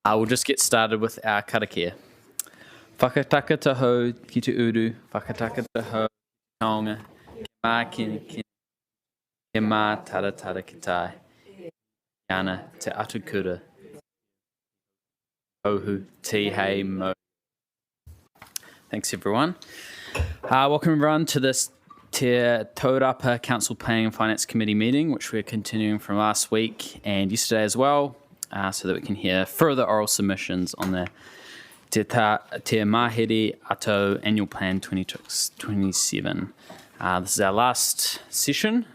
We'll just get started with our karakia. Whakataka taho ki te uru, whakataka taho ki taonga, ke mā kini kini, ke mā tara tara ki tai, ana te atu kura, ohu te hei mo. Thanks everyone. Welcome everyone to this Te Taurapa Council Planning and Finance Committee meeting, which we're continuing from last week and yesterday as well, so that we can hear further oral submissions on the Te Maheri Ato Annual Plan 2027. This is our last session.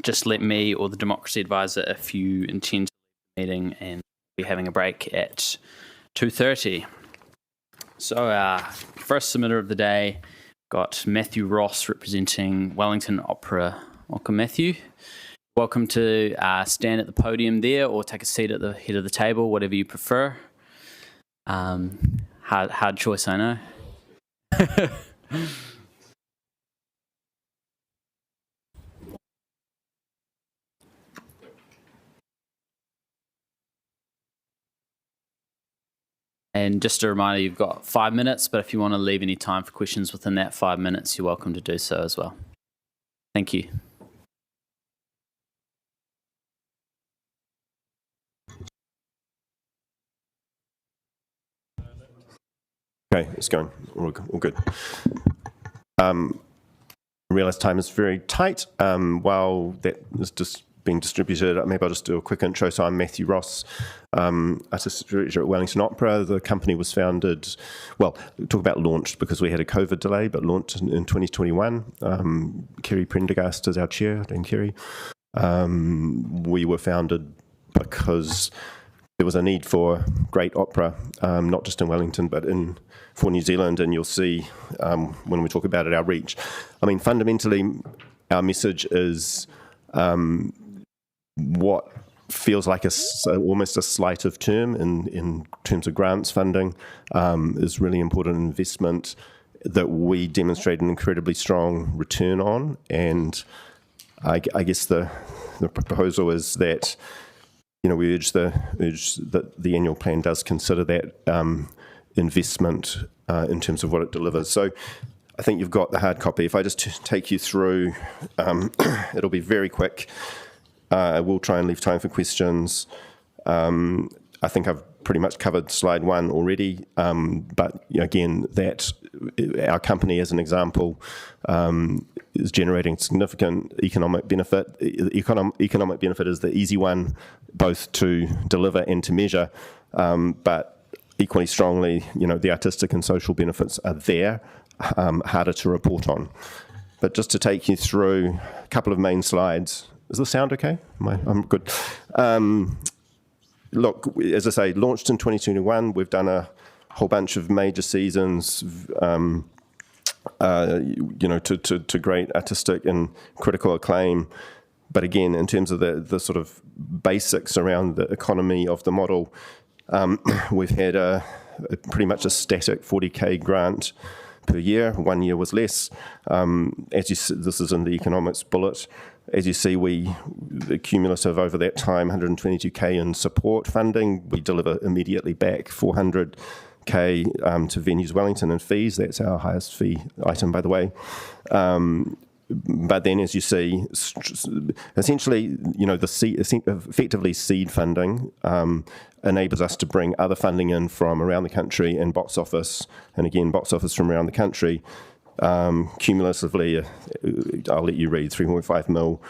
Just let me or the Democracy Advisor, if you intend to leave the meeting, and we'll be having a break at 2:30. So our first submitter of the day, got Matthew Ross representing Wellington Opera. Welcome, Matthew. Welcome to stand at the podium there or take a seat at the head of the table, whatever you prefer. Hard choice, I know. And just a reminder, you've got 5 minutes, but if you want to leave any time for questions within that 5 minutes, you're welcome to do so as well. Thank you. Okay, it's going. All good. I realise time is very tight. While that is just being distributed, maybe I'll just do a quick intro. So I'm Matthew Ross, Assistant Director at Wellington Opera. The company was founded, well, talk about launched because we had a COVID delay, but launched in 2021. Kerry Prendergast is our chair, Dame Kerry. We were founded because there was a need for great opera, not just in Wellington, but for New Zealand, and you'll see when we talk about it, our reach. I mean, fundamentally, our message is what feels like almost a sleight of term in terms of grants funding is really important investment that we demonstrate an incredibly strong return on, and I guess the proposal is that we urge that the annual plan does consider that investment in terms of what it delivers. So I think you've got the hard copy. If I just take you through, it'll be very quick. I will try and leave time for questions. I think I've pretty much covered slide 1 already, but again, that our company, as an example, is generating significant economic benefit. Economic benefit is the easy one, both to deliver and to measure, but equally strongly, the artistic and social benefits are there, harder to report on. But just to take you through a couple of main slides. Is the sound okay? I'm good. Look, as I say, launched in 2021. We've done a whole bunch of major seasons, to great artistic and critical acclaim. But again, in terms of the sort of basics around the economy of the model, we've had pretty much a static 40K grant per year. 1 year was less. This is in the economics bullet. As you see, the cumulative over that time, 122K in support funding. We deliver immediately back 400K to Venues Wellington in fees. That's our highest fee item, by the way. But then, as you see, essentially, effectively seed funding enables us to bring other funding in from around the country and box office, and again, box office from around the country. Cumulatively, I'll let you read, 3.5 mil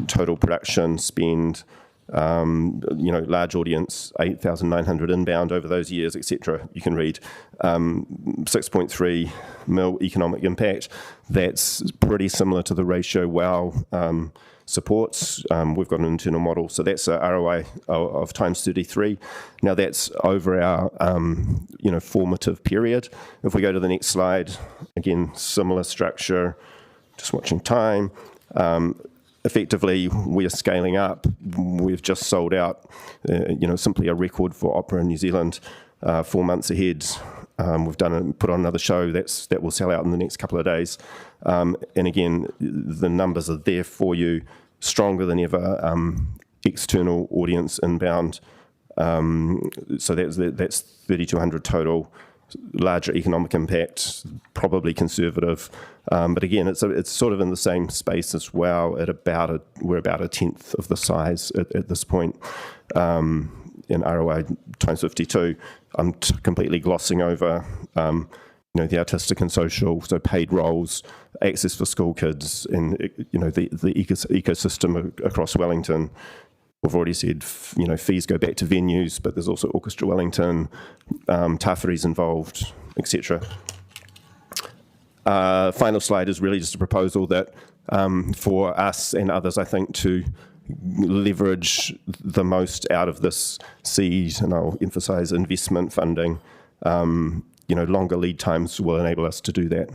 total production spend, large audience, 8,900 inbound over those years, etc. You can read 6.3 mil economic impact. That's pretty similar to the ratio WOW supports. We've got an internal model, so that's a ROI of times 33. Now that's over our formative period. If we go to the next slide, again, similar structure, just watching time. Effectively, we are scaling up. We've just sold out, simply a record for opera in New Zealand, 4 months ahead. We've put on another show that will sell out in the next couple of days. And again, the numbers are there for you, stronger than ever. External audience inbound So that's 3,200 total. Larger economic impact, probably conservative, but again, it's sort of in the same space as well. We're about a tenth of the size at this point. In ROI times 52, I'm completely glossing over, the artistic and social, so paid roles, access for school kids, and the ecosystem across Wellington. We've already said, fees go back to venues, but there's also Orchestra Wellington, Tawhiri's involved, etc. Final slide is really just a proposal that for us and others, I think, to leverage the most out of this seed, and I'll emphasise investment funding. Longer lead times will enable us to do that.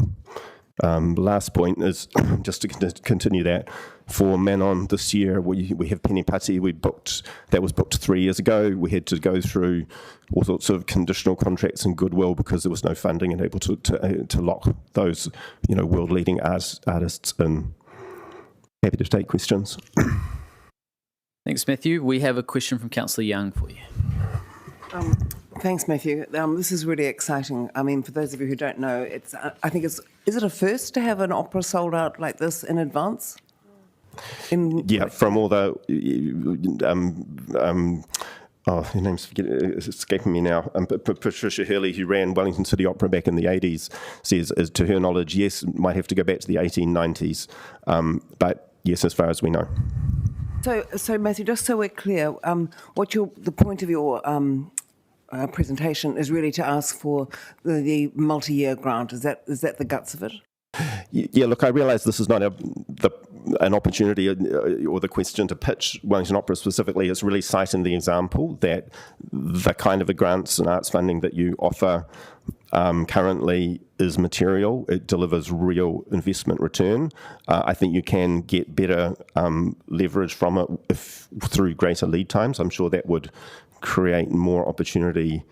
Last point is just to continue that. For Manon this year, we have Penipati. That was booked 3 years ago. We had to go through all sorts of conditional contracts and goodwill because there was no funding and able to lock those world leading artists in. Happy to take questions. Thanks, Matthew. We have a question from Councillor Young for you. Thanks, Matthew. This is really exciting. I mean, for those of you who don't know, is it a first to have an opera sold out like this in advance? From all the, her name's escaping me now. Patricia Hurley, who ran Wellington City Opera back in the 80s, says, to her knowledge, yes, might have to go back to the 1890s, but yes, as far as we know. So Matthew, just so we're clear, the point of your presentation is really to ask for the multi-year grant. Is that the guts of it? Yeah, look, I realise this is not an opportunity or the question to pitch Wellington Opera specifically. It's really citing the example that the kind of grants and arts funding that you offer currently is material. It delivers real investment return. I think you can get better leverage from it through greater lead times. I'm sure that would create more opportunity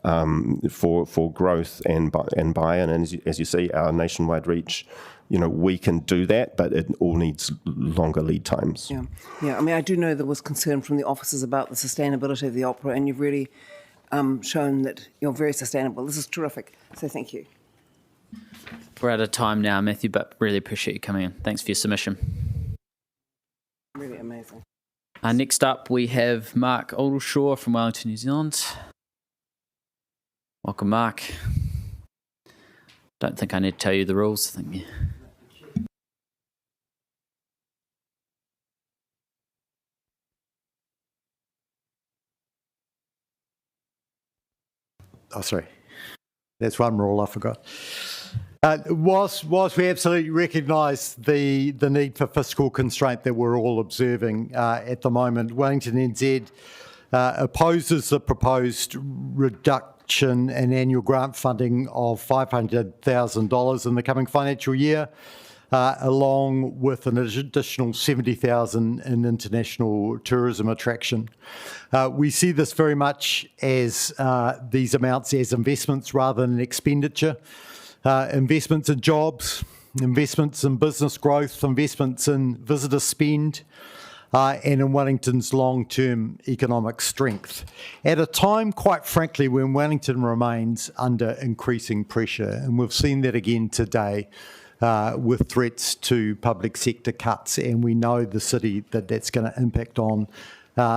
for growth and buy-in. And as you see, our nationwide reach, we can do that, but it all needs longer lead times. Yeah. I mean, I do know there was concern from the officers about the sustainability of the opera, and you've really shown that you're very sustainable. This is terrific. So thank you. We're out of time now, Matthew, but really appreciate you coming in. Thanks for your submission. Really amazing. Next up, we have Mark Oldershaw from Wellington, New Zealand. Welcome, Mark. Don't think I need to tell you the rules. Thank you. Oh, sorry. That's one rule I forgot. Whilst we absolutely recognise the need for fiscal constraint that we're all observing at the moment, Wellington NZ opposes the proposed reduction in annual grant funding of $500,000 in the coming financial year, along with an additional $70,000 in international tourism attraction. We see this very much as these amounts as investments rather than expenditure. Investments in jobs, investments in business growth, investments in visitor spend, and in Wellington's long-term economic strength. At a time, quite frankly, when Wellington remains under increasing pressure, and we've seen that again today with threats to public sector cuts, and we know the city that's going to impact on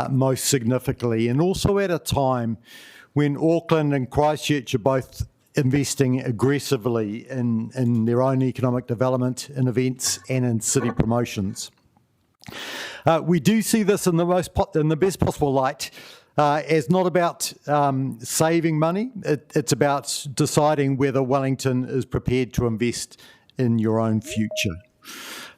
most significantly, and also at a time when Auckland and Christchurch are both investing aggressively in their own economic development, in events and in city promotions. We do see this in the best possible light as not about saving money. It's about deciding whether Wellington is prepared to invest in your own future.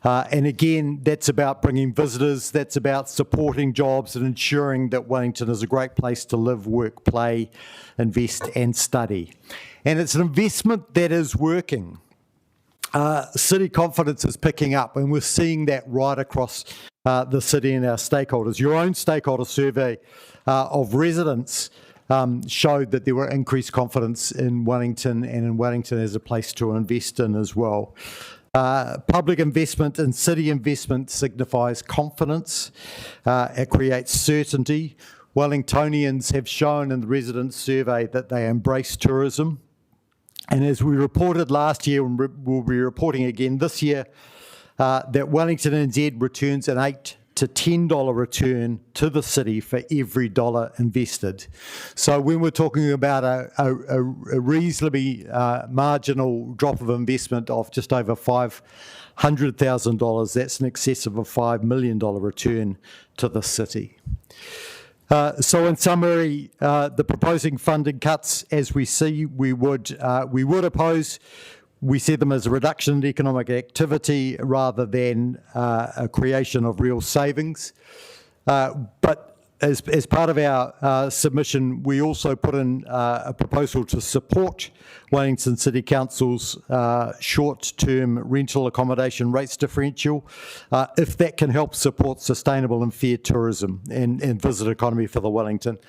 And again, that's about bringing visitors, that's about supporting jobs and ensuring that Wellington is a great place to live, work, play, invest and study. And it's an investment that is working. City confidence is picking up, and we're seeing that right across the city and our stakeholders. Your own stakeholder survey of residents showed that there were increased confidence in Wellington and in Wellington as a place to invest in as well. Public investment and city investment signifies confidence. It creates certainty. Wellingtonians have shown in the resident survey that they embrace tourism. And as we reported last year, and we'll be reporting again this year, that Wellington NZ returns an $8 to $10 return to the city for every dollar invested. So when we're talking about a reasonably marginal drop of investment of just over $500,000, that's in excess of a $5 million return to the city. So in summary, the proposing funding cuts, as we see, we would oppose. We see them as a reduction in economic activity rather than a creation of real savings. But as part of our submission, we also put in a proposal to support Wellington City Council's short-term rental accommodation rates differential, if that can help support sustainable and fair tourism and visitor economy for the Wellington.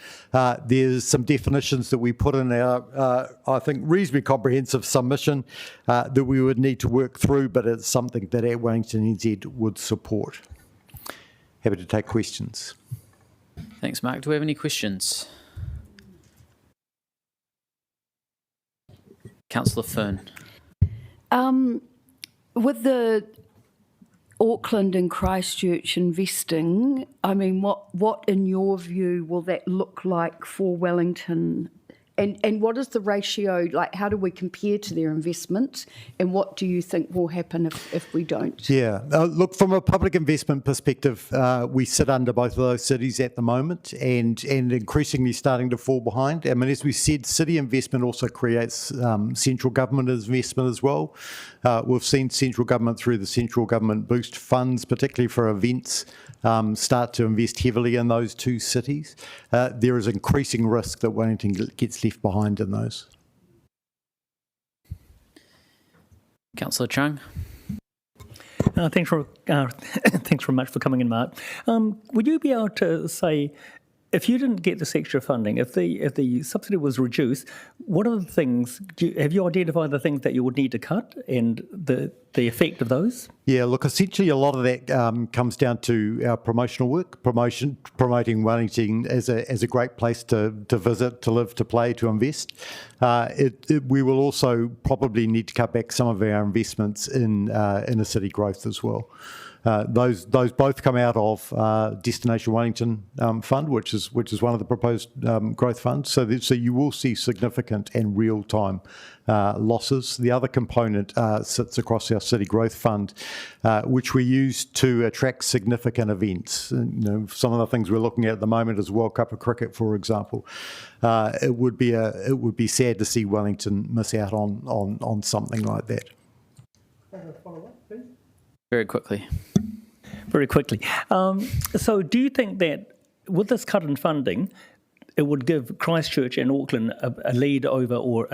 There's some definitions that we put in our, I think, reasonably comprehensive submission that we would need to work through, but it's something that at Wellington NZ would support. Happy to take questions. Thanks, Mark. Do we have any questions? Councillor Fern. With the Auckland and Christchurch investing, I mean, what in your view will that look like for Wellington? And what is the ratio, like how do we compare to their investment, and what do you think will happen if we don't? Yeah, look, from a public investment perspective, we sit under both of those cities at the moment and increasingly starting to fall behind. I mean, as we said, city investment also creates central government investment as well. We've seen central government through the central government boost funds, particularly for events, start to invest heavily in those two cities. There is increasing risk that Wellington gets left behind in those. Councillor Chung. Thanks very much for coming in, Mark. Would you be able to say, if you didn't get this extra funding, if the subsidy was reduced, what are the things? Have you identified the things that you would need to cut and the effect of those? Yeah, look, essentially a lot of that comes down to our promotional work, promoting Wellington as a great place to visit, to live, to play, to invest. We will also probably need to cut back some of our investments in inner city growth as well. Those both come out of Destination Wellington Fund, which is one of the proposed growth funds. So you will see significant and real time losses. The other component sits across our City Growth Fund, which we use to attract significant events. Some of the things we're looking at the moment is World Cup of Cricket, for example. It would be sad to see Wellington miss out on something like that. Very quickly. So do you think that with this cut in funding, it would give Christchurch and Auckland a lead over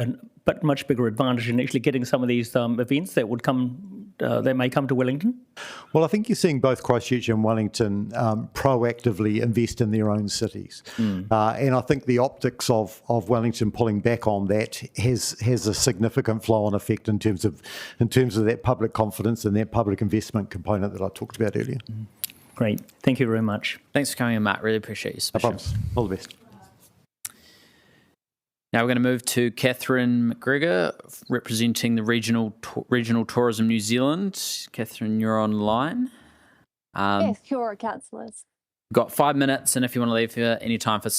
but much bigger advantage in actually getting some of these events that may come to Wellington? Well, I think you're seeing both Christchurch and Wellington proactively invest in their own cities. And I think the optics of Wellington pulling back on that has a significant flow-on effect in terms of that public confidence and that public investment component that I talked about earlier. Great. Thank you very much. Thanks for coming in, Matt. Really appreciate your No submission. problems. All the best. Now we're going to move to Catherine McGregor, representing the Regional Tourism New Zealand. Catherine, you're online. Yes, kia ora, councillors. Got 5 minutes, and if you want to leave any time for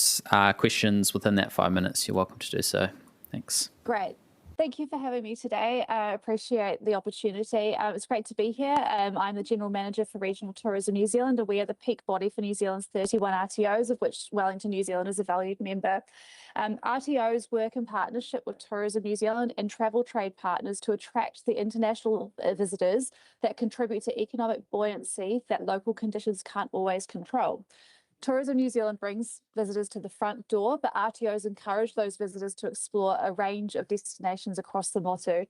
questions within that 5 minutes, you're welcome to do so. Thanks. Great. Thank you for having me today. I appreciate the opportunity. It's great to be here. I'm the General Manager for Regional Tourism New Zealand, and we are the peak body for New Zealand's 31 RTOs, of which Wellington, New Zealand is a valued member. RTOs work in partnership with Tourism New Zealand and travel trade partners to attract the international visitors that contribute to economic buoyancy that local conditions can't always control. Tourism New Zealand brings visitors to the front door, but RTOs encourage those visitors to explore a range of destinations across the motu.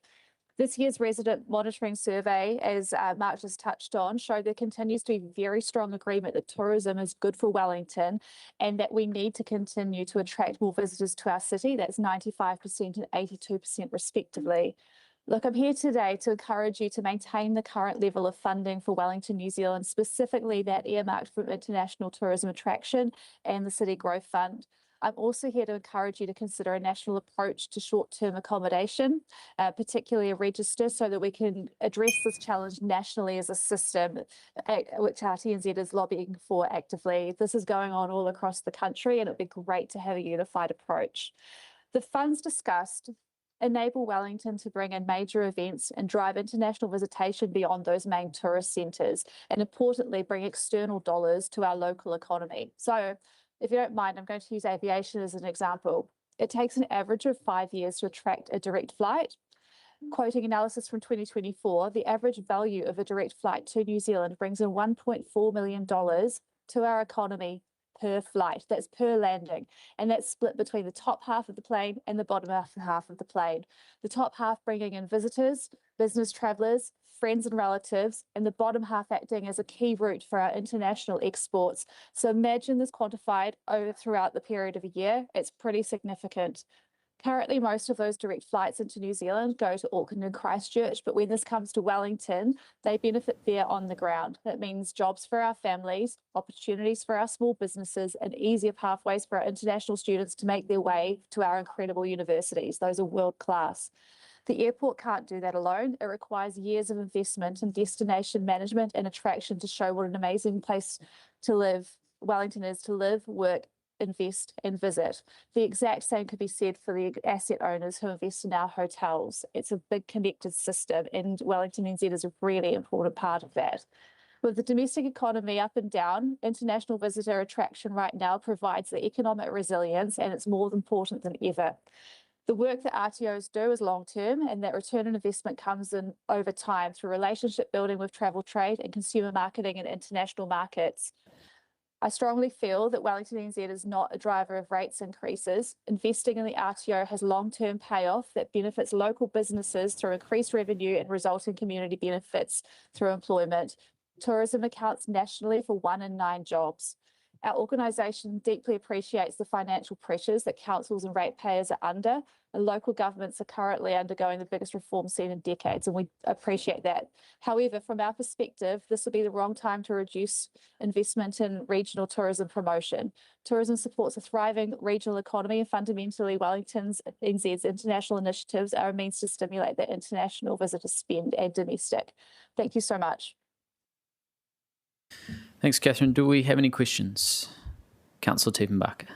This year's resident monitoring survey, as Mark just touched on, showed there continues to be very strong agreement that tourism is good for Wellington and that we need to continue to attract more visitors to our city. That's 95% and 82% respectively. Look, I'm here today to encourage you to maintain the current level of funding for Wellington, New Zealand, specifically that earmarked for international tourism attraction and the City Growth Fund. I'm also here to encourage you to consider a national approach to short-term accommodation, particularly a register, so that we can address this challenge nationally as a system, which RTNZ is lobbying for actively. This is going on all across the country, and it'd be great to have a unified approach. The funds discussed enable Wellington to bring in major events and drive international visitation beyond those main tourist centres, and importantly, bring external dollars to our local economy. So, if you don't mind, I'm going to use aviation as an example. It takes an average of 5 years to attract a direct flight. Quoting analysis from 2024, the average value of a direct flight to New Zealand brings in $1.4 million to our economy per flight. That's per landing. And that's split between the top half of the plane and the bottom half of the plane. The top half bringing in visitors, business travellers, friends and relatives, and the bottom half acting as a key route for our international exports. So imagine this quantified throughout the period of a year. It's pretty significant. Currently, most of those direct flights into New Zealand go to Auckland and Christchurch, but when this comes to Wellington, they benefit there on the ground. That means jobs for our families, opportunities for our small businesses, and easier pathways for our international students to make their way to our incredible universities. Those are world class. The airport can't do that alone. It requires years of investment in destination management and attraction to show what an amazing place to live Wellington is to live, work, invest and visit. The exact same could be said for the asset owners who invest in our hotels. It's a big connected system, and Wellington NZ is a really important part of that. With the domestic economy up and down, international visitor attraction right now provides the economic resilience, and it's more important than ever. The work that RTOs do is long-term, and that return on investment comes in over time through relationship building with travel trade and consumer marketing in international markets. I strongly feel that Wellington NZ is not a driver of rates increases. Investing in the RTO has long-term payoff that benefits local businesses through increased revenue and resulting community benefits through employment. Tourism accounts nationally for 1 in 9 jobs. Our organisation deeply appreciates the financial pressures that councils and ratepayers are under, and local governments are currently undergoing the biggest reform seen in decades, and we appreciate that. However, from our perspective, this will be the wrong time to reduce investment in regional tourism promotion. Tourism supports a thriving regional economy, and fundamentally Wellington NZ's international initiatives are a means to stimulate that international visitor spend and domestic. Thank you so much. Thanks, Catherine. Do we have any questions? Councillor Tiefenbacher.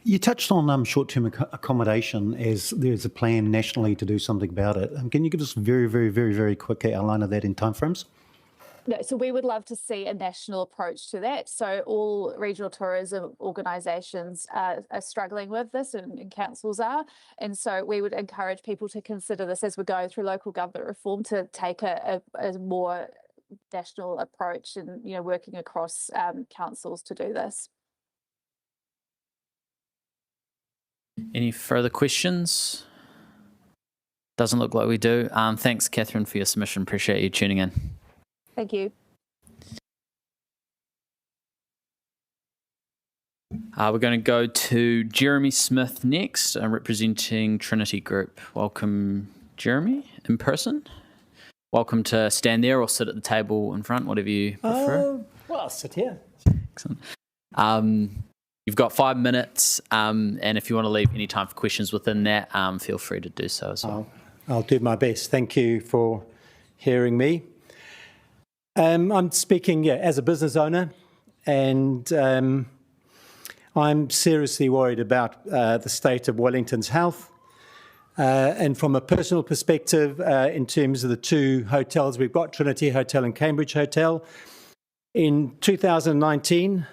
You touched on short-term accommodation as there's a plan nationally to do something about it. Can you give us a very, very, very, very quick outline of that in timeframes? No, so we would love to see a national approach to that. So all regional tourism organisations are struggling with this, and councils are. And so we would encourage people to consider this as we go through local government reform, to take a more national approach and working across councils to do this. Any further questions? Doesn't look like we do. Thanks, Catherine, for your submission. Appreciate you tuning in. Thank you. We're going to go to Jeremy Smith next, representing Trinity Group. Welcome, Jeremy, in person. Welcome to stand there or sit at the table in front, whatever you prefer. Well, I'll sit here. Excellent. You've got 5 minutes, and if you want to leave any time for questions within that, feel free to do so as well. I'll do my best. Thank you for hearing me. I'm speaking as a business owner, and I'm seriously worried about the state of Wellington's health. And from a personal perspective, in terms of the 2 hotels we've got, Trinity Hotel and Cambridge Hotel, in 2019,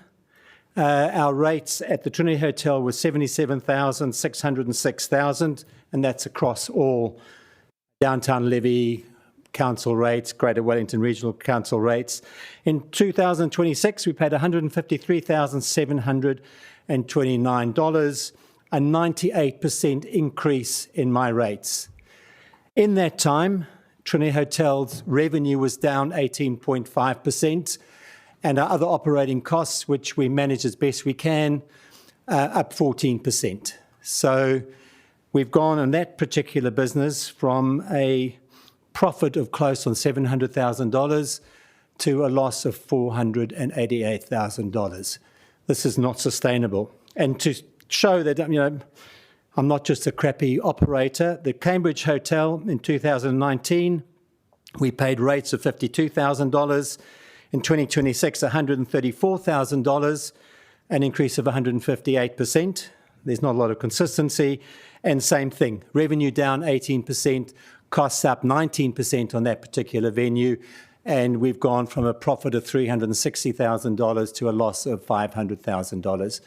our rates at the Trinity Hotel were $77,606, and that's across all downtown levy council rates, Greater Wellington Regional Council rates. In 2026, we paid $153,729, a 98% increase in my rates. In that time, Trinity Hotel's revenue was down 18.5%, and our other operating costs, which we manage as best we can, up 14%. So We've gone in that particular business from a profit of close on $700,000 to a loss of $488,000. This is not sustainable. And to show that, I'm not just a crappy operator, the Cambridge Hotel in 2019, we paid rates of $52,000. In 2026, $134,000, an increase of 158%. There's not a lot of consistency. And same thing, revenue down 18%, costs up 19% on that particular venue. And we've gone from a profit of $360,000 to a loss of $500,000.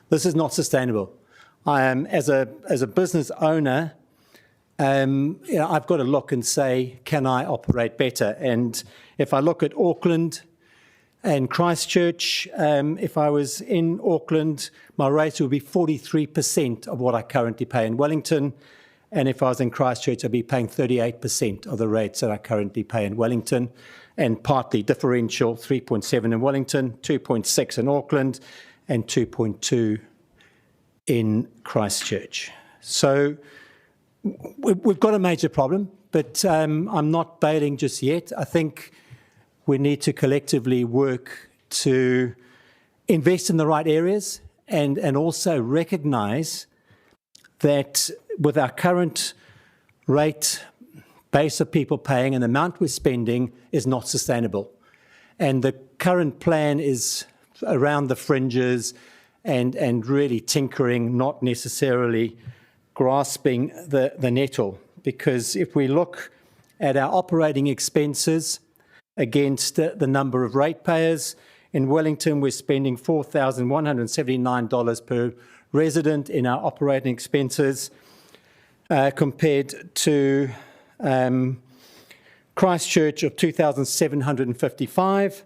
This is not sustainable. I am, as a business owner, I've got to look and say, can I operate better? And if I look at Auckland and Christchurch, if I was in Auckland, my rates would be 43% of what I currently pay in Wellington. And if I was in Christchurch, I'd be paying 38% of the rates that I currently pay in Wellington. And partly differential, 3.7 in Wellington, 2.6 in Auckland, and 2.2 in Christchurch. So we've got a major problem, but I'm not bailing just yet. I think we need to collectively work to invest in the right areas and also recognise that with our current rate base of people paying and the amount we're spending is not sustainable. And the current plan is around the fringes and really tinkering, not necessarily grasping the nettle. Because if we look at our operating expenses against the number of ratepayers, in Wellington we're spending $4,179 per resident in our operating expenses compared to Christchurch of $2,755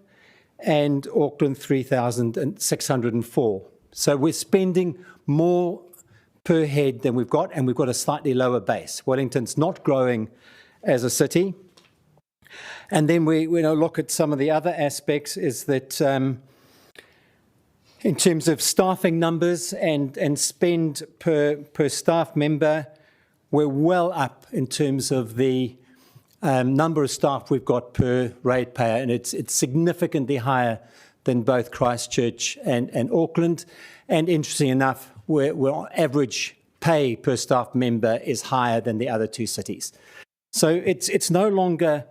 and Auckland $3,604. So we're spending more per head than we've got, and we've got a slightly lower base. Wellington's not growing as a city. And then we look at some of the other aspects is that in terms of staffing numbers and spend per staff member, we're well up in terms of the number of staff we've got per ratepayer, and it's significantly higher than both Christchurch and Auckland. And interesting enough, our average pay per staff member is higher than the other two cities. So it's no longer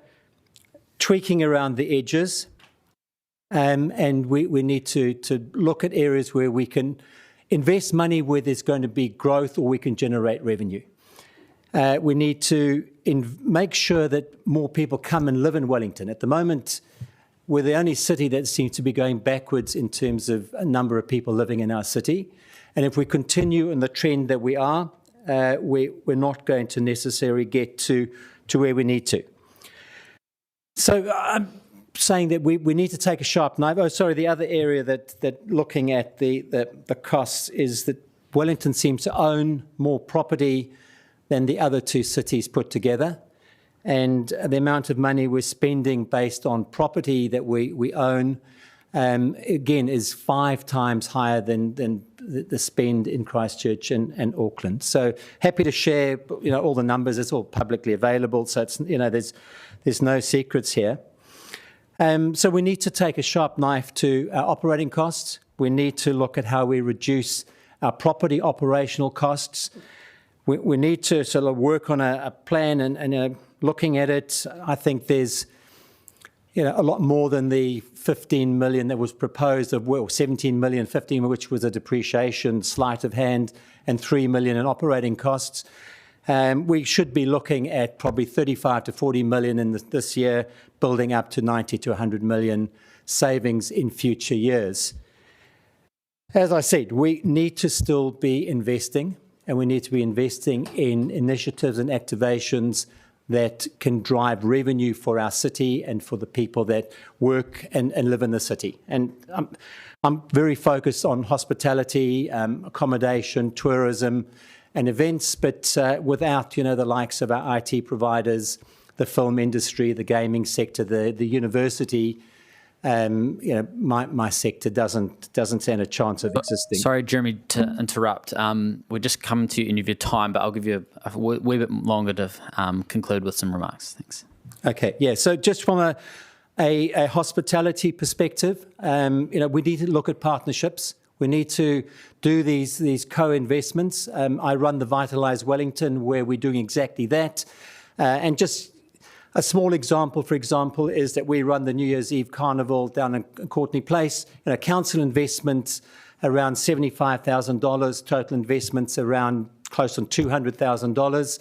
tweaking around the edges, and we need to look at areas where we can invest money where there's going to be growth or we can generate revenue. We need to make sure that more people come and live in Wellington. At the moment, we're the only city that seems to be going backwards in terms of a number of people living in our city. And if we continue in the trend that we are, we're not going to necessarily get to where we need to. So I'm saying that we need to take a sharp knife. Oh, sorry, the other area that looking at the costs is that Wellington seems to own more property than the other two cities put together. And the amount of money we're spending based on property that we own, again, is 5 times higher than the spend in Christchurch and Auckland. So happy to share, all the numbers. It's all publicly available, so it's there's no secrets here. So we need to take a sharp knife to our operating costs. We need to look at how we reduce our property operational costs. We need to sort of work on a plan and looking at it. I think there's a lot more than the 15 million that was proposed, 17 million, 15 which was a depreciation sleight of hand, and 3 million in operating costs. We should be looking at probably 35 to 40 million in this year, building up to 90 to 100 million savings in future years. As I said, we need to still be investing, and we need to be investing in initiatives and activations that can drive revenue for our city and for the people that work and live in the city. And I'm very focused on hospitality, accommodation, tourism, and events, but without, the likes of our IT providers, the film industry, the gaming sector, the university, my sector doesn't stand a chance of existing. Sorry, Jeremy, to interrupt. We're just coming to the end of your time, but I'll give you a wee bit longer to conclude with some remarks. Thanks. Okay, yeah. So just from a hospitality perspective, we need to look at partnerships. We need to do these co-investments. I run the Vitalise Wellington, where we're doing exactly that. And just a small example, for example, is that we run the New Year's Eve Carnival down in Courtney Place. Council investments around $75,000, total investments around close on $200,000.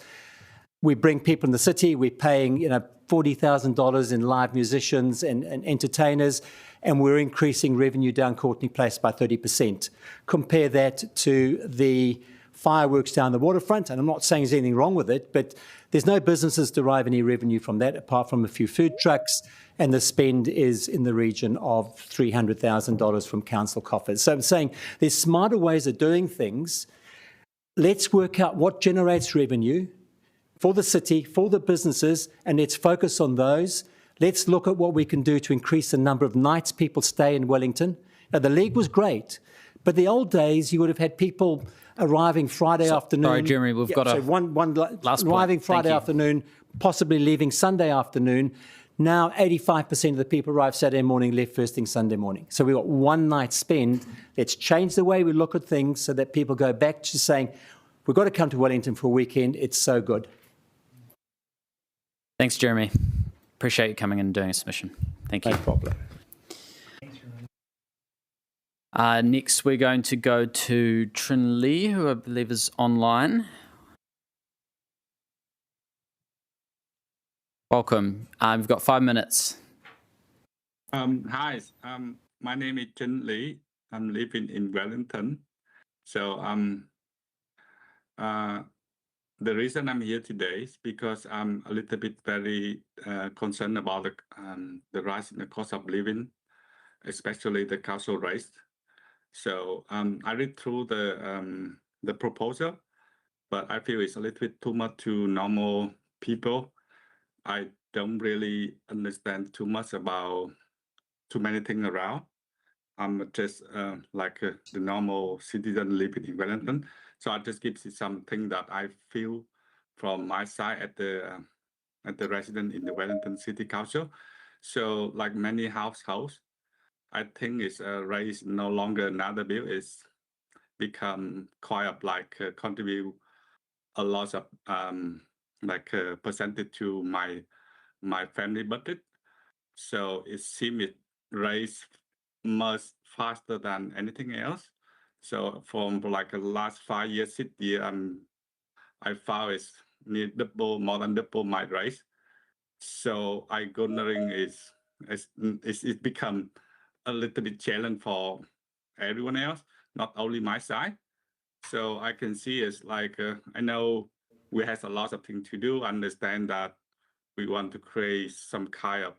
We bring people in the city. We're paying $40,000 in live musicians and entertainers, and we're increasing revenue down Courtney Place by 30%. Compare that to the fireworks down the waterfront, and I'm not saying there's anything wrong with it, but there's no businesses derive any revenue from that apart from a few food trucks, and the spend is in the region of $300,000 from council coffers. So I'm saying there's smarter ways of doing things. Let's work out what generates revenue for the city, for the businesses, and let's focus on those. Let's look at what we can do to increase the number of nights people stay in Wellington. Now, the league was great, but the old days, you would have had people arriving Friday afternoon. Sorry, Jeremy, we've got last arriving point. Friday afternoon, possibly leaving Sunday afternoon. Now, 85% of the people arrive Saturday morning, left first thing Sunday morning. So we've got one night spend. Let's change the way we look at things so that people go back to saying, we've got to come to Wellington for a weekend. It's so good. Thanks, Jeremy. Appreciate you coming and doing a submission. Thank you. No problem. Next, we're going to go to Trin Lee, who I believe is online. Welcome. We've got 5 minutes. Hi, my name is Trin Lee. I'm living in Wellington. So the reason I'm here today is because I'm a little bit very concerned about the rise in the cost of living, especially the council raise. So I read through the proposal, but I feel it's a little bit too much to normal people. I don't really understand too much about too many things around. I'm just like the normal citizen living in Wellington. So I just give you something that I feel from my side at the resident in the Wellington City Council. So like many households, I think it's raised no longer another bill. It's become quite contribute a lot of percentage to my family budget. So it seems it raised much faster than anything else. So from like the last 5 years, 6 years, I found it's near double, more than double my raise. So I wondering it's become a little bit challenge for everyone else, not only my side. So I can see it's like I know we have a lot of things to do. Understand that we want to create some kind of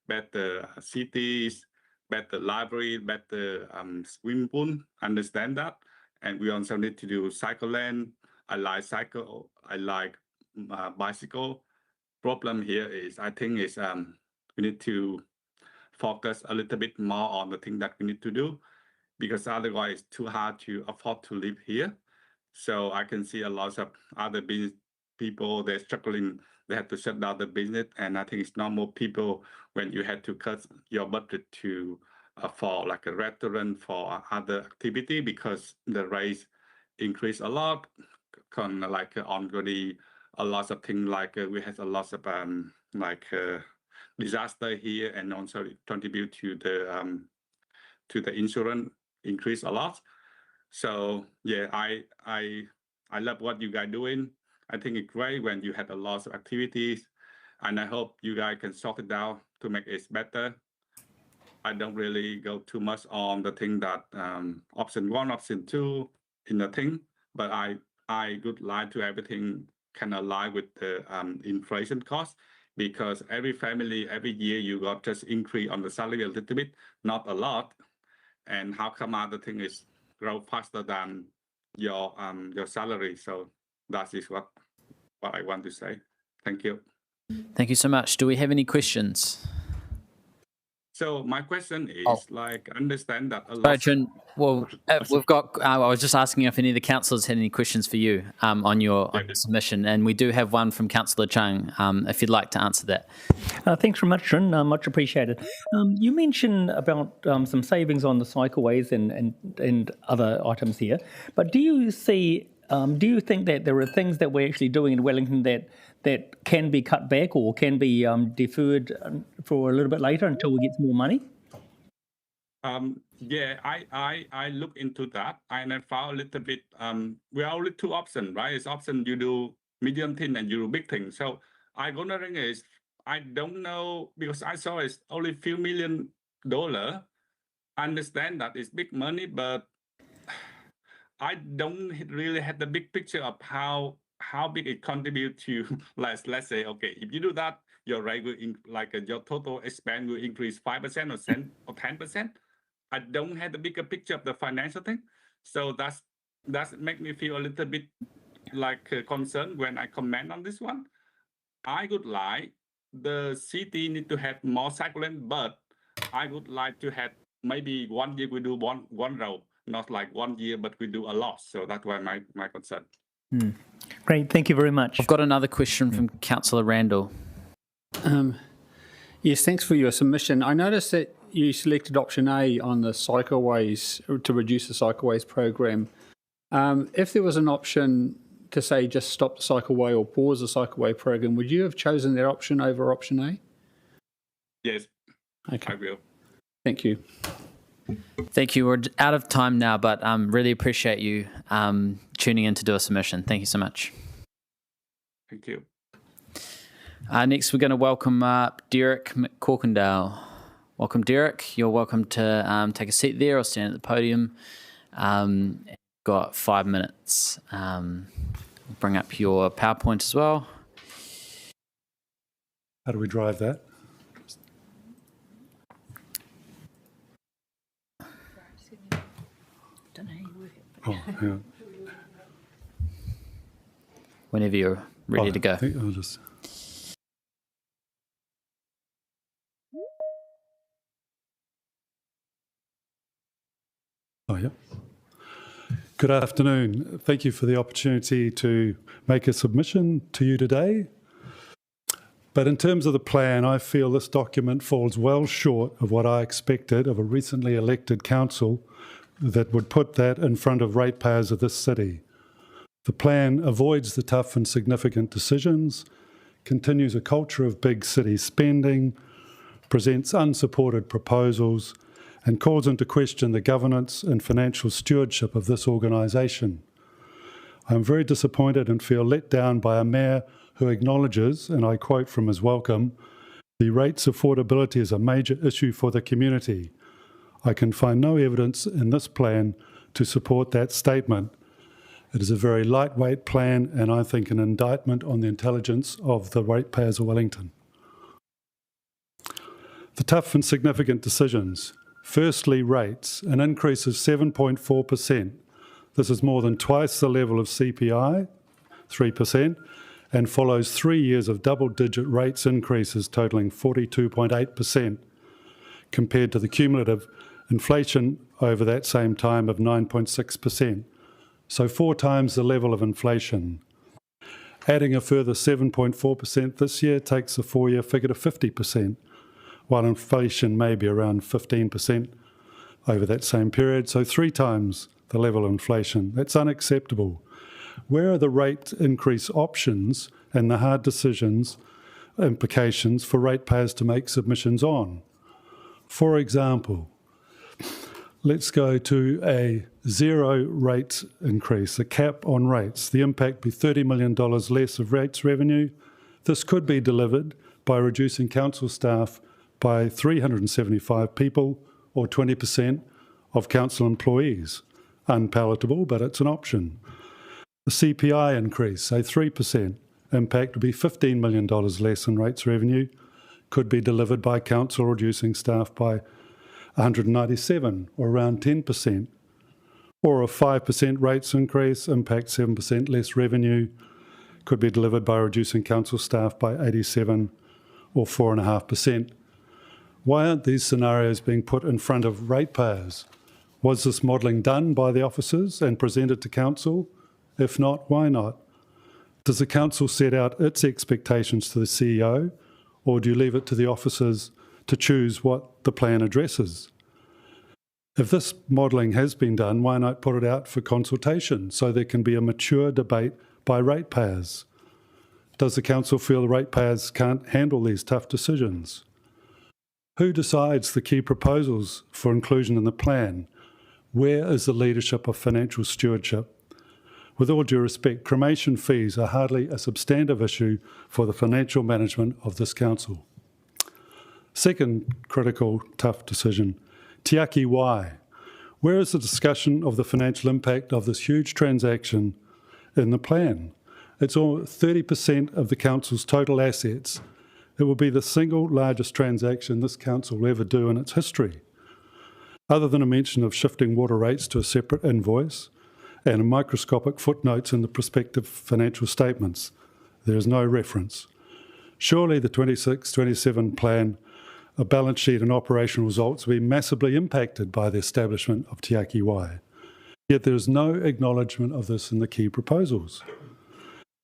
better cities, better library, better swimming pool, understand that. And we also need to do cycle lane. I like cycle, I like bicycle. Problem here is I think is we need to focus a little bit more on the thing that we need to do, because otherwise it's too hard to afford to live here. So I can see a lot of other business people, they're struggling, they have to shut down the business. And I think it's normal people when you had to cut your budget to for like a restaurant, for other activity, because the rates increase a lot. Already a lot of things we had a lot of disaster here, and also it contribute to the insurance increase a lot. So yeah, I love what you guys doing. I think it's great when you had a lot of activities, and I hope you guys can sort it out to make it better. I don't really go too much on the thing that option 1, option 2 in the thing, but I would like to everything can align with the inflation cost, because every family, every year you got just increase on the salary a little bit, not a lot. And how come other thing is grow faster than your salary? So that is what I want to say. Thank you. Thank you so much. Do we have any questions? So my question is, Oh. like, understand that a Sorry, lot. Jun. Well, we've got. I was just asking if any of the councillors had any questions for you on your submission, and we do have one from Councillor Chung. If you'd like to answer that. Thanks very much, Jun. Much appreciated. You mentioned about some savings on the cycleways and other items here, but do you think that there are things that we're actually doing in Wellington that can be cut back or can be deferred for a little bit later until we get some more money? Yeah, I look into that and I found a little bit. We are only two options, right? It's option you do medium thing and you do big thing. So I wondering is I don't know because I saw it's only few $1 million. I understand that it's big money, but I don't really have the big picture of how big it contribute to. Let's say, okay, if you do that, your rate will your total expense will increase 5% or 10%. I don't have the bigger picture of the financial thing, so that's make me feel a little bit concerned when I comment on this one. I would like the city need to have more cycle lane, but I would like to have maybe 1 year we do one row, not like 1 year, but we do a lot. So that's why my concern. Great, thank you very much. I've got another question from Councillor Randall. Yes, thanks for your submission. I noticed that you selected option A on the cycleways to reduce the cycleways program. If there was an option to say just stop the cycleway or pause the cycleway program, would you have chosen that option over option A? Yes, okay. I will. Thank you. Thank you. We're out of time now, but really appreciate you tuning in to do a submission. Thank you so much. Thank you. Next, we're going to welcome Derek McCorkindale. Welcome, Derek. You're welcome to take a seat there or stand at the podium. Got 5 minutes. Bring up your PowerPoint as well. How do we drive that? Oh, yeah. Whenever you're ready to go. I think I'll just... Oh, yeah. Good afternoon. Thank you for the opportunity to make a submission to you today. But in terms of the plan, I feel this document falls well short of what I expected of a recently elected council that would put that in front of ratepayers of this city. The plan avoids the tough and significant decisions, continues a culture of big city spending, presents unsupported proposals, and calls into question the governance and financial stewardship of this organisation. I am very disappointed and feel let down by a mayor who acknowledges, and I quote from his welcome, "The rates affordability is a major issue for the community." I can find no evidence in this plan to support that statement. It is a very lightweight plan and I think an indictment on the intelligence of the ratepayers of Wellington. The tough and significant decisions. Firstly, rates, an increase of 7.4%. This is more than twice the level of CPI, 3%, and follows 3 years of double-digit rates increases totaling 42.8% compared to the cumulative inflation over that same time of 9.6%. So 4 times the level of inflation. Adding a further 7.4% this year takes the 4-year figure to 50%. While inflation may be around 15% over that same period, so 3 times the level of inflation. That's unacceptable. Where are the rate increase options and the hard decisions, implications for ratepayers to make submissions on? For example, let's go to a 0 rate increase, a cap on rates. The impact would be $30 million less of rates revenue. This could be delivered by reducing council staff by 375 people or 20% of council employees. Unpalatable, but it's an option. The CPI increase, say 3%, impact would be $15 million less in rates revenue, could be delivered by council reducing staff by 197 or around 10%. Or a 5% rates increase, impact 7% less revenue, could be delivered by reducing council staff by 87 or 4.5%. Why aren't these scenarios being put in front of ratepayers? Was this modelling done by the officers and presented to council? If not, why not? Does the council set out its expectations to the CEO, or do you leave it to the officers to choose what the plan addresses? If this modelling has been done, why not put it out for consultation so there can be a mature debate by ratepayers? Does the council feel the ratepayers can't handle these tough decisions? Who decides the key proposals for inclusion in the plan? Where is the leadership of financial stewardship? With all due respect, cremation fees are hardly a substantive issue for the financial management of this council. Second critical, tough decision, Te Aki Wai. Where is the discussion of the financial impact of this huge transaction in the plan? It's all 30% of the council's total assets. It will be the single largest transaction this council will ever do in its history. Other than a mention of shifting water rates to a separate invoice and microscopic footnotes in the prospective financial statements, there is no reference. Surely the 26-27 plan, a balance sheet and operational results will be massively impacted by the establishment of Te Aki Wai. Yet there is no acknowledgement of this in the key proposals.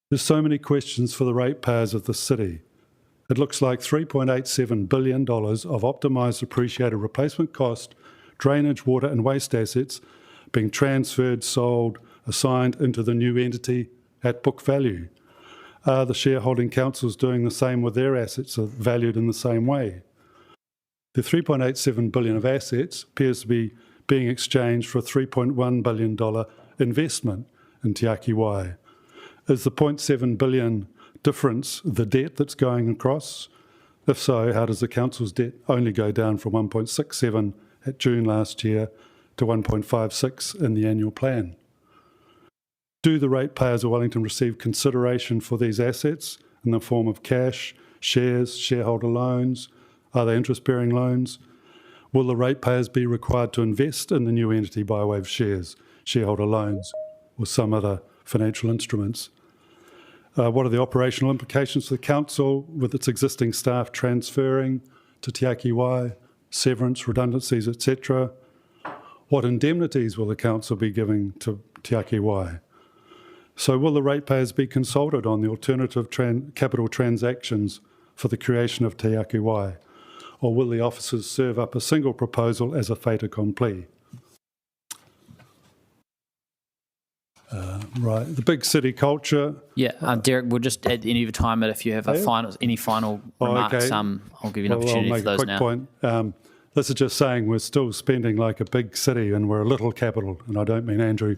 There's so many questions for the ratepayers of the city. It looks like $3.87 billion of optimised appreciated replacement cost, drainage, water and waste assets being transferred, sold, assigned into the new entity at book value. Are the shareholding councils doing the same with their assets valued in the same way? The $3.87 billion of assets appears to be being exchanged for a $3.1 billion investment in Te Aki Wai. Is the $0.7 billion difference the debt that's going across? If so, how does the council's debt only go down from 1.67 at June last year to 1.56 in the annual plan? Do the ratepayers of Wellington receive consideration for these assets in the form of cash, shares, shareholder loans? Are they interest-bearing loans? Will the ratepayers be required to invest in the new entity by way of shares, shareholder loans, or some other financial instruments? What are the operational implications for the council with its existing staff transferring to Te Aki Wai, severance, redundancies, etc.? What indemnities will the council be giving to Te Aki Wai? So will the ratepayers be consulted on the alternative capital transactions for the creation of Te Aki Wai? Or will the officers serve up a single proposal as a fait accompli? Right, the big city culture. Yeah, Derek, we'll just at the end of your time, if you have any final remarks, okay. I'll give you an opportunity I'll make for those a quick now. point. This is just saying we're still spending like a big city and we're a little capital, and I don't mean Andrew.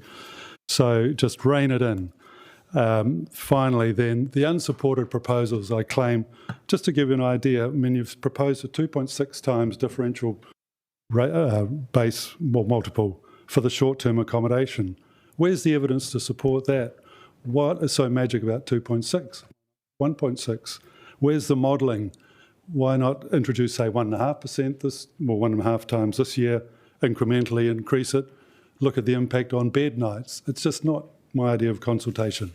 So just rein it in. Finally, then, the unsupported proposals, I claim, just to give you an idea, I mean, you've proposed a 2.6 times differential base multiple for the short-term accommodation. Where's the evidence to support that? What is so magic about 2.6, 1.6? Where's the modelling? Why not introduce, say, 1.5% this, or 1.5 times this year, incrementally increase it, look at the impact on bed nights? It's just not my idea of consultation.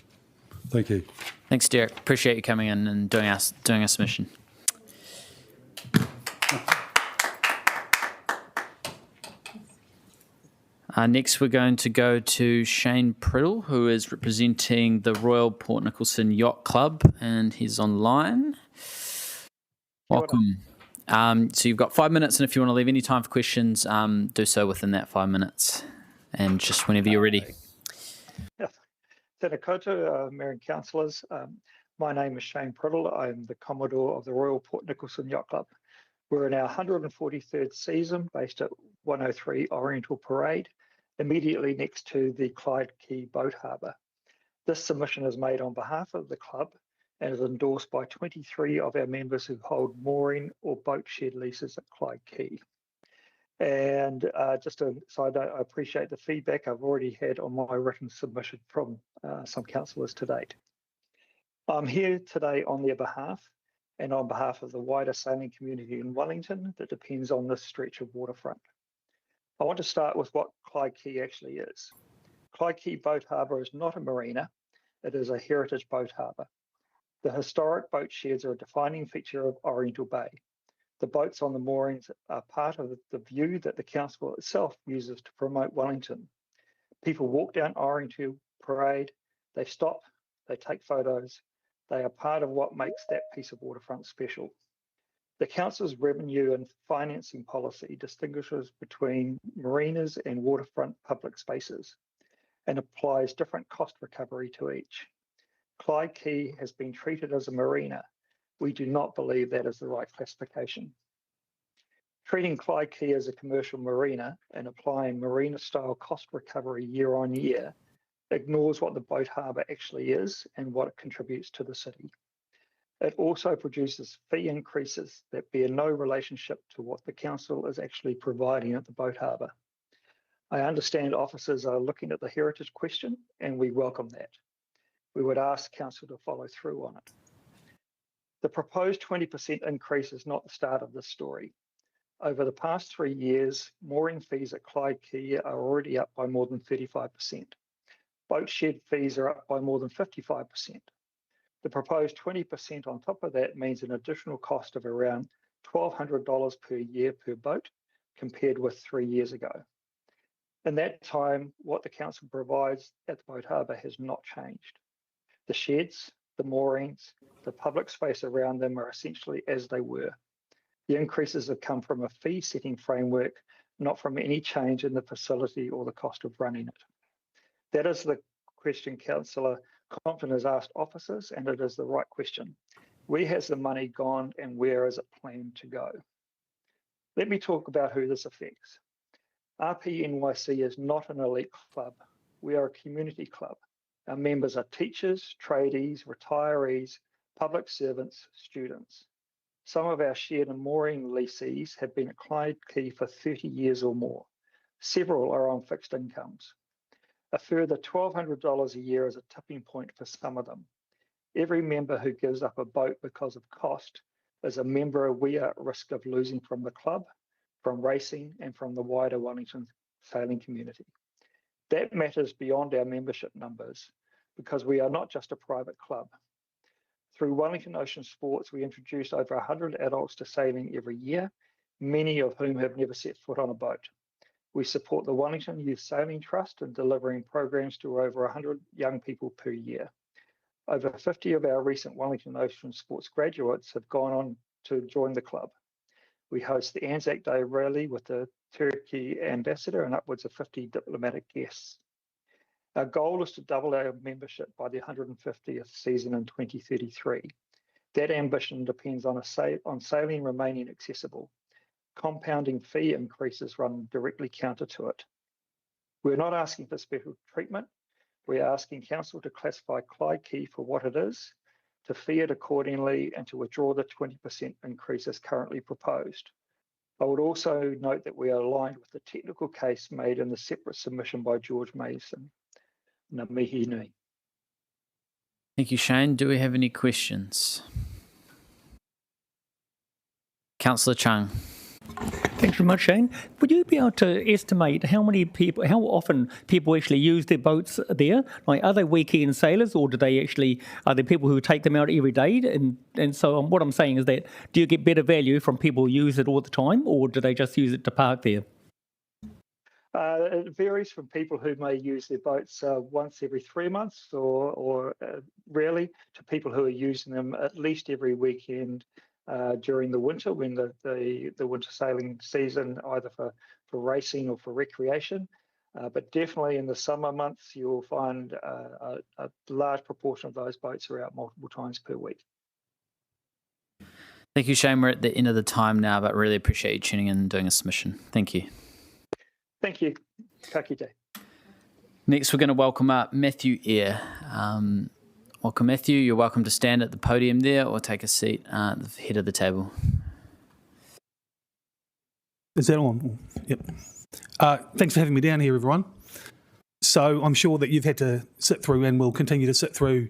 Thank you. Thanks, Derek. Appreciate you coming in and doing our submission. Next, we're going to go to Shane Priddle, who is representing the Royal Port Nicholson Yacht Club, and he's online. Welcome. So you've got 5 minutes, and if you want to leave any time for questions, do so within that 5 minutes, and just whenever you're ready. Tēnā koutou, Mayor and Councillors. My name is Shane Priddle. I'm the Commodore of the Royal Port Nicholson Yacht Club. We're in our 143rd season based at 103 Oriental Parade, immediately next to the Clyde Quay Boat Harbour. This submission is made on behalf of the club and is endorsed by 23 of our members who hold mooring or boat shed leases at Clyde Quay. And just a side note, I appreciate the feedback I've already had on my written submission from some councillors to date. I'm here today on their behalf and on behalf of the wider sailing community in Wellington that depends on this stretch of waterfront. I want to start with what Clyde Quay actually is. Clyde Quay Boat Harbour is not a marina, it is a heritage boat harbour. The historic boat sheds are a defining feature of Oriental Bay. The boats on the moorings are part of the view that the council itself uses to promote Wellington. People walk down Orangehill Parade, they stop, they take photos. They are part of what makes that piece of waterfront special. The council's revenue and financing policy distinguishes between marinas and waterfront public spaces and applies different cost recovery to each. Clyde Quay has been treated as a marina. We do not believe that is the right classification. Treating Clyde Quay as a commercial marina and applying marina-style cost recovery year on year ignores what the boat harbour actually is and what it contributes to the city. It also produces fee increases that bear no relationship to what the council is actually providing at the boat harbour. I understand officers are looking at the heritage question, and we welcome that. We would ask council to follow through on it. The proposed 20% increase is not the start of this story. Over the past 3 years, mooring fees at Clyde Quay are already up by more than 35%. Boat shed fees are up by more than 55%. The proposed 20% on top of that means an additional cost of around $1,200 per year per boat, compared with 3 years ago. In that time, what the council provides at the boat harbour has not changed. The sheds, the moorings, the public space around them are essentially as they were. The increases have come from a fee-setting framework, not from any change in the facility or the cost of running it. That is the question Councillor Compton has asked officers, and it is the right question. Where has the money gone and where is it planned to go? Let me talk about who this affects. RPNYC is not an elite club. We are a community club. Our members are teachers, tradies, retirees, public servants, students. Some of our shed and mooring lessees have been at Clyde Quay for 30 years or more. Several are on fixed incomes. A further $1,200 a year is a tipping point for some of them. Every member who gives up a boat because of cost is a member we are at risk of losing from the club, from racing, and from the wider Wellington sailing community. That matters beyond our membership numbers, because we are not just a private club. Through Wellington Ocean Sports, we introduce over 100 adults to sailing every year, many of whom have never set foot on a boat. We support the Wellington Youth Sailing Trust in delivering programs to over 100 young people per year. Over 50 of our recent Wellington Ocean Sports graduates have gone on to join the club. We host the Anzac Day rally with the Turkey ambassador and upwards of 50 diplomatic guests. Our goal is to double our membership by the 150th season in 2033. That ambition depends on sailing remaining accessible. Compounding fee increases run directly counter to it. We're not asking for special treatment. We're asking council to classify Clyde Quay for what it is, to fee it accordingly, and to withdraw the 20% increase as currently proposed. I would also note that we are aligned with the technical case made in the separate submission by George Mason. Ngā mihi nui. Thank you, Shane. Do we have any questions? Councillor Chung. Thanks very much, Shane. Would you be able to estimate how often people actually use their boats there? Like, are they weekend sailors, or are there people who take them out every day? And so what I'm saying is that, do you get better value from people who use it all the time, or do they just use it to park there? It varies from people who may use their boats once every 3 months or rarely, to people who are using them at least every weekend during the winter, when the winter sailing season, either for racing or for recreation. But definitely in the summer months, you'll find a large proportion of those boats are out multiple times per week. Thank you, Shane. We're at the end of the time now, but really appreciate you tuning in and doing a submission. Thank you. Thank you. Ka kite. Next, we're going to welcome up Matthew Eyre. Welcome, Matthew. You're welcome to stand at the podium there or take a seat at the head of the table. Is that on? Yep. Thanks for having me down here, everyone. So I'm sure that you've had to sit through and will continue to sit through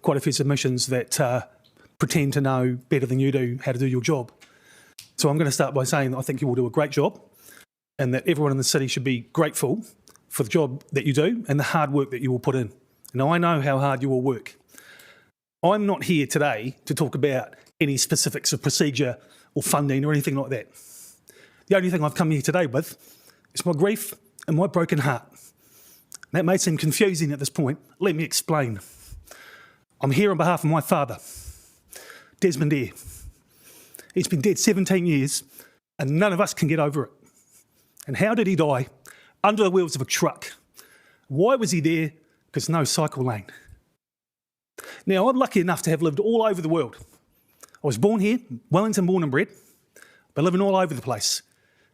quite a few submissions that pretend to know better than you do how to do your job. So I'm going to start by saying that I think you will do a great job, and that everyone in the city should be grateful for the job that you do and the hard work that you will put in. Now, I know how hard you will work. I'm not here today to talk about any specifics of procedure or funding or anything like that. The only thing I've come here today with is my grief and my broken heart. That may seem confusing at this point. Let me explain. I'm here on behalf of my father, Desmond Eyre. He's been dead 17 years and none of us can get over it. And how did he die? Under the wheels of a truck. Why was he there? Because no cycle lane. Now, I'm lucky enough to have lived all over the world. I was born here, Wellington born and bred, but living all over the place,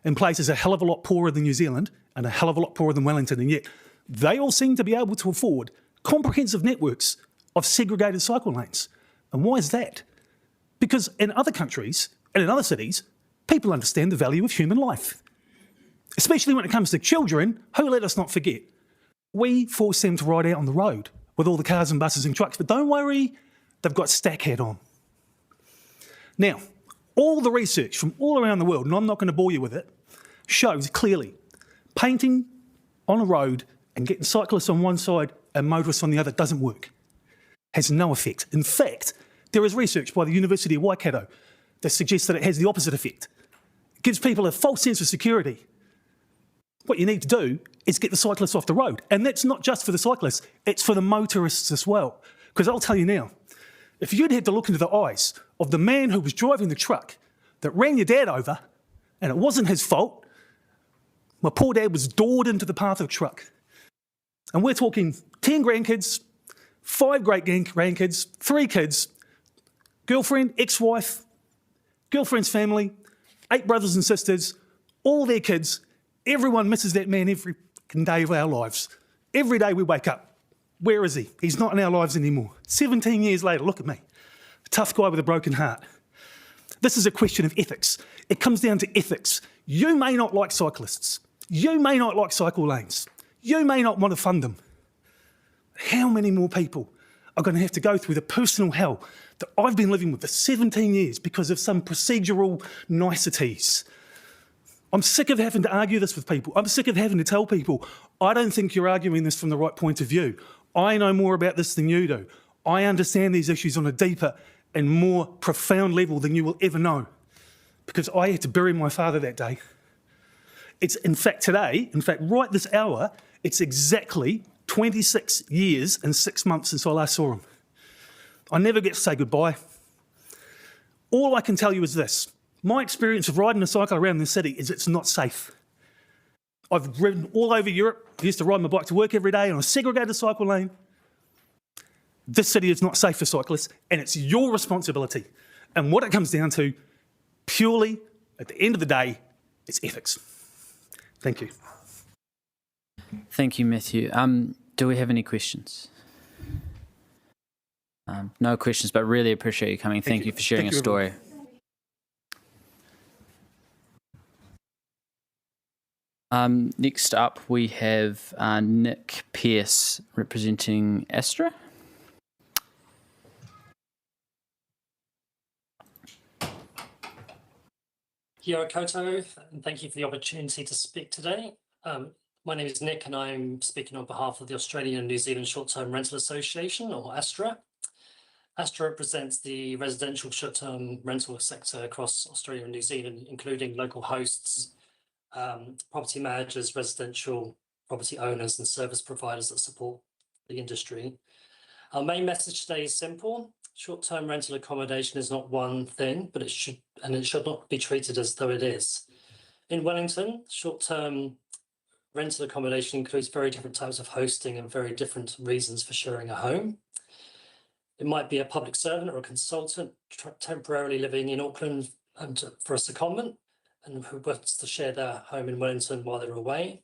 in places a hell of a lot poorer than New Zealand and a hell of a lot poorer than Wellington, and yet they all seem to be able to afford comprehensive networks of segregated cycle lanes. And why is that? Because in other countries and in other cities, people understand the value of human life. Especially when it comes to children, who, let us not forget, we force them to ride out on the road with all the cars and buses and trucks, but don't worry, they've got stack hat on. Now, all the research from all around the world, and I'm not going to bore you with it, shows clearly painting on a road and getting cyclists on one side and motorists on the other doesn't work. Has no effect. In fact, there is research by the University of Waikato that suggests that it has the opposite effect. It gives people a false sense of security. What you need to do is get the cyclists off the road. And that's not just for the cyclists, it's for the motorists as well. Because I'll tell you now, if you'd had to look into the eyes of the man who was driving the truck that ran your dad over, and it wasn't his fault, my poor dad was doored into the path of the truck. And we're talking 10 grandkids, 5 great-grandkids, 3 kids, girlfriend, ex-wife, girlfriend's family, 8 brothers and sisters, all their kids. Everyone misses that man every day of our lives. Every day we wake up. Where is he? He's not in our lives anymore. 17 years later, look at me. A tough guy with a broken heart. This is a question of ethics. It comes down to ethics. You may not like cyclists. You may not like cycle lanes. You may not want to fund them. How many more people are going to have to go through the personal hell that I've been living with for 17 years because of some procedural niceties? I'm sick of having to argue this with people. I'm sick of having to tell people, I don't think you're arguing this from the right point of view. I know more about this than you do. I understand these issues on a deeper and more profound level than you will ever know, because I had to bury my father that day. It's in fact right this hour, it's exactly 26 years and 6 months since I last saw him. I never get to say goodbye. All I can tell you is this. My experience of riding a cycle around the city is it's not safe. I've ridden all over Europe. I used to ride my bike to work every day on a segregated cycle lane. This city is not safe for cyclists, and it's your responsibility. And what it comes down to, purely, at the end of the day, it's ethics. Thank you. Thank you, Matthew. Do we have any questions? No questions, but really appreciate you coming. Thank you for sharing your story. Next up, we have Nick Pearce representing Astra. Kia ora koutou, and thank you for the opportunity to speak today. My name is Nick, and I'm speaking on behalf of the Australian and New Zealand Short-Term Rental Association, or ASTRA. ASTRA represents the residential short-term rental sector across Australia and New Zealand, including local hosts, property managers, residential property owners, and service providers that support the industry. Our main message today is simple. Short-term rental accommodation is not one thing, but it should not be treated as though it is. In Wellington, short-term rental accommodation includes very different types of hosting and very different reasons for sharing a home. It might be a public servant or a consultant temporarily living in Auckland for a secondment and who wants to share their home in Wellington while they're away.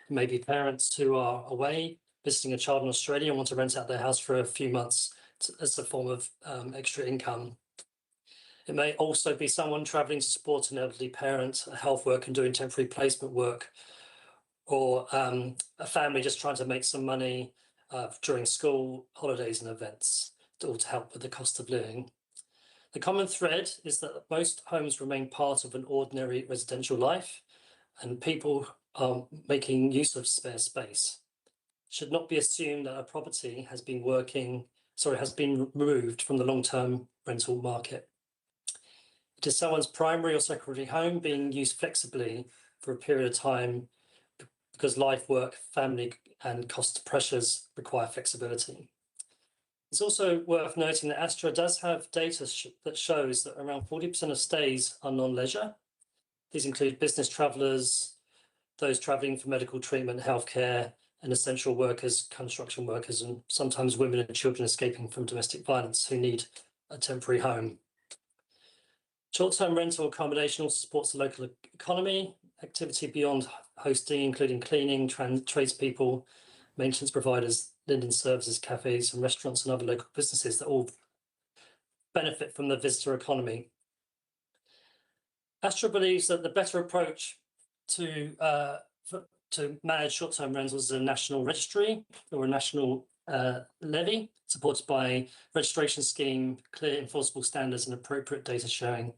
It may be parents who are away visiting a child in Australia and want to rent out their house for a few months as a form of extra income. It may also be someone travelling to support an elderly parent, a health worker and doing temporary placement work, or a family just trying to make some money during school holidays and events, all to help with the cost of living. The common thread is that most homes remain part of an ordinary residential life, and people are making use of spare space. It should not be assumed that a property has been removed from the long-term rental market. It is someone's primary or secondary home being used flexibly for a period of time because life, work, family and cost pressures require flexibility. It's also worth noting that Astra does have data that shows that around 40% of stays are non-leisure. These include business travellers, those travelling for medical treatment, healthcare, and essential workers, construction workers, and sometimes women and children escaping from domestic violence who need a temporary home. Short-term rental accommodation also supports the local economy, activity beyond hosting, including cleaning, tradespeople, maintenance providers, linden services, cafes and restaurants and other local businesses that all benefit from the visitor economy. Astra believes that the better approach to manage short-term rentals is a national registry or a national levy supported by registration scheme, clear enforceable standards and appropriate data sharing.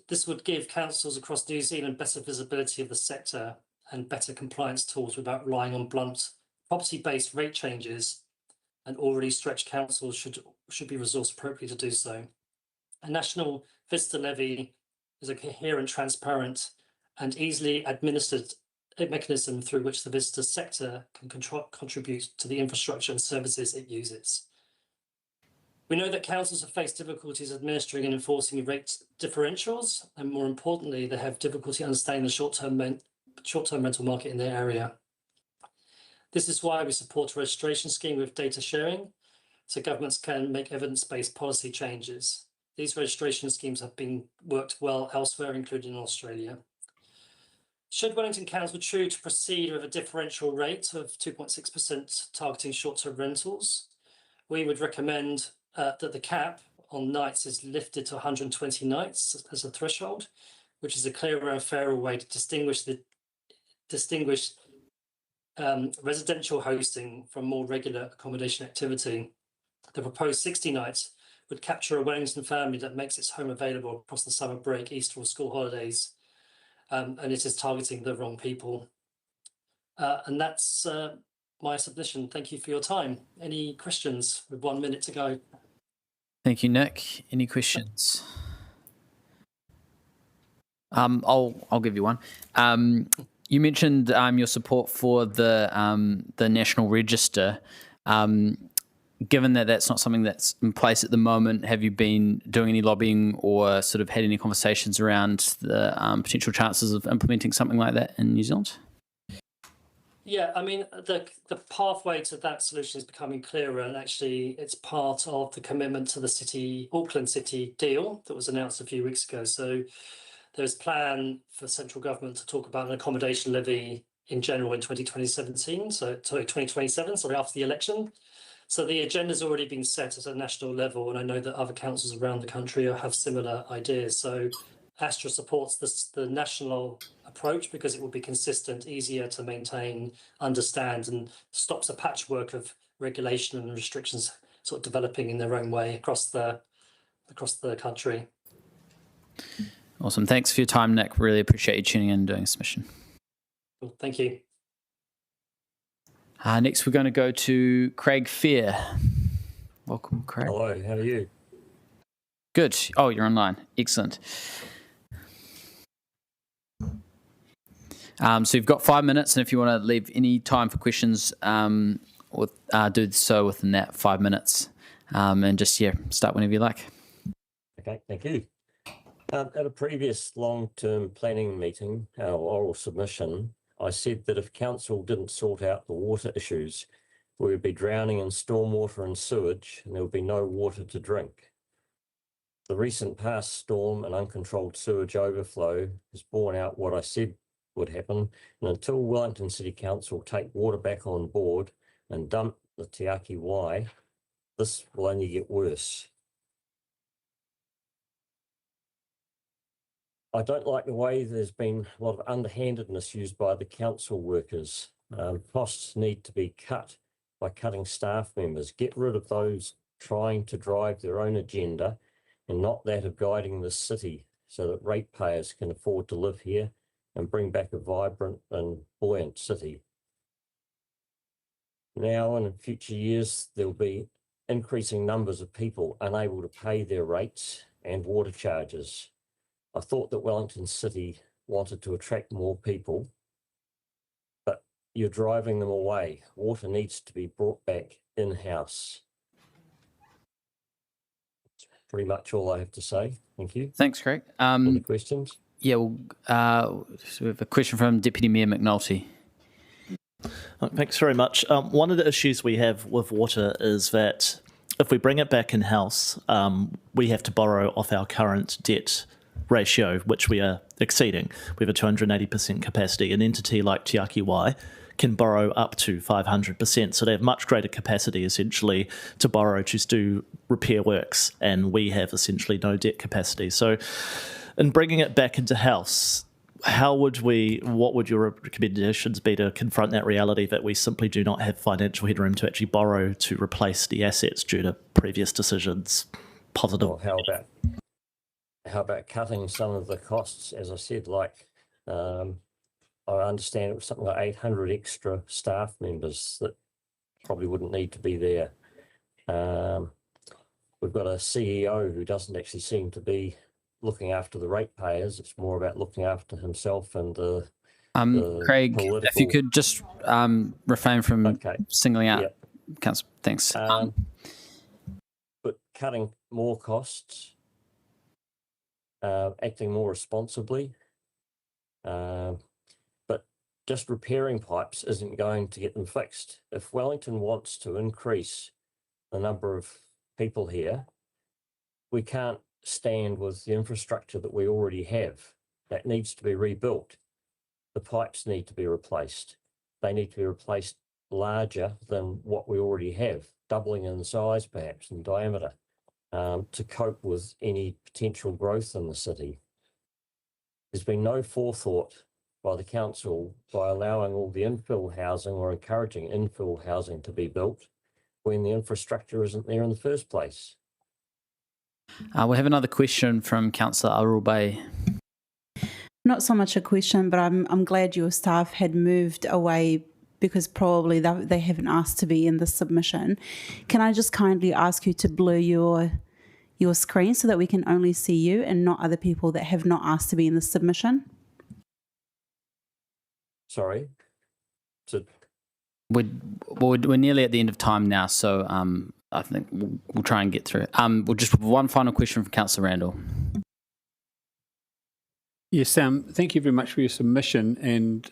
This would give councils across New Zealand better visibility of the sector and better compliance tools without relying on blunt property-based rate changes, and already stretched councils should be resourced appropriately to do so. A national visitor levy is a coherent, transparent and easily administered mechanism through which the visitor sector can contribute to the infrastructure and services it uses. We know that councils have faced difficulties administering and enforcing rate differentials, and more importantly, they have difficulty understanding the short-term rental market in their area. This is why we support a registration scheme with data sharing, so governments can make evidence-based policy changes. These registration schemes have been worked well elsewhere, including in Australia. Should Wellington Council choose to proceed with a differential rate of 2.6% targeting short-term rentals, we would recommend that the cap on nights is lifted to 120 nights as a threshold, which is a clearer and fairer way to distinguish residential hosting from more regular accommodation activity. The proposed 60 nights would capture a Wellington family that makes its home available across the summer break, Easter or school holidays, and it is targeting the wrong people. And that's my submission. Thank you for your time. Any questions with 1 minute to go? Thank you, Nick. Any questions? I'll give you one. You mentioned your support for the National Register. Given that that's not something that's in place at the moment, have you been doing any lobbying or sort of had any conversations around the potential chances of implementing something like that in New Zealand? Yeah, I mean, the pathway to that solution is becoming clearer, and actually it's part of the commitment to the Auckland City deal that was announced a few weeks ago. So there's a plan for central government to talk about an accommodation levy in general in 2027, after the election. So the agenda's already been set at a national level, and I know that other councils around the country have similar ideas. So Astra supports the national approach because it will be consistent, easier to maintain, understand, and stops a patchwork of regulation and restrictions sort of developing in their own way across the country. Awesome. Thanks for your time, Nick. Really appreciate you tuning in and doing this mission. Cool. Thank you. Next, we're going to go to Craig Fair. Welcome, Craig. Hello, how are you? Good. Oh, you're online. Excellent. So you've got 5 minutes, and if you want to leave any time for questions, do so within that 5 minutes. And just, start whenever you like. Okay, thank you. At a previous long-term planning meeting, our oral submission, I said that if council didn't sort out the water issues, we would be drowning in stormwater and sewage, and there would be no water to drink. The recent past storm and uncontrolled sewage overflow has borne out what I said would happen, and until Wellington City Council take water back on board and dump the Te Aki Wai, this will only get worse. I don't like the way there's been a lot of underhandedness used by the council workers. Costs need to be cut by cutting staff members. Get rid of those trying to drive their own agenda and not that of guiding the city so that ratepayers can afford to live here and bring back a vibrant and buoyant city. Now and in future years, there will be increasing numbers of people unable to pay their rates and water charges. I thought that Wellington City wanted to attract more people, but you're driving them away. Water needs to be brought back in-house. That's pretty much all I have to say. Thank you. Thanks, Craig. Any questions? Yeah, so we have a question from Deputy Mayor McNulty. Thanks very much. One of the issues we have with water is that if we bring it back in-house, we have to borrow off our current debt ratio, which we are exceeding. We have a 280% capacity. An entity like Te Aki Wai can borrow up to 500%. So they have much greater capacity, essentially, to borrow to do repair works, and we have essentially no debt capacity. So in bringing it back into house, what would your recommendations be to confront that reality that we simply do not have financial headroom to actually borrow to replace the assets due to previous decisions? Positive. Well, how about cutting some of the costs? As I said, I understand it was something like 800 extra staff members that probably wouldn't need to be there. We've got a CEO who doesn't actually seem to be looking after the ratepayers. It's more about looking after himself and the Craig, political... if you could just refrain from singling out council. Thanks. But cutting more costs, acting more responsibly, but just repairing pipes isn't going to get them fixed. If Wellington wants to increase the number of people here, we can't stand with the infrastructure that we already have. That needs to be rebuilt. The pipes need to be replaced. They need to be replaced larger than what we already have, doubling in size perhaps in diameter, to cope with any potential growth in the city. There's been no forethought by the council by allowing all the infill housing or encouraging infill housing to be built when the infrastructure isn't there in the first place. We have another question from Councillor Arulbai. Not so much a question, but I'm glad your staff had moved away because probably they haven't asked to be in the submission. Can I just kindly ask you to blur your screen so that we can only see you and not other people that have not asked to be in the submission? Sorry? We're nearly at the end of time now, so I think we'll try and get through it. We'll just have one final question from Councillor Randall. Yes, Sam, thank you very much for your submission and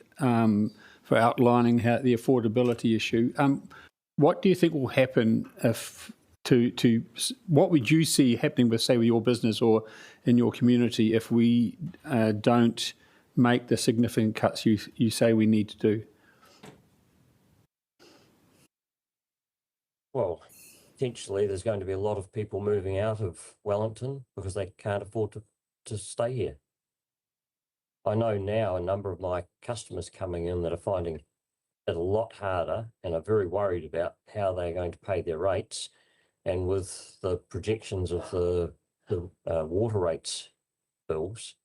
for outlining the affordability issue. What do you think will happen if what would you see happening with, say, with your business or in your community if we don't make the significant cuts you say we need to do? Well, potentially there's going to be a lot of people moving out of Wellington because they can't afford to stay here. I know now a number of my customers coming in that are finding it a lot harder and are very worried about how they're going to pay their rates. And with the projections of the water rates bills,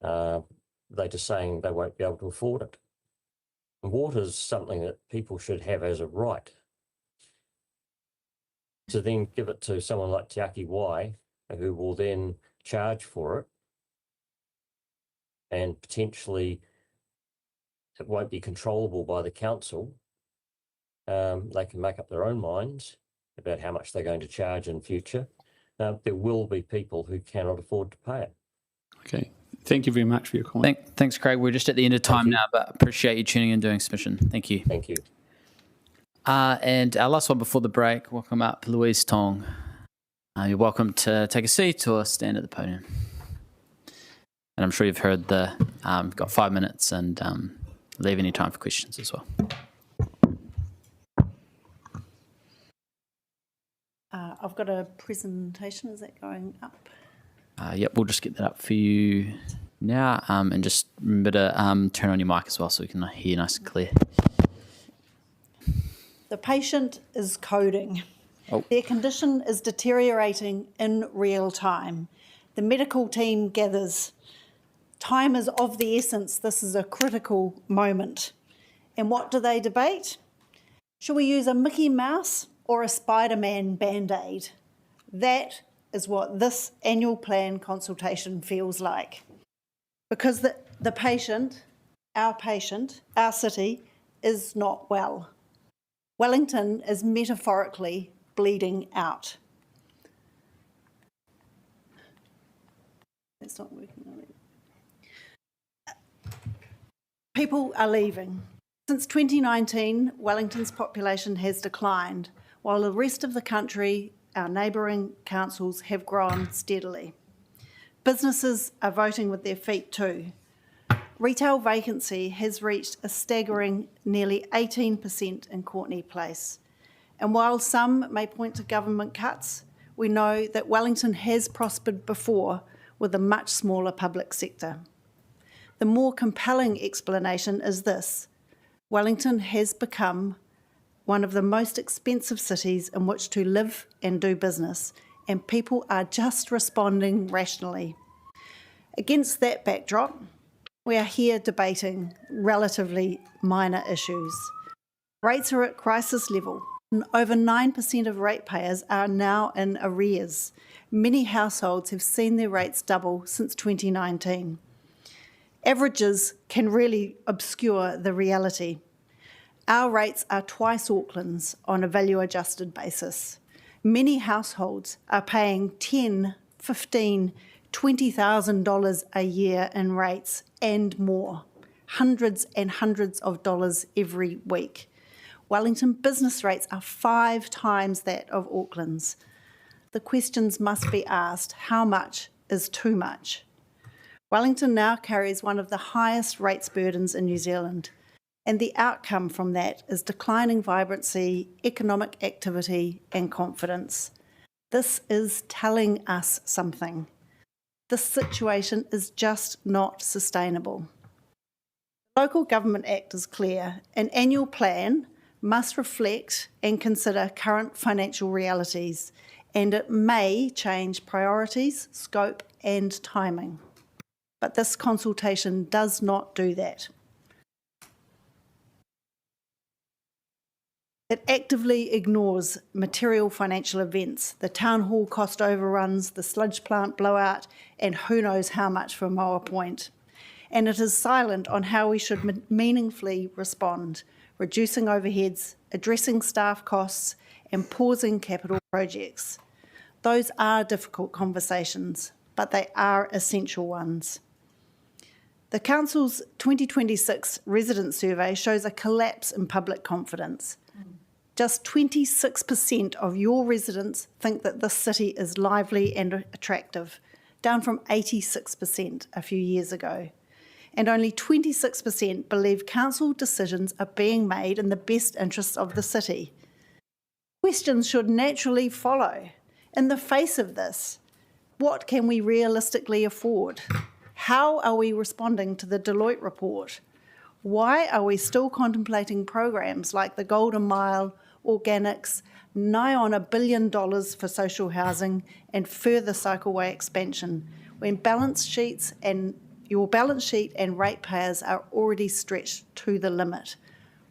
they're just saying they won't be able to afford it. And water is something that people should have as a right. To then give it to someone like Te Aki Wai, who will then charge for it, and potentially it won't be controllable by the council. They can make up their own minds about how much they're going to charge in future. There will be people who cannot afford to pay it. Okay. Thank you very much for your comment. Thanks, Craig. We're just at the end of time now, but appreciate you tuning in and doing submission. Thank you. Thank you. And our last one before the break, welcome up Louise Tong. You're welcome to take a seat or stand at the podium. And I'm sure you've heard we've got 5 minutes and leave any time for questions as well. I've got a presentation. Is that going up? Yep, we'll just get that up for you now. And just remember to turn on your mic as well so we can hear you nice and clear. The patient is coding. Oh. Their condition is deteriorating in real time. The medical team gathers. Time is of the essence. This is a critical moment. And what do they debate? Should we use a Mickey Mouse or a Spider-Man Band-Aid? That is what this annual plan consultation feels like. Because the patient, our city, is not well. Wellington is metaphorically bleeding out. It's not working on it. People are leaving. Since 2019, Wellington's population has declined, while the rest of the country, our neighbouring councils, have grown steadily. Businesses are voting with their feet too. Retail vacancy has reached a staggering nearly 18% in Courtenay Place. And while some may point to government cuts, we know that Wellington has prospered before with a much smaller public sector. The more compelling explanation is this: Wellington has become one of the most expensive cities in which to live and do business, and people are just responding rationally. Against that backdrop, we are here debating relatively minor issues. Rates are at crisis level. Over 9% of ratepayers are now in arrears. Many households have seen their rates double since 2019. Averages can really obscure the reality. Our rates are twice Auckland's on a value-adjusted basis. Many households are paying $10,000, $15,000, $20,000 a year in rates and more, hundreds and hundreds of dollars every week. Wellington business rates are 5 times that of Auckland's. The questions must be asked: how much is too much? Wellington now carries one of the highest rates burdens in New Zealand, and the outcome from that is declining vibrancy, economic activity and confidence. This is telling us something. This situation is just not sustainable. The Local Government Act is clear. An annual plan must reflect and consider current financial realities, and it may change priorities, scope and timing. But this consultation does not do that. It actively ignores material financial events, the town hall cost overruns, the sludge plant blowout, and who knows how much for Moa Point. And it is silent on how we should meaningfully respond, reducing overheads, addressing staff costs, and pausing capital projects. Those are difficult conversations, but they are essential ones. The Council's 2026 resident survey shows a collapse in public confidence. Just 26% of your residents think that this city is lively and attractive, down from 86% a few years ago. And only 26% believe council decisions are being made in the best interests of the city. Questions should naturally follow. In the face of this, what can we realistically afford? How are we responding to the Deloitte report? Why are we still contemplating programs like the Golden Mile, organics, nigh on $1 billion for social housing and further cycleway expansion, when your balance sheet and ratepayers are already stretched to the limit?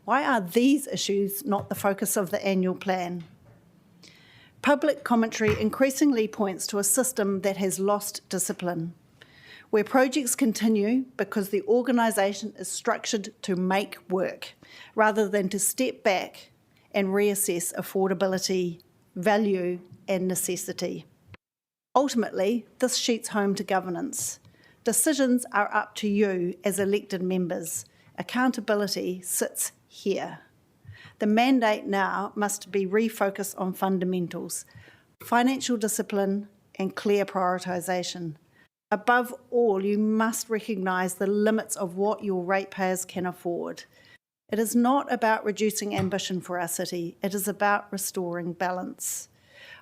Why are these issues not the focus of the annual plan? Public commentary increasingly points to a system that has lost discipline, where projects continue because the organisation is structured to make work, rather than to step back and reassess affordability, value and necessity. Ultimately, this sheets home to governance. Decisions are up to you as elected members. Accountability sits here. The mandate now must be refocused on fundamentals, financial discipline and clear prioritisation. Above all, you must recognise the limits of what your ratepayers can afford. It is not about reducing ambition for our city, it is about restoring balance.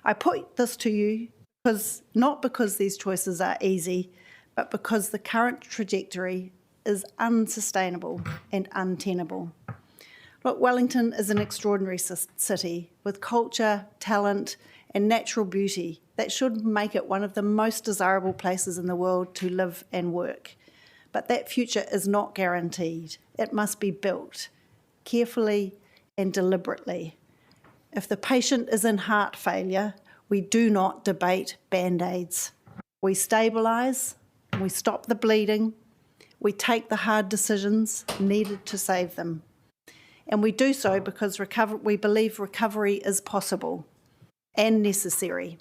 I put this to you not because these choices are easy, but because the current trajectory is unsustainable and untenable. Look, Wellington is an extraordinary city with culture, talent and natural beauty that should make it one of the most desirable places in the world to live and work. But that future is not guaranteed. It must be built carefully and deliberately. If the patient is in heart failure, We do not debate band-aids. We stabilise, we stop the bleeding, we take the hard decisions needed to save them. And we do so because we believe recovery is possible and necessary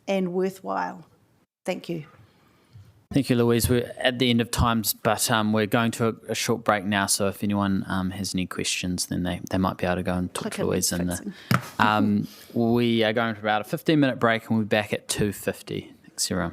and worthwhile. Thank you. Thank you, Louise. We're at the end of times, but we're going to a short break now. So if anyone has any questions, then they might be able to go and talk to Louise. We are going for about a 15-minute break, and we'll be back at 2:50. Thanks, everyone.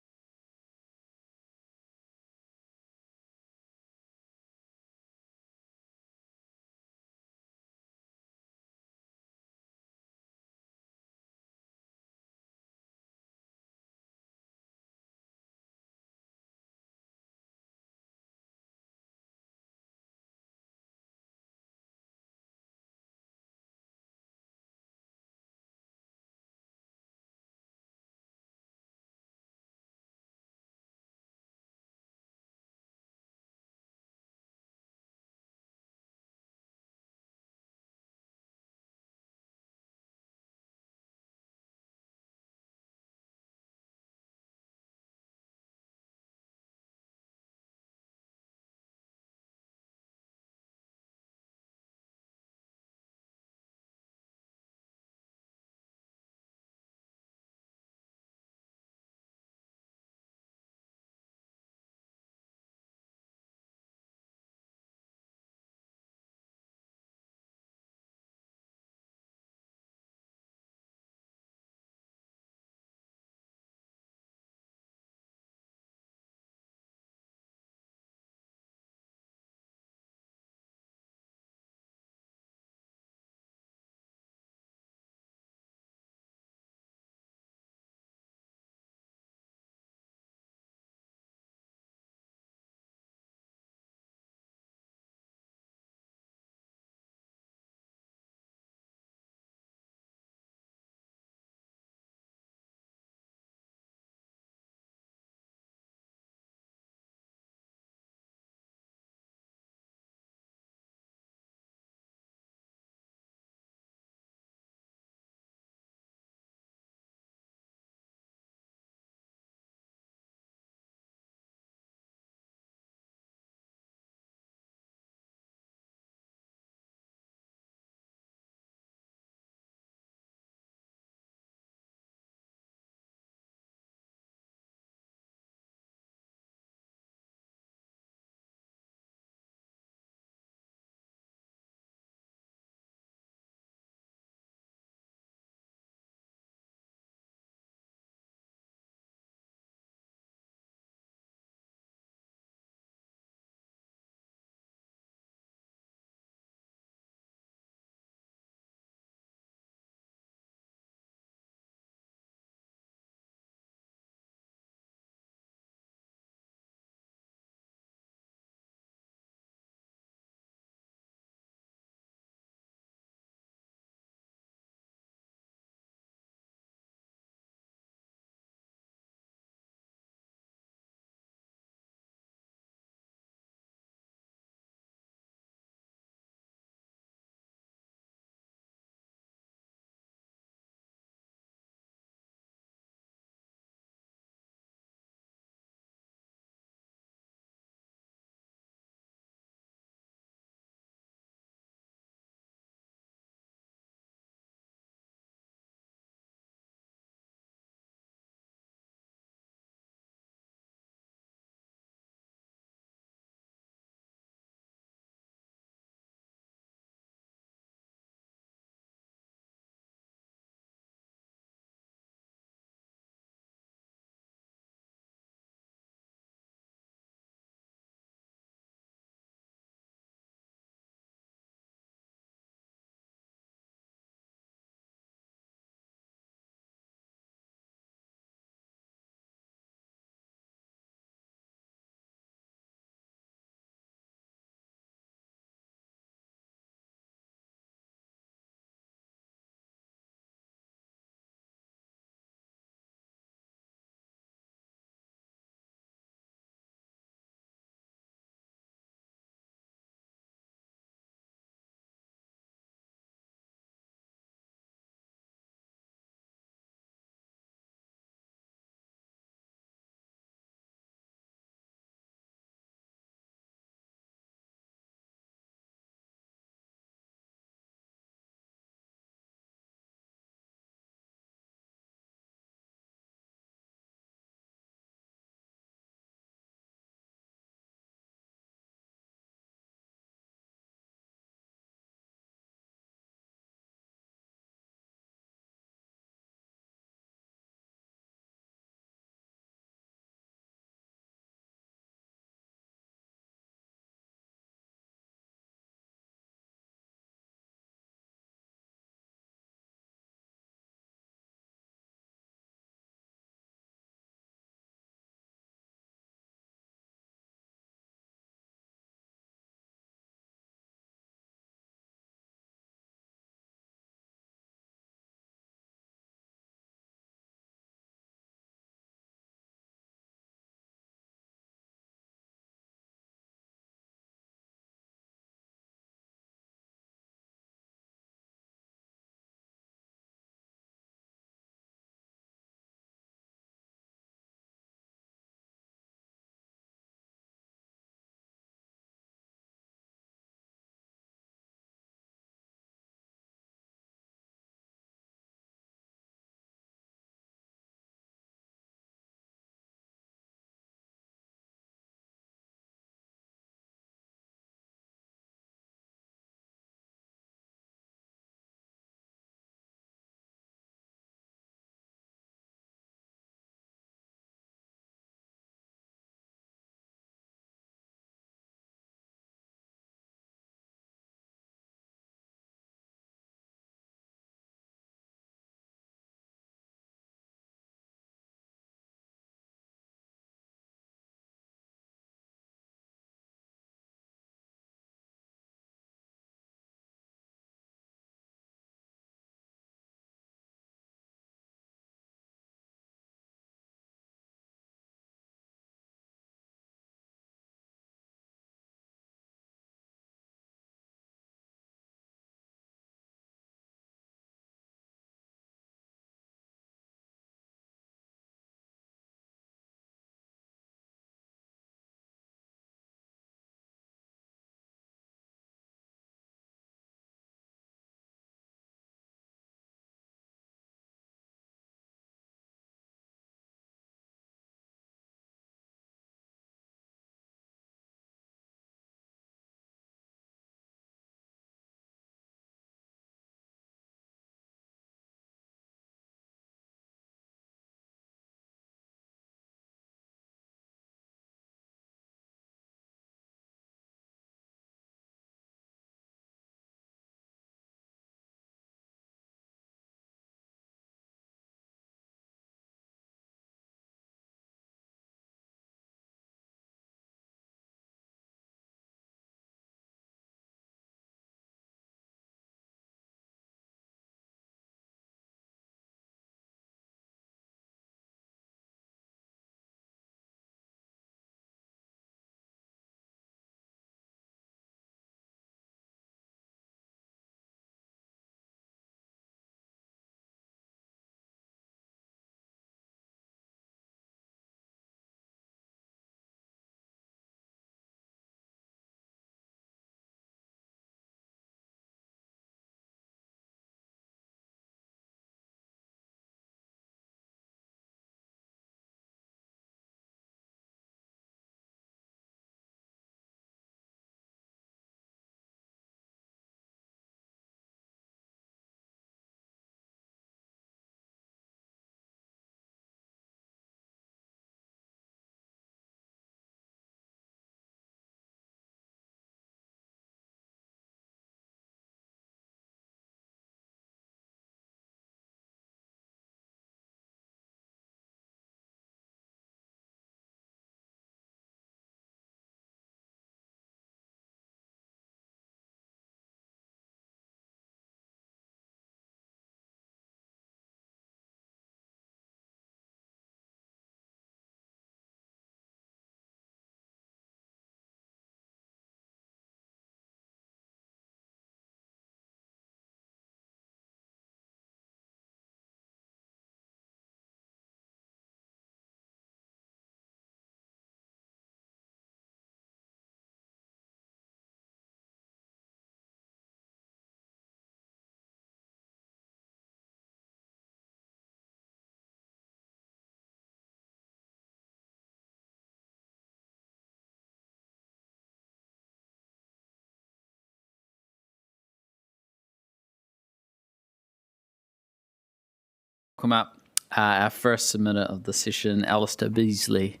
welcome up our first submitter of the session, Alistair Beasley.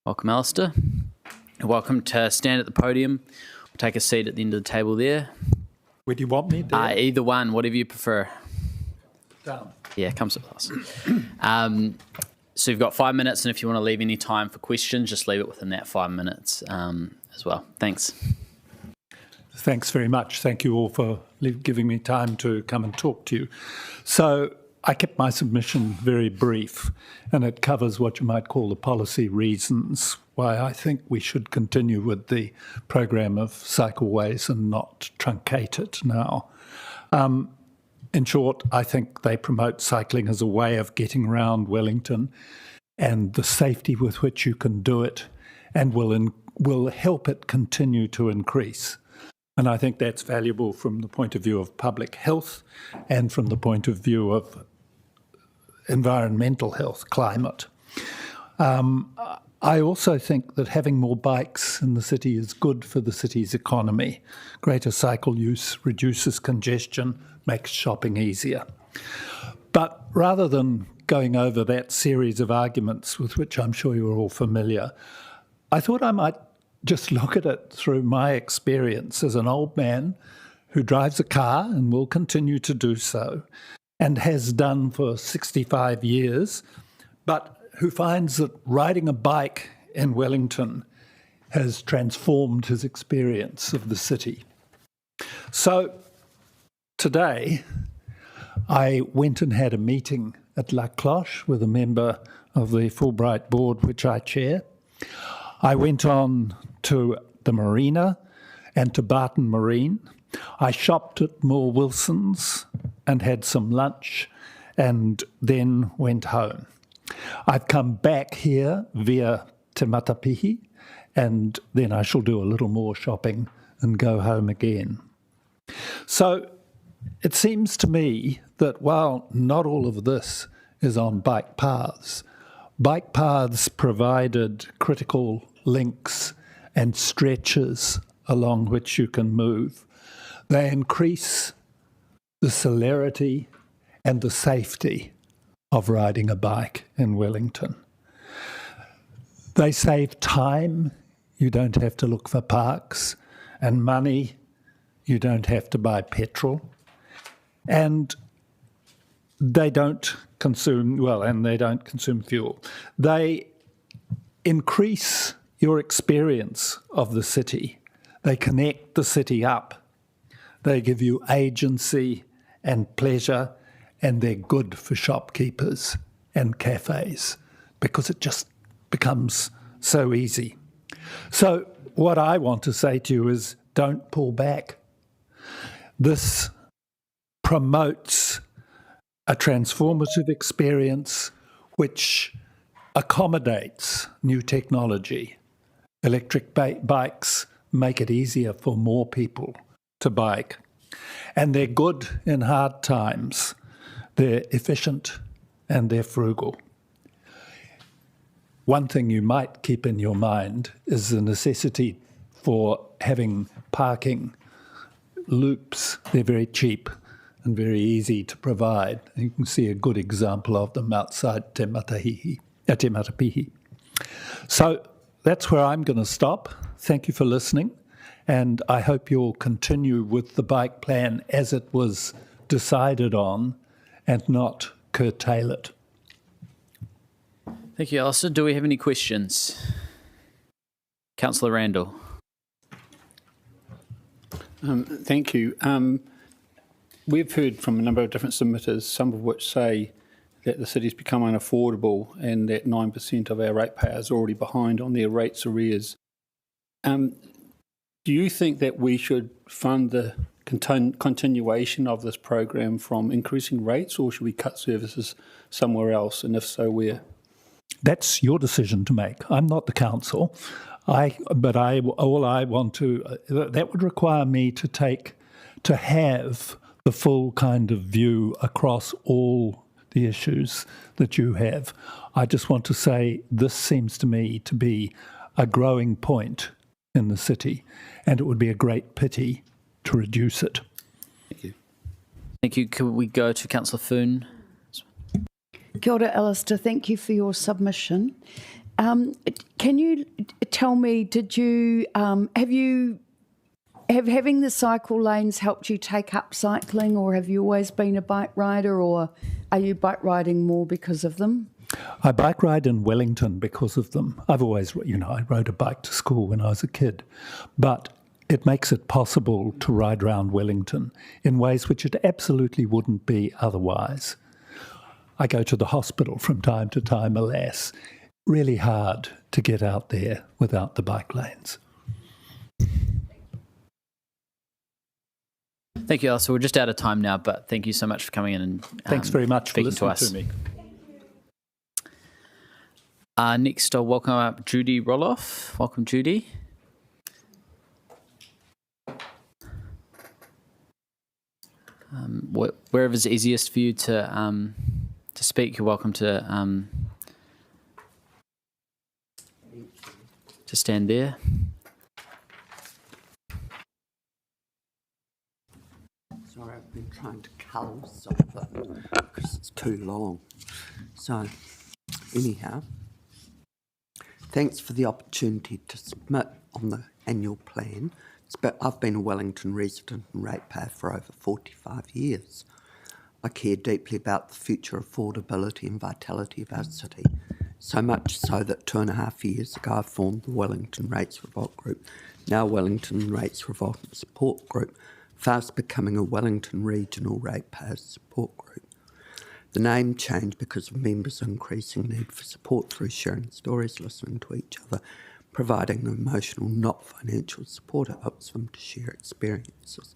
Welcome, Alistair. You're welcome to stand at the podium or take a seat at the end of the table there. Where do you want me? There? Either one, whatever you prefer. Down. Yeah, come sit with us. So you've got 5 minutes, and if you want to leave any time for questions, just leave it within that 5 minutes as well. Thanks. Thanks very much. Thank you all for giving me time to come and talk to you. So I kept my submission very brief, and it covers what you might call the policy reasons why I think we should continue with the program of cycleways and not truncate it now. In short, I think they promote cycling as a way of getting around Wellington and the safety with which you can do it, and will help it continue to increase. And I think that's valuable from the point of view of public health and from the point of view of environmental health, climate. I also think that having more bikes in the city is good for the city's economy. Greater cycle use reduces congestion, makes shopping easier. But rather than going over that series of arguments with which I'm sure you're all familiar, I thought I might just look at it through my experience as an old man who drives a car and will continue to do so, and has done for 65 years, but who finds that riding a bike in Wellington has transformed his experience of the city. So today, I went and had a meeting at La Cloche with a member of the Fulbright board, which I chair. I went on to the marina and to Barton Marine. I shopped at Moore Wilson's and had some lunch and then went home. I've come back here via Te Matapihi, and then I shall do a little more shopping and go home again. So it seems to me that while not all of this is on bike paths provided critical links and stretches along which you can move. They increase the celerity and the safety of riding a bike in Wellington. They save time, you don't have to look for parks, and money, you don't have to buy petrol. And they don't consume, they don't consume fuel. They increase your experience of the city. They connect the city up. They give you agency and pleasure, and they're good for shopkeepers and cafes because it just becomes so easy. So what I want to say to you is don't pull back. This promotes a transformative experience which accommodates new technology. Electric bikes make it easier for more people to bike. And they're good in hard times. They're efficient and they're frugal. One thing you might keep in your mind is the necessity for having parking loops. They're very cheap and very easy to provide. You can see a good example of them outside Te Matapihi. So that's where I'm going to stop. Thank you for listening, and I hope you'll continue with the bike plan as it was decided on and not curtail it. Thank you, Alistair. Do we have any questions? Councillor Randall. Thank you. We've heard from a number of different submitters, some of which say that the city's become unaffordable and that 9% of our ratepayers are already behind on their rates arrears. Do you think that we should fund the continuation of this program from increasing rates, or should we cut services somewhere else, and if so, where? That's your decision to make. I'm not the council. That would require me to have the full kind of view across all the issues that you have. I just want to say this seems to me to be a growing point in the city, and it would be a great pity to reduce it. Thank you. Thank you. Could we go to Councillor Foon? Kia ora, Alistair. Thank you for your submission. Can you tell me, did you, having the cycle lanes helped you take up cycling, or have you always been a bike rider, or are you bike riding more because of them? I bike ride in Wellington because of them. I've always, I rode a bike to school when I was a kid. But it makes it possible to ride around Wellington in ways which it absolutely wouldn't be otherwise. I go to the hospital from time to time, alas. Really hard to get out there without the bike lanes. Thank you, Alistair. We're just out of time now, but thank you so much for coming in and thanks very much for speaking listening to me. Next, I'll welcome up Judy Roloff. Welcome, Judy. Wherever's easiest for you to speak, you're welcome to stand there. Sorry, I've been trying to cull some of it because it's too long. So, anyhow, thanks for the opportunity to submit on the annual plan. I've been a Wellington resident and ratepayer for over 45 years. I care deeply about the future affordability and vitality of our city, so much so that 2.5 years ago I formed the Wellington Rates Revolt Group, now Wellington Rates Revolt and Support Group, fast becoming a Wellington Regional Ratepayers Support Group. The name changed because of members' increasing need for support through sharing stories, listening to each other, providing emotional, not financial support. It helps them to share experiences,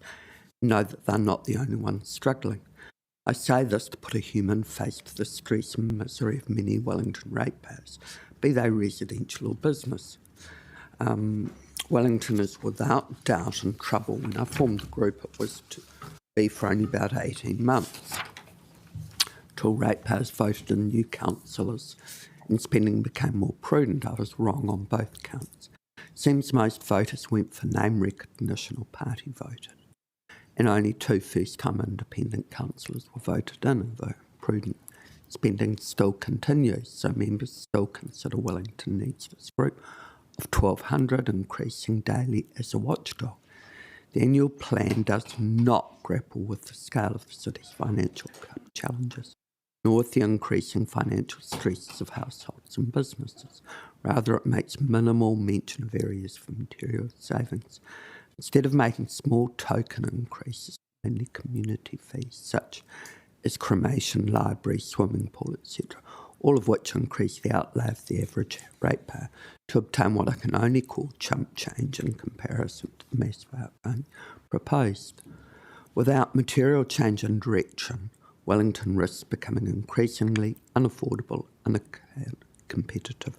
know that they're not the only ones struggling. I say this to put a human face to the stress and misery of many Wellington ratepayers, be they residential or business. Wellington is without doubt in trouble. When I formed the group, it was to be for only about 18 months, till ratepayers voted in new councillors and spending became more prudent. I was wrong on both counts. Seems most voters went for name recognition or party voted, and only 2 first-time independent councillors were voted in, though prudent spending still continues, so members still consider Wellington needs this group of 1,200 increasing daily as a watchdog. The annual plan does not grapple with the scale of the city's financial challenges, nor with the increasing financial stresses of households and businesses. Rather, it makes minimal mention of areas for material savings. Instead of making small token increases, mainly community fees such as cremation, library, swimming pool, etc., all of which increase the outlay of the average ratepayer to obtain what I can only call chump change in comparison to the massive outgoing proposed. Without material change in direction, Wellington risks becoming increasingly unaffordable, uncompetitive,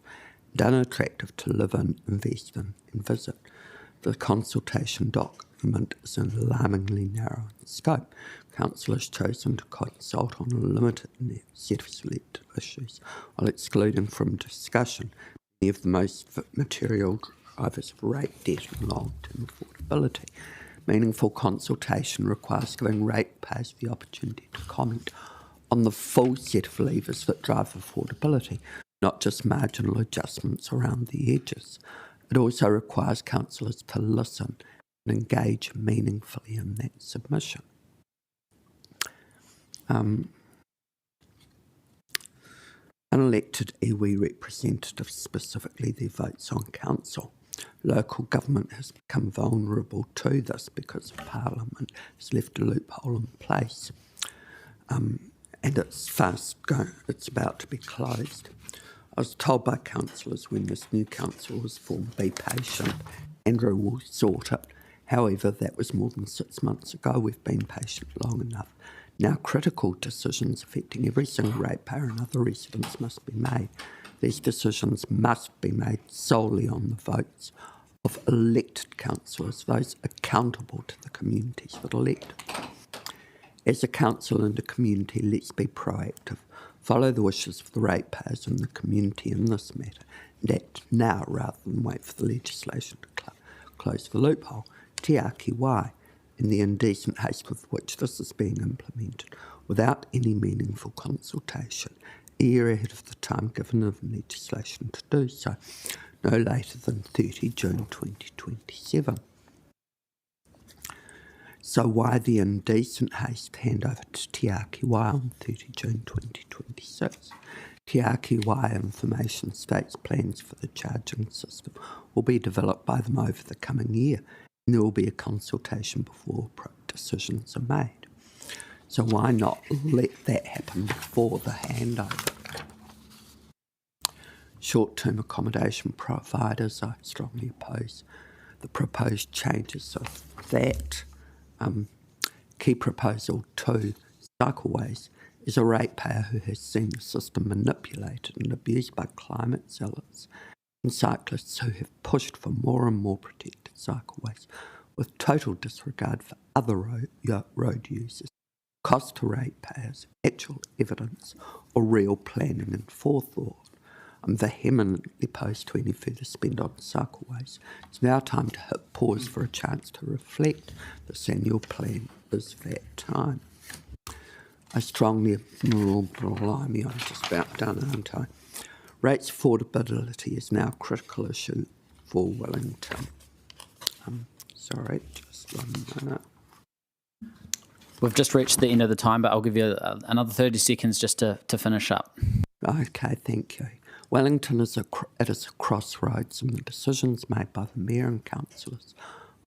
and unattractive to live in, invest in, and visit. The consultation document is alarmingly narrow in scope. Council has chosen to consult on a limited set of selected issues, while excluding from discussion many of the most material drivers of rate, debt and long-term affordability. Meaningful consultation requires giving ratepayers the opportunity to comment on the full set of levers that drive affordability, not just marginal adjustments around the edges. It also requires councillors to listen and engage meaningfully in that submission. Unelected iwi representatives, specifically their votes on council. Local government has become vulnerable to this because Parliament has left a loophole in place, and it's about to be closed. I was told by councillors when this new council was formed, be patient, Andrew will sort it. However, that was more than 6 months ago. We've been patient long enough. Now critical decisions affecting every single ratepayer and other residents must be made. These decisions must be made solely on the votes of elected councillors, those accountable to the communities that elect. As a council and a community, let's be proactive. Follow the wishes of the ratepayers and the community in this matter, and act now rather than wait for the legislation to close the loophole. Te Aki wai, in the indecent haste with which this is being implemented, without any meaningful consultation, a year ahead of the time given in legislation to do so, no later than 30 June 2027. So why the indecent haste handover to Te Āki Wai on 30 June 2026? Te Āki Wai information states plans for the charging system will be developed by them over the coming year, and there will be a consultation before decisions are made. So why not let that happen before the handover? Short-term accommodation providers, I strongly oppose the proposed changes. So that key proposal 2, cycleways, is a ratepayer who has seen the system manipulated and abused by climate zealots and cyclists who have pushed for more and more protected cycleways with total disregard for other road users. Cost to ratepayers, actual evidence, or real planning and forethought. I'm vehemently opposed to any further spend on cycleways. It's now time to hit pause for a chance to reflect. This annual plan is that time. I strongly, blimey, I'm just about done, aren't I? Rates affordability is now a critical issue for Wellington. Sorry, just 1 minute. We've just reached the end of the time, but I'll give you another 30 seconds just to finish up. Okay, thank you. Wellington is at a crossroads, and the decisions made by the Mayor and councillors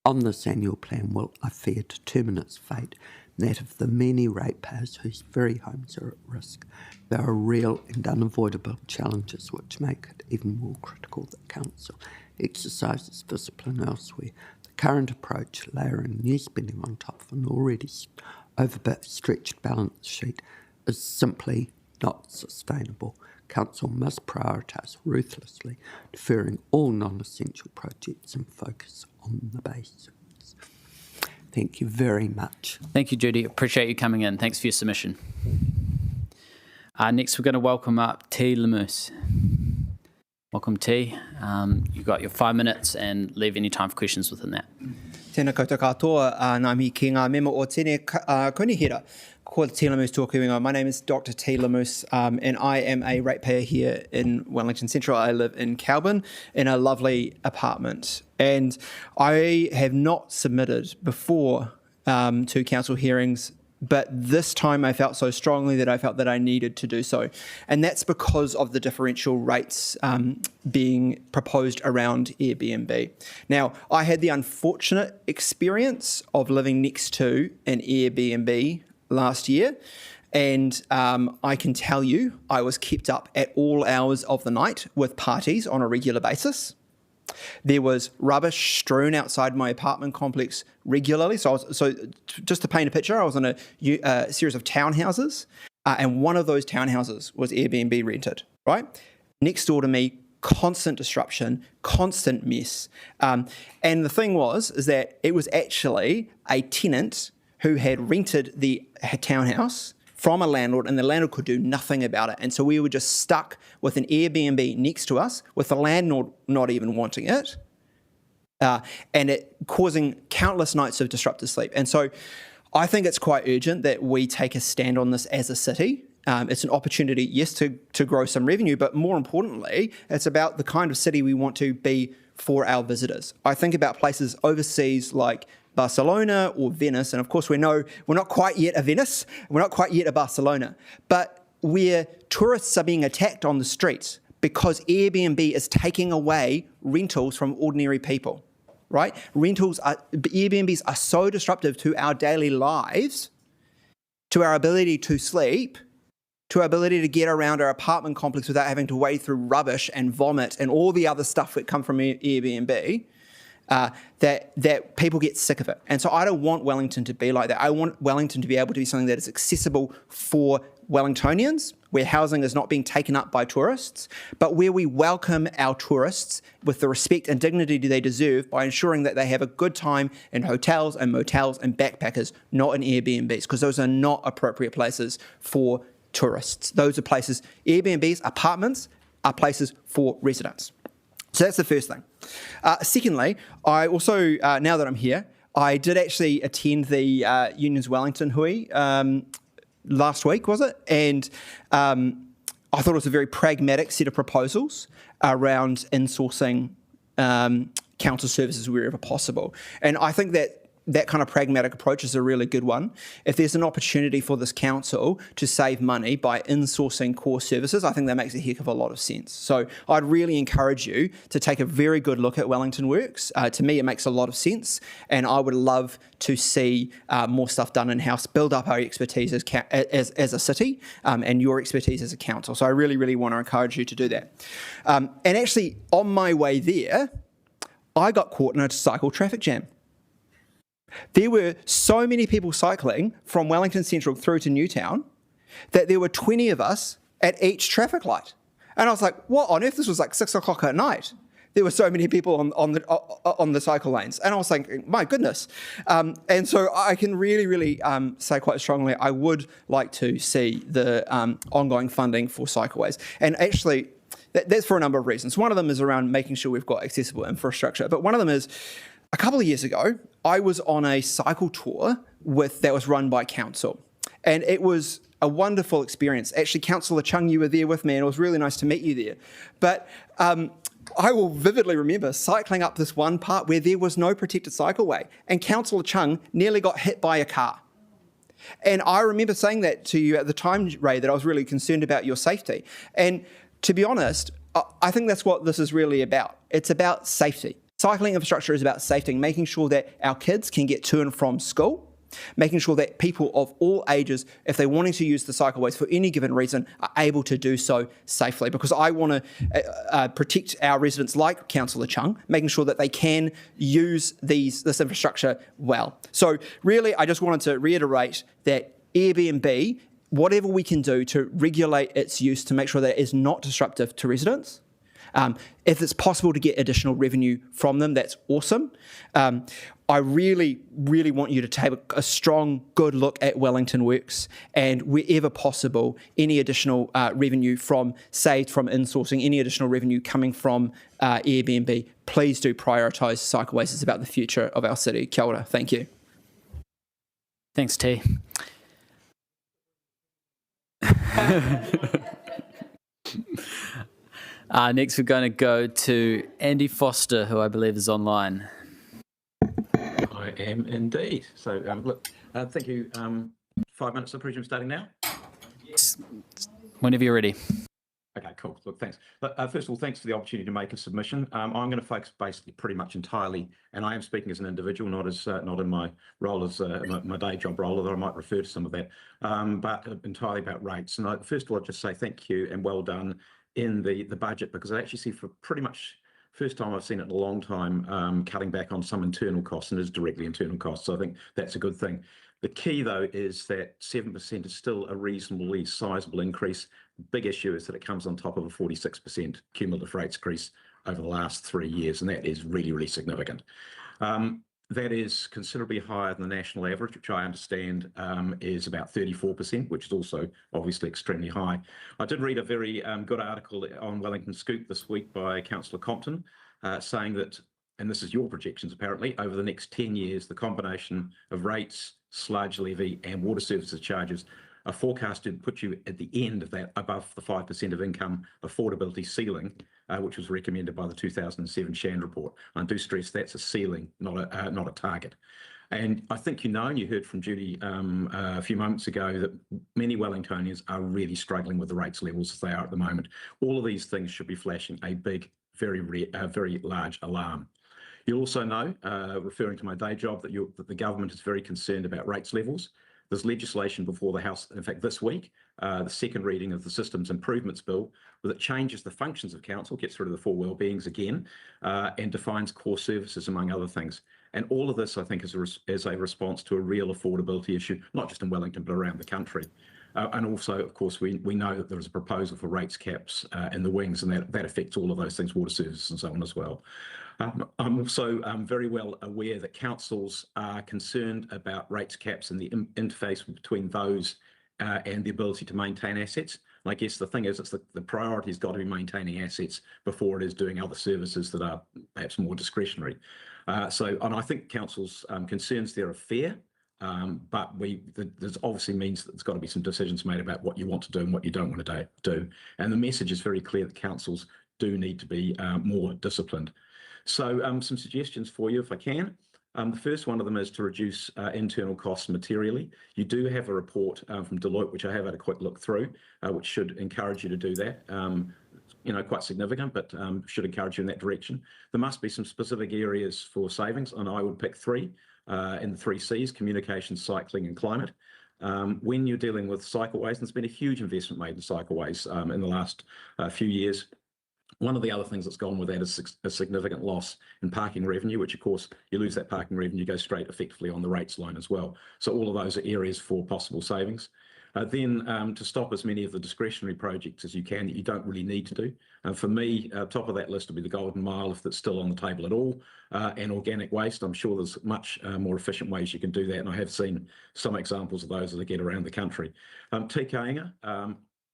on this annual plan will, I fear, determine its fate, and that of the many ratepayers whose very homes are at risk. There are real and unavoidable challenges which make it even more critical that Council exercises discipline elsewhere. The current approach, layering new spending on top of an already overstretched balance sheet, is simply not sustainable. Council must prioritise ruthlessly, deferring all non-essential projects and focus on the basics. Thank you very much. Thank you, Judy. Appreciate you coming in. Thanks for your submission. Next, we're going to welcome up T. Lemus. Welcome, T. You've got your 5 minutes and leave any time for questions within that. Tēnā koutou katoa, nā mi ki ngā mema o tēnei konihira. Ko T. Lemus tōku ingoa. My name is Dr. T. Lemus, and I am a ratepayer here in Wellington Central. I live in Calburn in a lovely apartment. And I have not submitted before to council hearings, but this time I felt so strongly that I felt that I needed to do so. And that's because of the differential rates being proposed around Airbnb. Now, I had the unfortunate experience of living next to an Airbnb last year, and I can tell you I was kept up at all hours of the night with parties on a regular basis. There was rubbish strewn outside my apartment complex regularly. So just to paint a picture, I was in a series of townhouses, and one of those townhouses was Airbnb rented, right? Next door to me, constant disruption, constant mess. And the thing is that it was actually a tenant who had rented the townhouse from a landlord, and the landlord could do nothing about it. And so we were just stuck with an Airbnb next to us, with the landlord not even wanting it, and it causing countless nights of disrupted sleep. And so I think it's quite urgent that we take a stand on this as a city. It's an opportunity, yes, to grow some revenue, but more importantly, it's about the kind of city we want to be for our visitors. I think about places overseas like Barcelona or Venice, and of course we know we're not quite yet a Venice, we're not quite yet a Barcelona, but where tourists are being attacked on the streets because Airbnb is taking away rentals from ordinary people, right? Airbnbs are so disruptive to our daily lives, to our ability to sleep, to our ability to get around our apartment complex without having to wade through rubbish and vomit and all the other stuff that come from Airbnb, that people get sick of it. And so I don't want Wellington to be like that. I want Wellington to be able to be something that is accessible for Wellingtonians, where housing is not being taken up by tourists, but where we welcome our tourists with the respect and dignity they deserve by ensuring that they have a good time in hotels and motels and backpackers, not in Airbnbs, because those are not appropriate places for tourists. Those are places, Airbnbs, apartments, are places for residents. So that's the first thing. Secondly, I also, now that I'm here, I did actually attend the Unions Wellington hui last week, was it? And I thought it was a very pragmatic set of proposals around insourcing council services wherever possible. And I think that kind of pragmatic approach is a really good one. If there's an opportunity for this council to save money by insourcing core services, I think that makes a heck of a lot of sense. So I'd really encourage you to take a very good look at Wellington Works. To me, it makes a lot of sense, and I would love to see more stuff done in-house, build up our expertise as a city and your expertise as a council. So I really, really want to encourage you to do that. And actually, on my way there, I got caught in a cycle traffic jam. There were so many people cycling from Wellington Central through to Newtown that there were 20 of us at each traffic light. And I was like, what on earth? This was like 6 o'clock at night. There were so many people on the cycle lanes. And I was thinking, my goodness. And so I can really, really say quite strongly, I would like to see the ongoing funding for cycleways. And actually, that's for a number of reasons. One of them is around making sure we've got accessible infrastructure. But one of them is, a couple of years ago, I was on a cycle tour that was run by council. And it was a wonderful experience. Actually, Councillor Chung, you were there with me, and it was really nice to meet you there. But I will vividly remember cycling up this one part where there was no protected cycleway, and Councillor Chung nearly got hit by a car. And I remember saying that to you at the time, Ray, that I was really concerned about your safety. And to be honest, I think that's what this is really about. It's about safety. Cycling infrastructure is about safety, making sure that our kids can get to and from school, making sure that people of all ages, if they're wanting to use the cycleways for any given reason, are able to do so safely. Because I want to protect our residents like Councillor Chung, making sure that they can use this infrastructure well. So really, I just wanted to reiterate that Airbnb, whatever we can do to regulate its use to make sure that it is not disruptive to residents. If it's possible to get additional revenue from them, that's awesome. I really, really want you to take a strong, good look at Wellington Works, and wherever possible, any additional revenue saved from insourcing, any additional revenue coming from Airbnb, please do prioritise cycleways. It's about the future of our city. Kia ora. Thank you. Thanks, T. Next, we're going to go to Andy Foster, who I believe is online. I am indeed. So, look, thank you. 5 minutes, I presume, starting now? Yes. Whenever you're ready. Okay, cool. Look, thanks. But first of all, thanks for the opportunity to make a submission. I'm going to focus basically pretty much entirely, and I am speaking as an individual, not in my role as my day job role, although I might refer to some of that, but entirely about rates. And first of all, I'll just say thank you and well done in the budget, because I actually see for pretty much first time I've seen it in a long time, cutting back on some internal costs, and it is directly internal costs. So I think that's a good thing. The key, though, is that 7% is still a reasonably sizable increase. The big issue is that it comes on top of a 46% cumulative rates increase over the last 3 years, and that is really, really significant. That is considerably higher than the national average, which I understand is about 34%, which is also obviously extremely high. I did read a very good article on Wellington Scoop this week by Councillor Compton saying that, and this is your projections apparently, over the next 10 years, the combination of rates, sludge levy and water services charges are forecast to put you at the end of that above the 5% of income affordability ceiling, which was recommended by the 2007 Shand report. I do stress that's a ceiling, not a target. And I think and you heard from Judy a few moments ago, that many Wellingtonians are really struggling with the rates levels as they are at the moment. All of these things should be flashing a big, very large alarm. You'll also know, referring to my day job, that the government is very concerned about rates levels. There's legislation before the House, in fact, this week, the second reading of the Systems Improvements Bill, that changes the functions of council, gets rid of the four wellbeings again, and defines core services, among other things. And all of this, I think, is a response to a real affordability issue, not just in Wellington, but around the country. And also, of course, we know that there is a proposal for rates caps in the wings, and that affects all of those things, water services and so on as well. I'm also very well aware that councils are concerned about rates caps and the interface between those and the ability to maintain assets. And I guess the thing is, the priority has got to be maintaining assets before it is doing other services that are perhaps more discretionary. And I think councils' concerns there are fair. but this obviously means that there's got to be some decisions made about what you want to do and what you don't want to do. And the message is very clear that councils do need to be more disciplined. So some suggestions for you, if I can. The first one of them is to reduce internal costs materially. You do have a report from Deloitte, which I have had a quick look through, which should encourage you to do that. Quite significant, but should encourage you in that direction. There must be some specific areas for savings, and I would pick three in the 3 Cs: communication, cycling, and climate. When you're dealing with cycleways, and there's been a huge investment made in cycleways in the last few years. One of the other things that's gone with that is a significant loss in parking revenue, which of course you lose that parking revenue, go straight effectively on the rates line as well. So all of those are areas for possible savings. Then to stop as many of the discretionary projects as you can that you don't really need to do. For me, top of that list will be the Golden Mile, if that's still on the table at all, and organic waste. I'm sure there's much more efficient ways you can do that, and I have seen some examples of those as I get around the country. TKinga,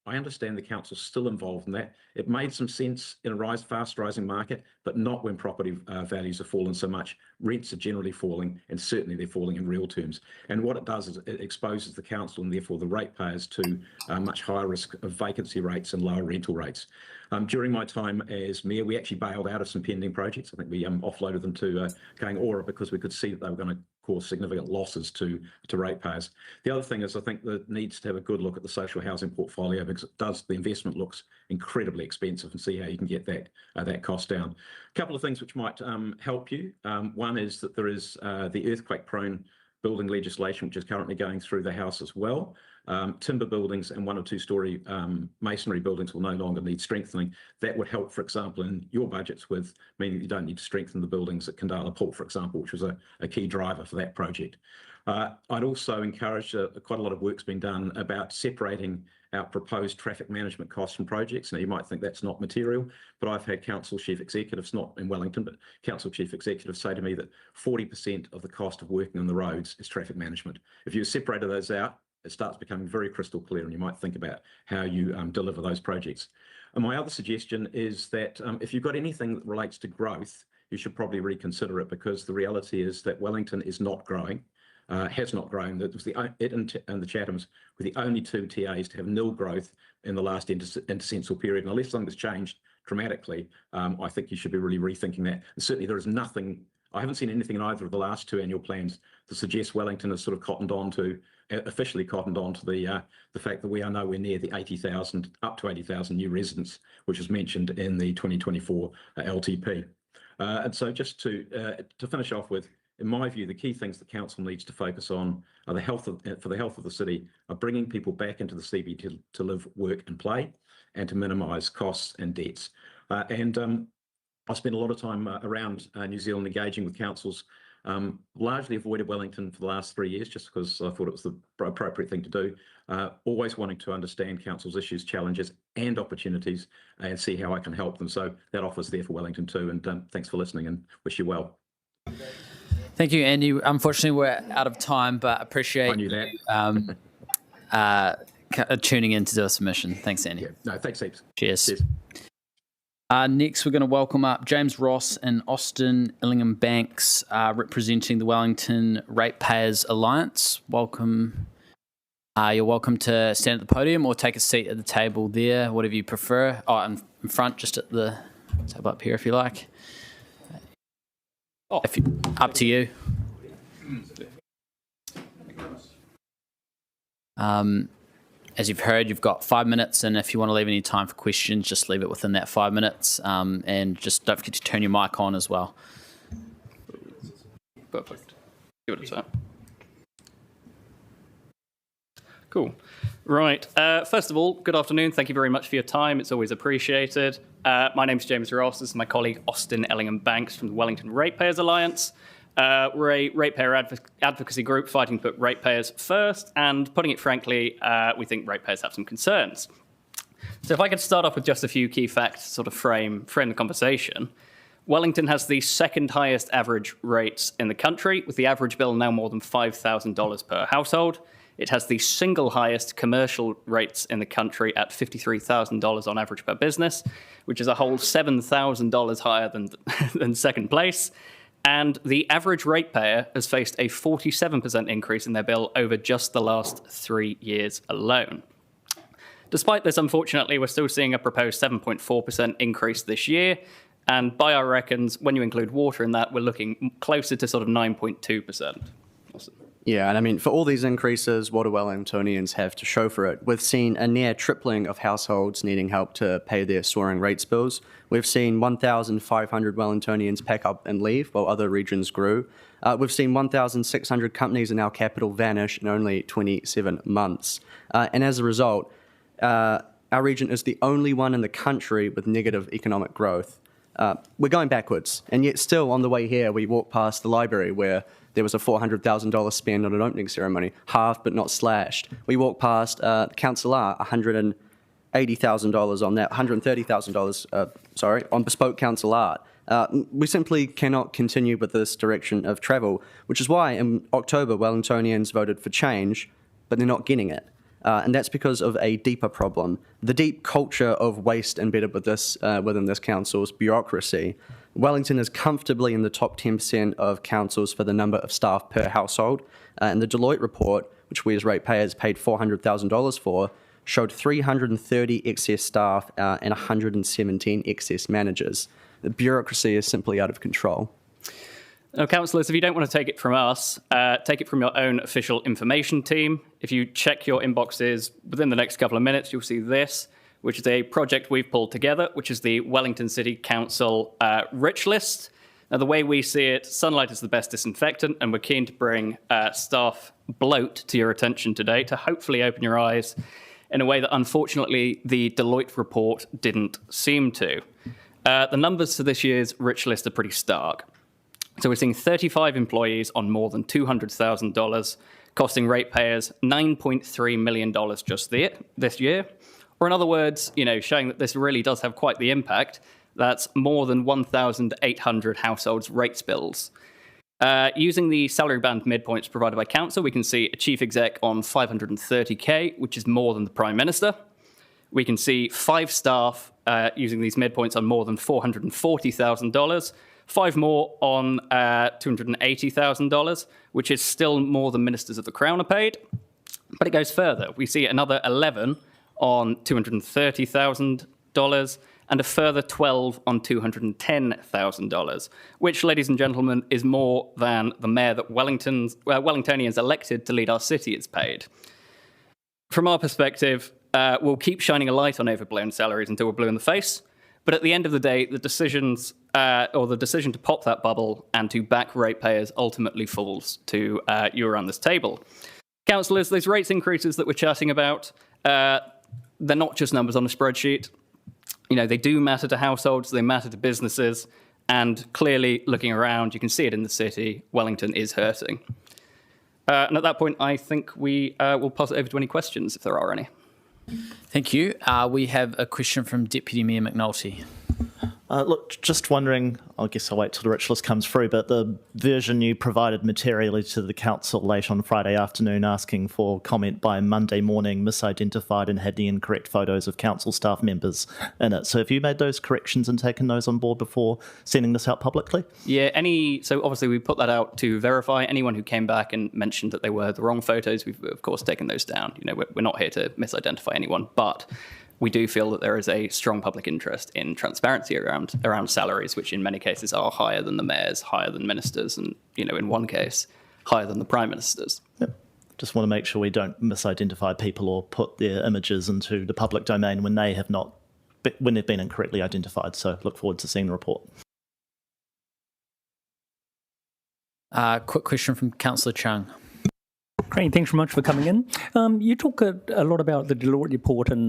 I understand the council's still involved in that. It made some sense in a fast rising market, but not when property values have fallen so much. Rents are generally falling, and certainly they're falling in real terms. And what it does is it exposes the council and therefore the ratepayers to much higher risk of vacancy rates and lower rental rates. During my time as mayor, we actually bailed out of some pending projects. I think we offloaded them to Taurapa because we could see that they were going to cause significant losses to ratepayers. The other thing is I think that needs to have a good look at the social housing portfolio, because the investment looks incredibly expensive, and see how you can get that cost down. A couple of things which might help you. One is that there is the earthquake-prone building legislation, which is currently going through the House as well. Timber buildings and 1 or 2 story masonry buildings will no longer need strengthening. That would help, for example, in your budgets, with meaning you don't need to strengthen the buildings at Kandala Port, for example, which was a key driver for that project. I'd also encourage quite a lot of work's been done about separating our proposed traffic management costs from projects. Now, you might think that's not material, but I've had council chief executives, not in Wellington, but council chief executives say to me that 40% of the cost of working on the roads is traffic management. If you separated those out, it starts becoming very crystal clear, and you might think about how you deliver those projects. And my other suggestion is that if you've got anything that relates to growth, you should probably reconsider it, because the reality is that Wellington is not growing. Has not grown. It and the Chathams were the only 2 TAs to have nil growth in the last intercensal period. And unless something's changed dramatically, I think you should be really rethinking that. And certainly there is nothing, I haven't seen anything in either of the last 2 annual plans to suggest Wellington has sort of officially cottoned on to the fact that we are nowhere near the 80,000, up to 80,000 new residents, which was mentioned in the 2024 LTP. And so just to finish off with, in my view, the key things the council needs to focus on are for the health of the city, are bringing people back into the CBD to live, work and play, and to minimise costs and debts. I spent a lot of time around New Zealand engaging with councils, largely avoided Wellington for the last 3 years just because I thought it was the appropriate thing to do, always wanting to understand council's issues, challenges and opportunities, and see how I can help them. So that offer's there for Wellington too, and thanks for listening, and wish you well. Thank you, Andy. Unfortunately, we're out of time, but appreciate you tuning in to do a submission. Thanks, Andy. Yeah. No, thanks heaps. Cheers. Next, we're going to welcome up James Ross and Austin Illingham Banks, representing the Wellington Ratepayers Alliance. Welcome. You're welcome to stand at the podium or take a seat at the table there, whatever you prefer. Oh, in front, just at the table up here if you like. Up to you. As you've heard, you've got 5 minutes, and if you want to leave any time for questions, just leave it within that 5 minutes, and just don't forget to turn your mic on as well. Perfect. Give it a time. Cool. Right. First of all, good afternoon. Thank you very much for your time. It's always appreciated. My name is James Ross. This is my colleague Austin Illingham Banks from the Wellington Ratepayers Alliance. We're a ratepayer advocacy group fighting to put ratepayers first, and putting it frankly, we think ratepayers have some concerns. So if I could start off with just a few key facts to sort of frame the conversation. Wellington has the second highest average rates in the country, with the average bill now more than $5,000 per household. It has the single highest commercial rates in the country at $53,000 on average per business, which is a whole $7,000 higher than second place. And the average ratepayer has faced a 47% increase in their bill over just the last 3 years alone. Despite this, unfortunately, we're still seeing a proposed 7.4% increase this year. And by our reckons, when you include water in that, we're looking closer to sort of 9.2%. Awesome. Yeah, and I mean, for all these increases, what do Wellingtonians have to show for it? We've seen a near tripling of households needing help to pay their soaring rates bills. We've seen 1,500 Wellingtonians pack up and leave while other regions grew. We've seen 1,600 companies in our capital vanish in only 27 months. And as a result, our region is the only one in the country with negative economic growth. We're going backwards, and yet still on the way here, we walk past the library where there was a $400,000 spend on an opening ceremony, halved but not slashed. We walk past Council R, $180,000 on that, $130,000, on bespoke council art. We simply cannot continue with this direction of travel, which is why in October, Wellingtonians voted for change, but they're not getting it. And that's because of a deeper problem, the deep culture of waste embedded with within this council's bureaucracy. Wellington is comfortably in the top 10% of councils for the number of staff per household. And the Deloitte report, which we as ratepayers paid $400,000 for, showed 330 excess staff and 117 excess managers. The bureaucracy is simply out of control. Now, councillors, if you don't want to take it from us, take it from your own official information team. If you check your inboxes within the next couple of minutes, you'll see this, which is a project we've pulled together, which is the Wellington City Council Rich List. Now, the way we see it, sunlight is the best disinfectant, and we're keen to bring staff bloat to your attention today to hopefully open your eyes in a way that, unfortunately, the Deloitte report didn't seem to. The numbers for this year's Rich List are pretty stark. So we're seeing 35 employees on more than $200,000, costing ratepayers $9.3 million just this year. Or in other words, showing that this really does have quite the impact. That's more than 1,800 households' rates bills. Using the salary band midpoints provided by council, we can see a chief exec on $530K, which is more than the Prime Minister. We can see 5 staff using these midpoints on more than $440,000. 5 more on $280,000, which is still more than ministers of the Crown are paid. But it goes further. We see another 11 on $230,000 and a further 12 on $210,000, which, ladies and gentlemen, is more than the mayor that Wellingtonians elected to lead our city is paid. From our perspective, we'll keep shining a light on overblown salaries until we're blue in the face. But at the end of the day, the decision to pop that bubble and to back ratepayers ultimately falls to you around this table. Councillors, those rates increases that we're chatting about, they're not just numbers on a spreadsheet. They do matter to households, they matter to businesses, and clearly, looking around, you can see it in the city. Wellington is hurting. And at that point, I think we will pass it over to any questions, if there are any. Thank you. We have a question from Deputy Mayor McNulty. Look, just wondering, I guess I'll wait till the rich list comes through, but the version you provided materially to the council late on Friday afternoon asking for comment by Monday morning misidentified and had the incorrect photos of council staff members in it. So have you made those corrections and taken those on board before sending this out publicly? Yeah, so obviously we put that out to verify. Anyone who came back and mentioned that they were the wrong photos, we've of course taken those down. We're not here to misidentify anyone, but we do feel that there is a strong public interest in transparency around salaries, which in many cases are higher than the mayors, higher than ministers, and in one case, higher than the prime ministers. Yep. Just want to make sure we don't misidentify people or put their images into the public domain when they've been incorrectly identified. So look forward to seeing the report. Quick question from Councillor Chung. Great, thanks very much for coming in. You talk a lot about the Deloitte report and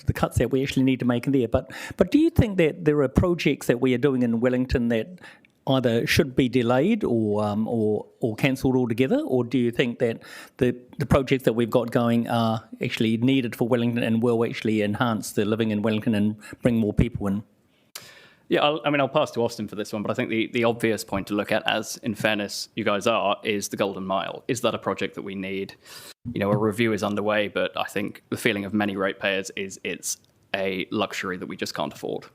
the cuts that we actually need to make in there, but do you think that there are projects that we are doing in Wellington that either should be delayed or cancelled altogether, or do you think that the projects that we've got going are actually needed for Wellington and will actually enhance the living in Wellington and bring more people in? Yeah, I'll pass to Austin for this one, but I think the obvious point to look at, as in fairness you guys are, is the Golden Mile. Is that a project that we need? A review is underway, but I think the feeling of many ratepayers is it's a luxury that we just can't afford.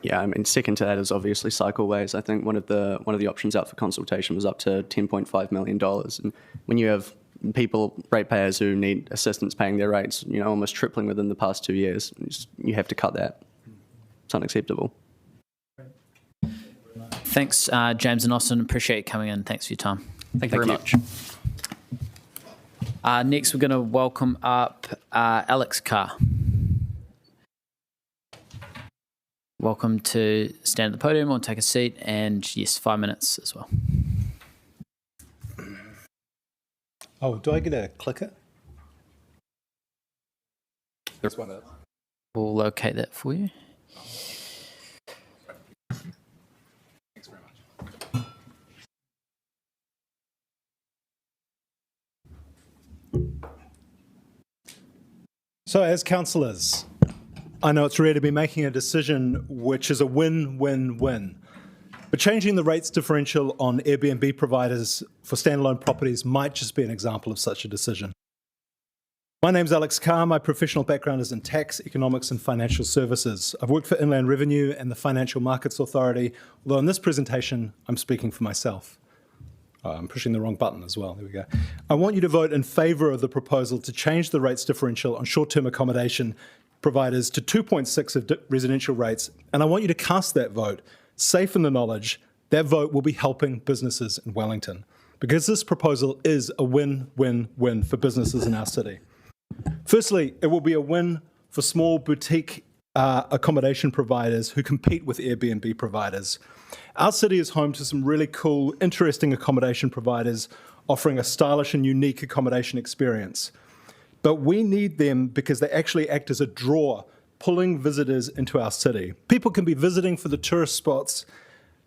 Yeah, I mean, second to that is obviously cycleways. I think one of the options out for consultation was up to $10.5 million. And when you have ratepayers who need assistance paying their rates, almost tripling within the past 2 years, you have to cut that. It's unacceptable. Thanks, James and Austin. Appreciate you coming in. Thanks for your time. Thank you very much. Next, we're going to welcome up Alex Carr. Welcome to stand at the podium or take a seat, and yes, 5 minutes as well. Oh, do I get a clicker? There's one. We'll locate that for you. Thanks very much. So, as councillors, I know it's rare to be making a decision which is a win-win-win. But changing the rates differential on Airbnb providers for standalone properties might just be an example of such a decision. My name's Alex Carr. My professional background is in tax, economics and financial services. I've worked for Inland Revenue and the Financial Markets Authority, although in this presentation, I'm speaking for myself. Oh, I'm pushing the wrong button as well. There we go. I want you to vote in favour of the proposal to change the rates differential on short-term accommodation providers to 2.6 of residential rates, and I want you to cast that vote safe in the knowledge that vote will be helping businesses in Wellington, because this proposal is a win-win-win for businesses in our city. Firstly, it will be a win for small boutique accommodation providers who compete with Airbnb providers. Our city is home to some really cool, interesting accommodation providers offering a stylish and unique accommodation experience. But we need them because they actually act as a draw, pulling visitors into our city. People can be visiting for the tourist spots,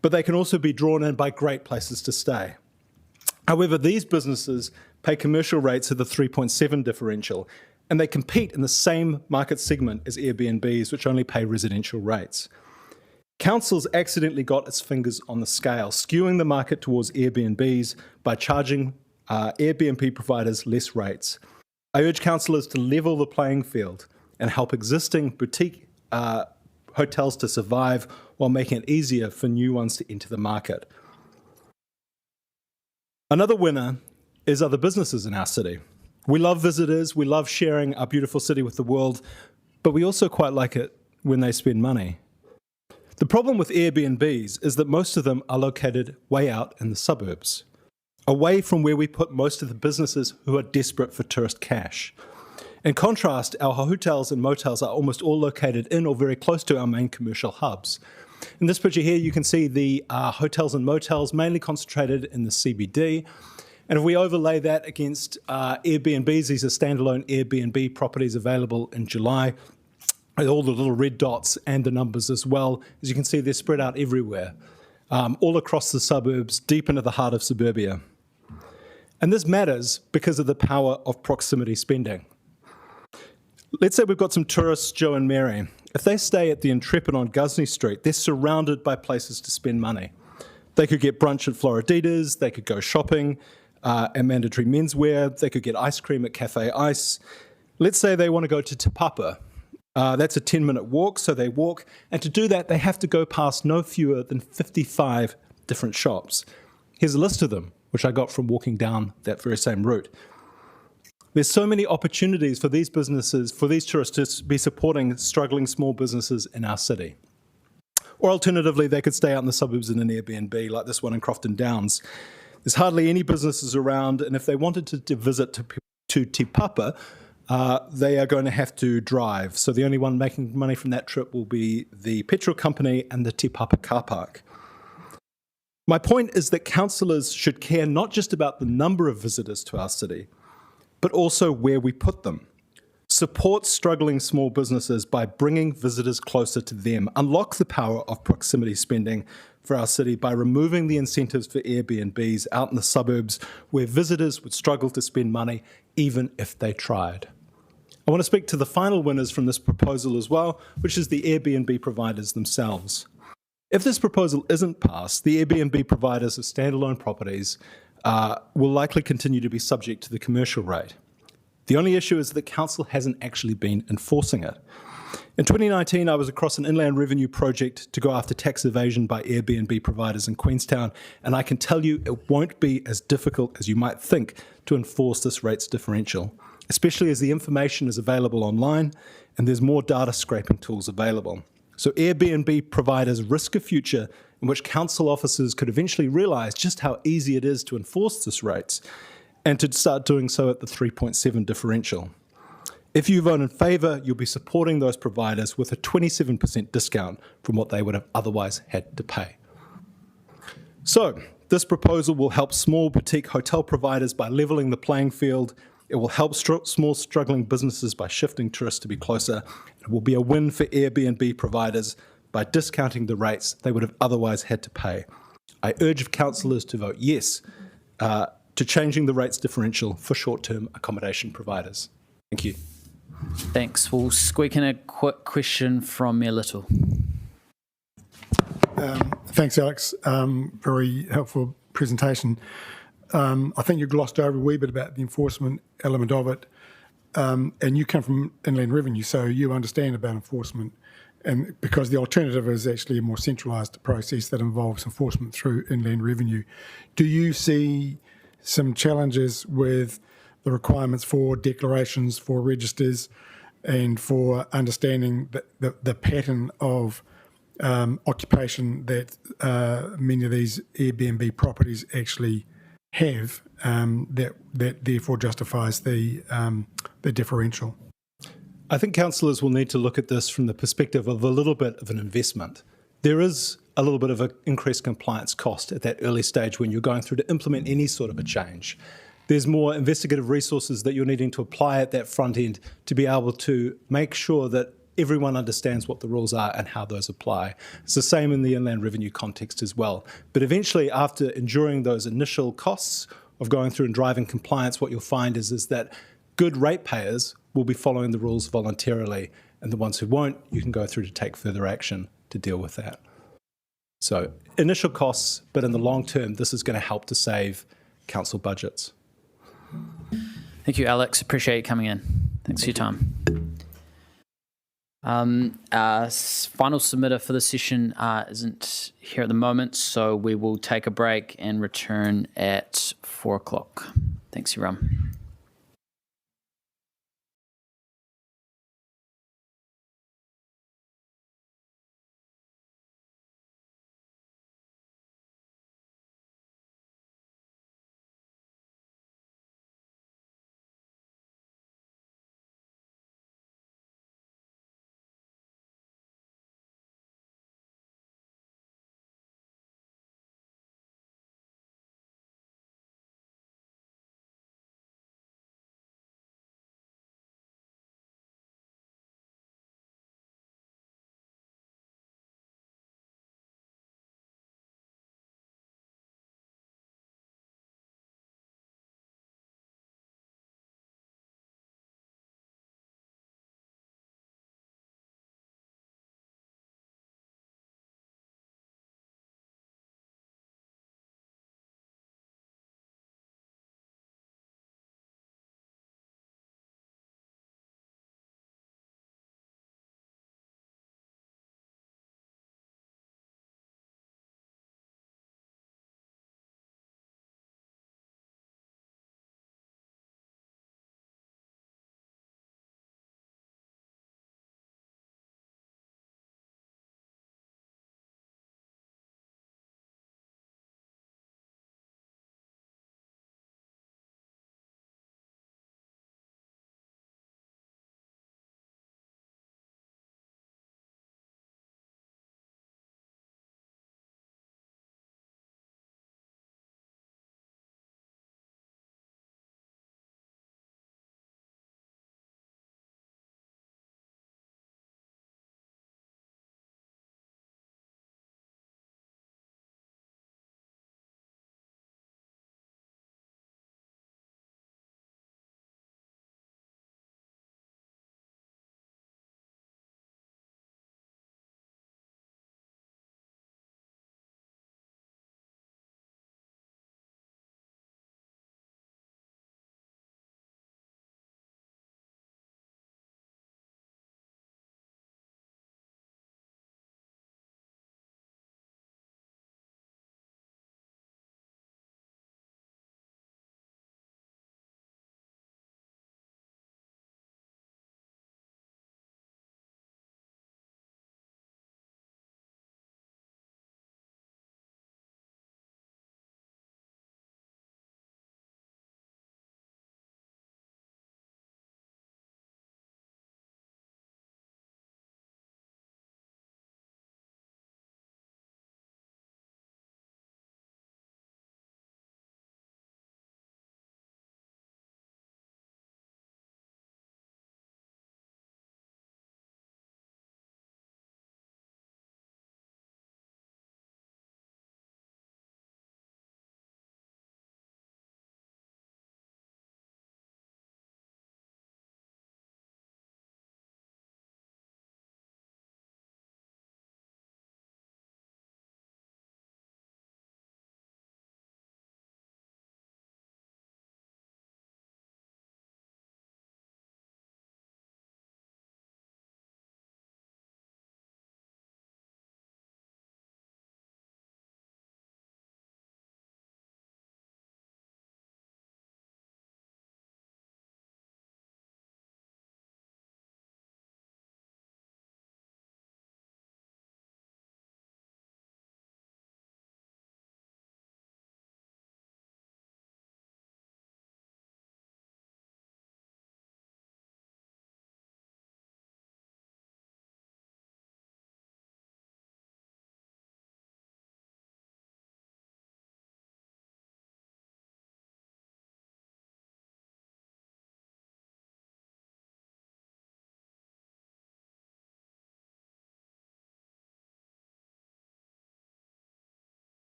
but they can also be drawn in by great places to stay. However, these businesses pay commercial rates at the 3.7 differential, and they compete in the same market segment as Airbnbs, which only pay residential rates. Council's accidentally got its fingers on the scale, skewing the market towards Airbnbs by charging Airbnb providers less rates. I urge councillors to level the playing field and help existing boutique hotels to survive while making it easier for new ones to enter the market. Another winner is other businesses in our city. We love visitors, we love sharing our beautiful city with the world, but we also quite like it when they spend money. The problem with Airbnbs is that most of them are located way out in the suburbs, away from where we put most of the businesses who are desperate for tourist cash. In contrast, our hotels and motels are almost all located in or very close to our main commercial hubs. In this picture here, you can see the hotels and motels mainly concentrated in the CBD. And if we overlay that against Airbnbs, these are standalone Airbnb properties available in July, with all the little red dots and the numbers as well. As you can see, they're spread out everywhere, all across the suburbs, deep into the heart of suburbia. And this matters because of the power of proximity spending. Let's say we've got some tourists, Joe and Mary. If they stay at the Intrepid on Gusney Street, they're surrounded by places to spend money. They could get brunch at Floriditas, they could go shopping at Mandatory Menswear, they could get ice cream at Cafe Ice. Let's say they want to go to Te Papa. That's a 10-minute walk, so they walk. And to do that, they have to go past no fewer than 55 different shops. Here's a list of them, which I got from walking down that very same route. There's so many opportunities for these businesses, for these tourists to be supporting struggling small businesses in our city. Or alternatively, they could stay out in the suburbs in an Airbnb like this one in Crofton Downs. There's hardly any businesses around, and if they wanted to visit to Te Papa, they are going to have to drive. So the only one making money from that trip will be the petrol company and the Te Papa car park. My point is that councillors should care not just about the number of visitors to our city, but also where we put them. Support struggling small businesses by bringing visitors closer to them. Unlock the power of proximity spending for our city by removing the incentives for Airbnbs out in the suburbs where visitors would struggle to spend money even if they tried. I want to speak to the final winners from this proposal as well, which is the Airbnb providers themselves. If this proposal isn't passed, the Airbnb providers of standalone properties will likely continue to be subject to the commercial rate. The only issue is that council hasn't actually been enforcing it. In 2019, I was across an inland revenue project to go after tax evasion by Airbnb providers in Queenstown, and I can tell you it won't be as difficult as you might think to enforce this rates differential, especially as the information is available online and there's more data scraping tools available. So Airbnb providers risk a future in which council officers could eventually realise just how easy it is to enforce this rates and to start doing so at the 3.7 differential. If you vote in favour, you'll be supporting those providers with a 27% discount from what they would have otherwise had to pay. So, this proposal will help small boutique hotel providers by levelling the playing field. It will help small struggling businesses by shifting tourists to be closer. It will be a win for Airbnb providers by discounting the rates they would have otherwise had to pay. I urge councillors to vote yes to changing the rates differential for short-term accommodation providers. Thank you. Thanks. We'll squeak in a quick question from Mayor Little. Thanks, Alex. Very helpful presentation. I think you glossed over a wee bit about the enforcement element of it, and you come from inland revenue, so you understand about enforcement, and because the alternative is actually a more centralised process that involves enforcement through inland revenue. Do you see some challenges with the requirements for declarations, for registers, and for understanding the pattern of occupation that many of these Airbnb properties actually have, that therefore justifies the differential? I think councillors will need to look at this from the perspective of a little bit of an investment. There is a little bit of an increased compliance cost at that early stage when you're going through to implement any sort of a change. There's more investigative resources that you're needing to apply at that front end to be able to make sure that everyone understands what the rules are and how those apply. It's the same in the inland revenue context as well. But eventually, after enduring those initial costs of going through and driving compliance, what you'll find is that good ratepayers will be following the rules voluntarily, and the ones who won't, you can go through to take further action to deal with that. So initial costs, but in the long term, this is going to help to save council budgets. Thank you, Alex. Appreciate you coming in. Thanks for your time. Final submitter for the session isn't here at the moment, so we will take a break and return at 4 o'clock. Thanks, everyone.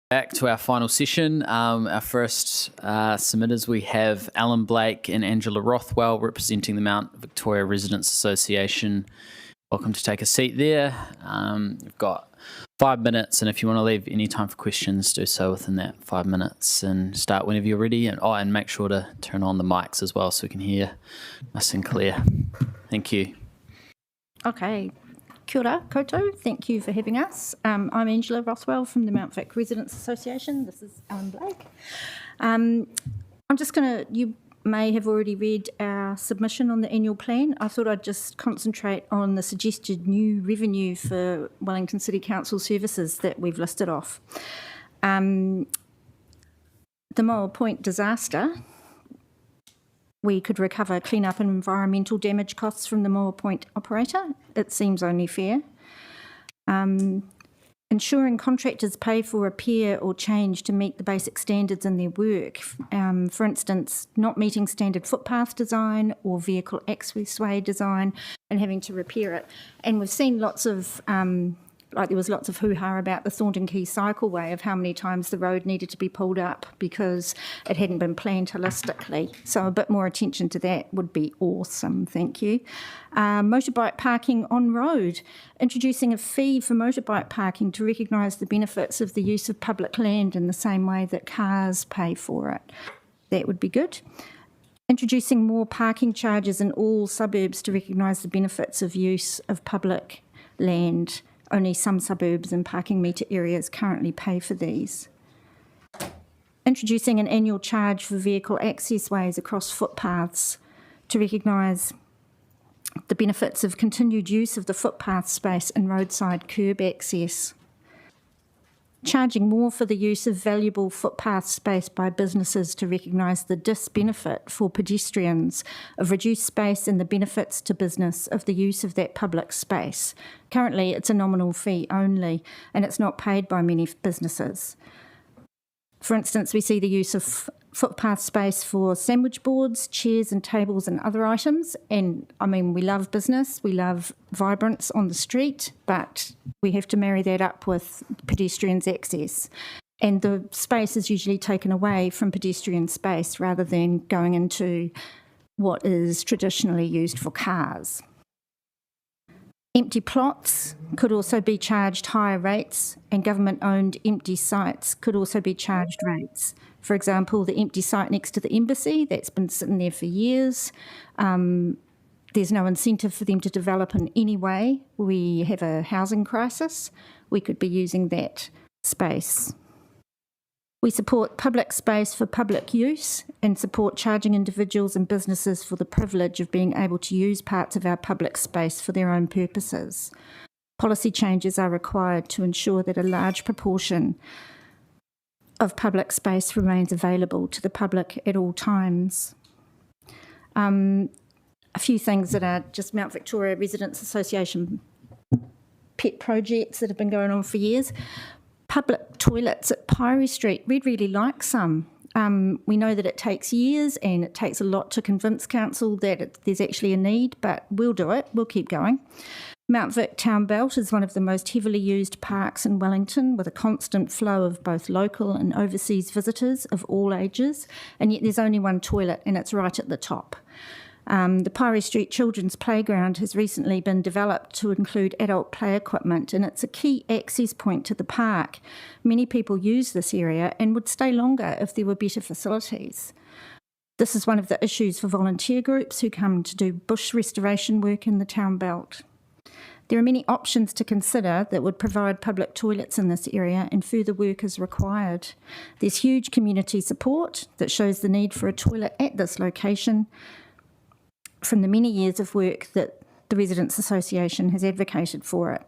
Back to our final session. Our first submitters, we have Alan Blake and Angela Rothwell representing the Mount Victoria Residents Association. Welcome to take a seat there. We've got 5 minutes, and if you want to leave any time for questions, do so within that 5 minutes and start whenever you're ready. And make sure to turn on the mics as well so we can hear nice and clear. Thank you. Okay. Kia ora koutou, thank you for having us. I'm Angela Rothwell from the Mount Vic Residents Association. This is Alan Blake. I'm just going to, you may have already read our submission on the annual plan. I thought I'd just concentrate on the suggested new revenue for Wellington City Council services that we've listed off. The Moa Point disaster, we could recover clean-up and environmental damage costs from the Moa Point operator. It seems only fair. Ensuring contractors pay for repair or change to meet the basic standards in their work. For instance, not meeting standard footpath design or vehicle accessway design and having to repair it. And we've seen lots of there was lots of hoo-ha about the Thornton Quay cycleway of how many times the road needed to be pulled up because it hadn't been planned holistically. So a bit more attention to that would be awesome, thank you. Motorbike parking on road, introducing a fee for motorbike parking to recognise the benefits of the use of public land in the same way that cars pay for it. That would be good. Introducing more parking charges in all suburbs to recognise the benefits of use of public land. Only some suburbs and parking meter areas currently pay for these. Introducing an annual charge for vehicle accessways across footpaths to recognise the benefits of continued use of the footpath space and roadside curb access. Charging more for the use of valuable footpath space by businesses to recognise the disbenefit for pedestrians of reduced space and the benefits to business of the use of that public space. Currently, it's a nominal fee only, and it's not paid by many businesses. For instance, we see the use of footpath space for sandwich boards, chairs and tables and other items. And I mean, we love business, we love vibrance on the street, but we have to marry that up with pedestrians' access. And the space is usually taken away from pedestrian space rather than going into what is traditionally used for cars. Empty plots could also be charged higher rates, and government-owned empty sites could also be charged rates. For example, the empty site next to the embassy, that's been sitting there for years. There's no incentive for them to develop in any way. We have a housing crisis. We could be using that space. We support public space for public use and support charging individuals and businesses for the privilege of being able to use parts of our public space for their own purposes. Policy changes are required to ensure that a large proportion of public space remains available to the public at all times. A few things that are just Mount Victoria Residents Association pet projects that have been going on for years. Public toilets at Pyrie Street, we'd really like some. We know that it takes years and it takes a lot to convince council that there's actually a need, but we'll do it, we'll keep going. Mount Vic Town Belt is one of the most heavily used parks in Wellington, with a constant flow of both local and overseas visitors of all ages, and yet there's only one toilet and it's right at the top. The Pyrie Street Children's Playground has recently been developed to include adult play equipment, and it's a key access point to the park. Many people use this area and would stay longer if there were better facilities. This is one of the issues for volunteer groups who come to do bush restoration work in the town belt. There are many options to consider that would provide public toilets in this area, and further work is required. There's huge community support that shows the need for a toilet at this location from the many years of work that the Residents Association has advocated for it.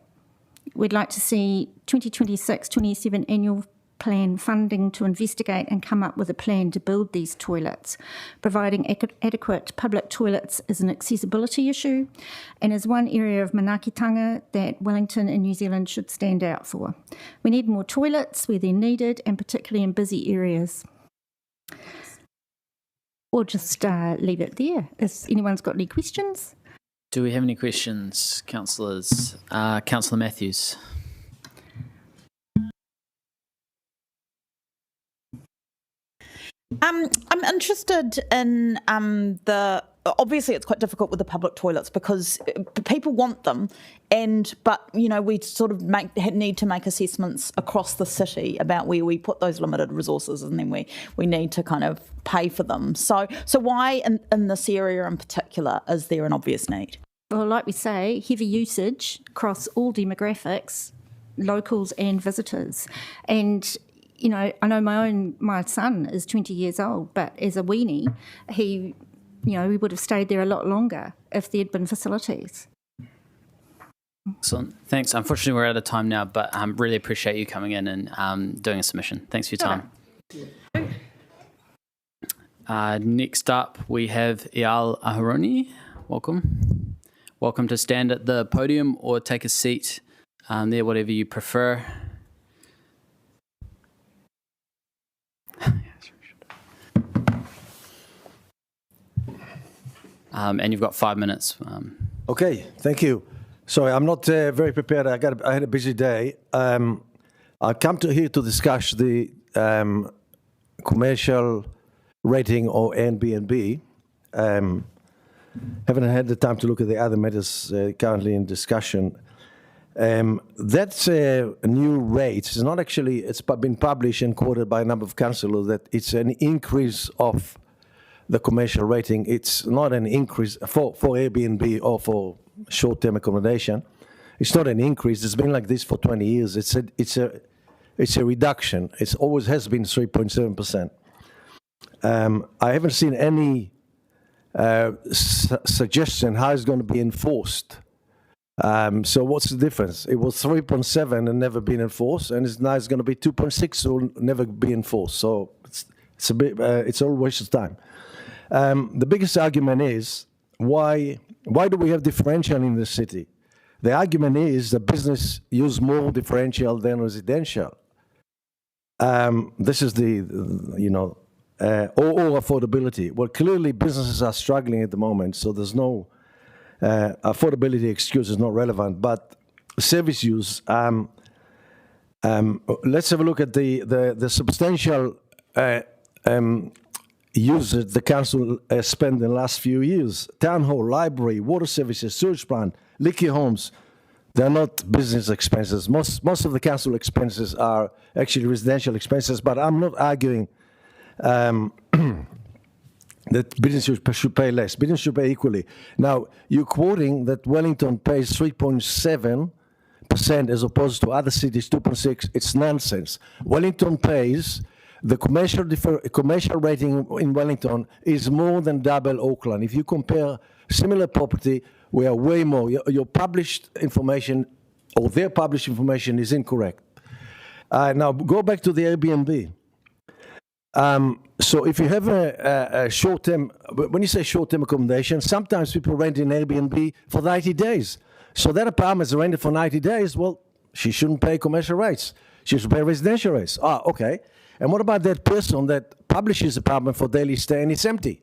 We'd like to see 2026-27 annual plan funding to investigate and come up with a plan to build these toilets. Providing adequate public toilets is an accessibility issue and is one area of manaakitanga that Wellington and New Zealand should stand out for. We need more toilets where they're needed, and particularly in busy areas. We'll just leave it there. If anyone's got any questions. Do we have any questions, councillors? Councillor Matthews. I'm interested in obviously it's quite difficult with the public toilets because people want them, but we sort of need to make assessments across the city about where we put those limited resources, and then we need to kind of pay for them. So why in this area in particular is there an obvious need? Well, like we say, heavy usage across all demographics, locals and visitors. And I know my son is 20 years old, but as a weenie, we would have stayed there a lot longer if there'd been facilities. Excellent. Thanks. Unfortunately, we're out of time now, but I really appreciate you coming in and doing a submission. Thanks for your time. Next up, we have Eyal Aharoni. Welcome. Welcome to stand at the podium or take a seat there, whatever you prefer. And you've got 5 minutes. Okay, thank you. Sorry, I'm not very prepared. I had a busy day. I come here to discuss the commercial rating or Airbnb. Haven't had the time to look at the other matters currently in discussion. That's a new rate. It's not actually, it's been published and quoted by a number of councillors that it's an increase of the commercial rating. It's not an increase for Airbnb or for short-term accommodation. It's not an increase. It's been like this for 20 years. It's a reduction. It always has been 3.7%. I haven't seen any suggestion how it's going to be enforced. So what's the difference? It was 3.7 and never been enforced, and now it's going to be 2.6, so will never be enforced. So it's a bit, it's all a waste of time. The biggest argument is why do we have differential in the city? The argument is the business use more differential than residential. This is or affordability. Well, clearly businesses are struggling at the moment, so there's no affordability excuse is not relevant. But service use, let's have a look at the substantial use that the council spent in the last few years. Town hall, library, water services, sewage plant, leaky homes. They're not business expenses. Most of the council expenses are actually residential expenses, but I'm not arguing that business should pay less. Business should pay equally. Now, you're quoting that Wellington pays 3.7% as opposed to other cities 2.6%. It's nonsense. Wellington pays, the commercial rating in Wellington is more than double Auckland. If you compare similar property, we are way more. Your published information or their published information is incorrect. Now, go back to the Airbnb. So if you have a short-term, when you say short-term accommodation, sometimes people rent in Airbnb for 90 days. So that apartment is rented for 90 days. Well, she shouldn't pay commercial rates. She should pay residential rates. Okay. And what about that person that publishes apartment for daily stay and it's empty?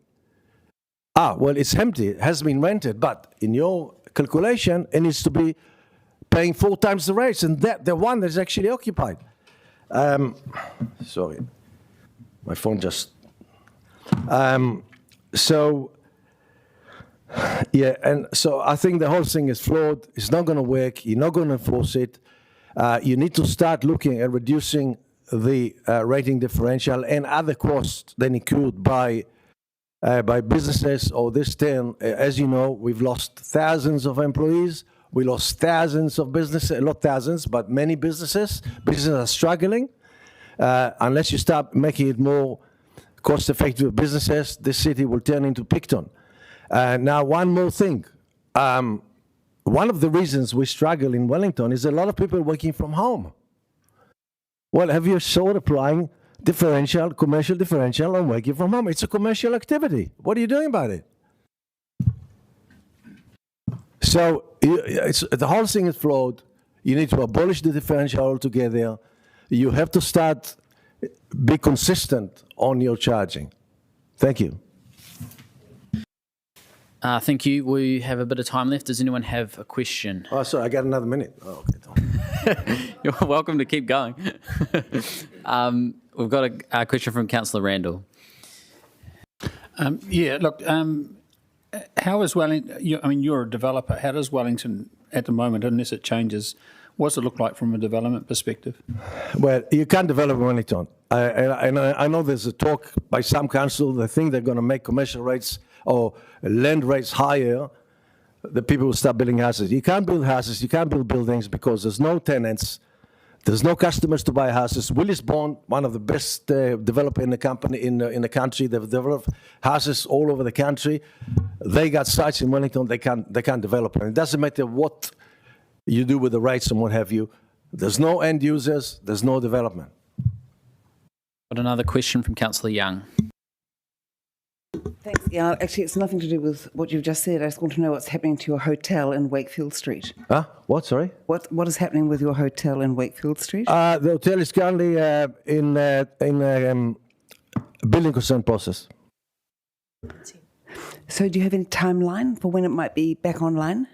Well, it's empty. It has been rented, but in your calculation, it needs to be paying 4 times the rates, and the one that is actually occupied. Sorry. My phone just... so I think the whole thing is flawed. It's not going to work. You're not going to enforce it. You need to start looking at reducing the rating differential and other costs that incurred by businesses or this term. As you know, we've lost thousands of employees. We lost thousands of businesses, not thousands, but many businesses. Businesses are struggling. Unless you start making it more cost-effective businesses, this city will turn into Picton. Now, one more thing. One of the reasons we struggle in Wellington is a lot of people working from home. Well, have you started applying commercial differential on working from home? It's a commercial activity. What are you doing about it? So the whole thing is flawed. You need to abolish the differential altogether. You have to be consistent on your charging. Thank you. Thank you. We have a bit of time left. Does anyone have a question? Oh, sorry, I got another minute. Oh, okay. You're welcome to keep going. We've got a question from Councillor Randall. How is Wellington? I mean, you're a developer. How does Wellington, at the moment, unless it changes, what does it look like from a development perspective? Well, you can't develop Wellington. I know there's a talk by some council. They think they're going to make commercial rates or land rates higher. The people will start building houses. You can't build houses. You can't build buildings because there's no tenants. There's no customers to buy houses. Willis Bond, one of the best developer in the company in the country, they've developed houses all over the country. They got sites in Wellington. They can't develop them. It doesn't matter what you do with the rates and what have you. There's no end users. There's no development. Got another question from Councillor Young. Thanks. Yeah, actually, it's nothing to do with what you've just said. I just want to know what's happening to your hotel in Wakefield Street. What? Sorry. What is happening with your hotel in Wakefield Street? The hotel is currently in building consent process. So, do you have any timeline for when it might be back online?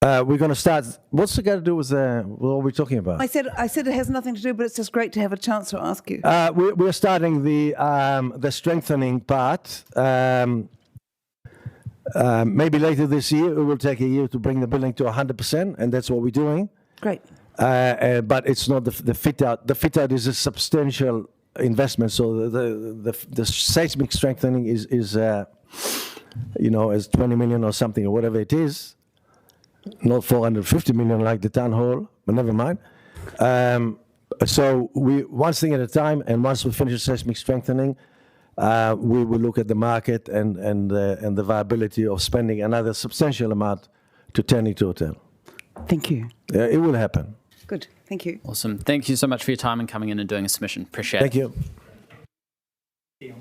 We're going to start. What's it got to do with what we're talking about? I said it has nothing to do, but it's just great to have a chance to ask you. We're starting the strengthening part. Maybe later this year. It will take a year to bring the building to 100%, and that's what we're doing. Great. But it's not the fit out. The fit out is a substantial investment. So the seismic strengthening is is 20 million or something or whatever it is. Not 450 million like the town hall, but never mind. So we one thing at a time, and once we finish the seismic strengthening, we will look at the market and the viability of spending another substantial amount to turn into a hotel. Thank you. It will happen. Good. Thank you. Awesome. Thank you so much for your time and coming in and doing a submission. Appreciate Thank it. you.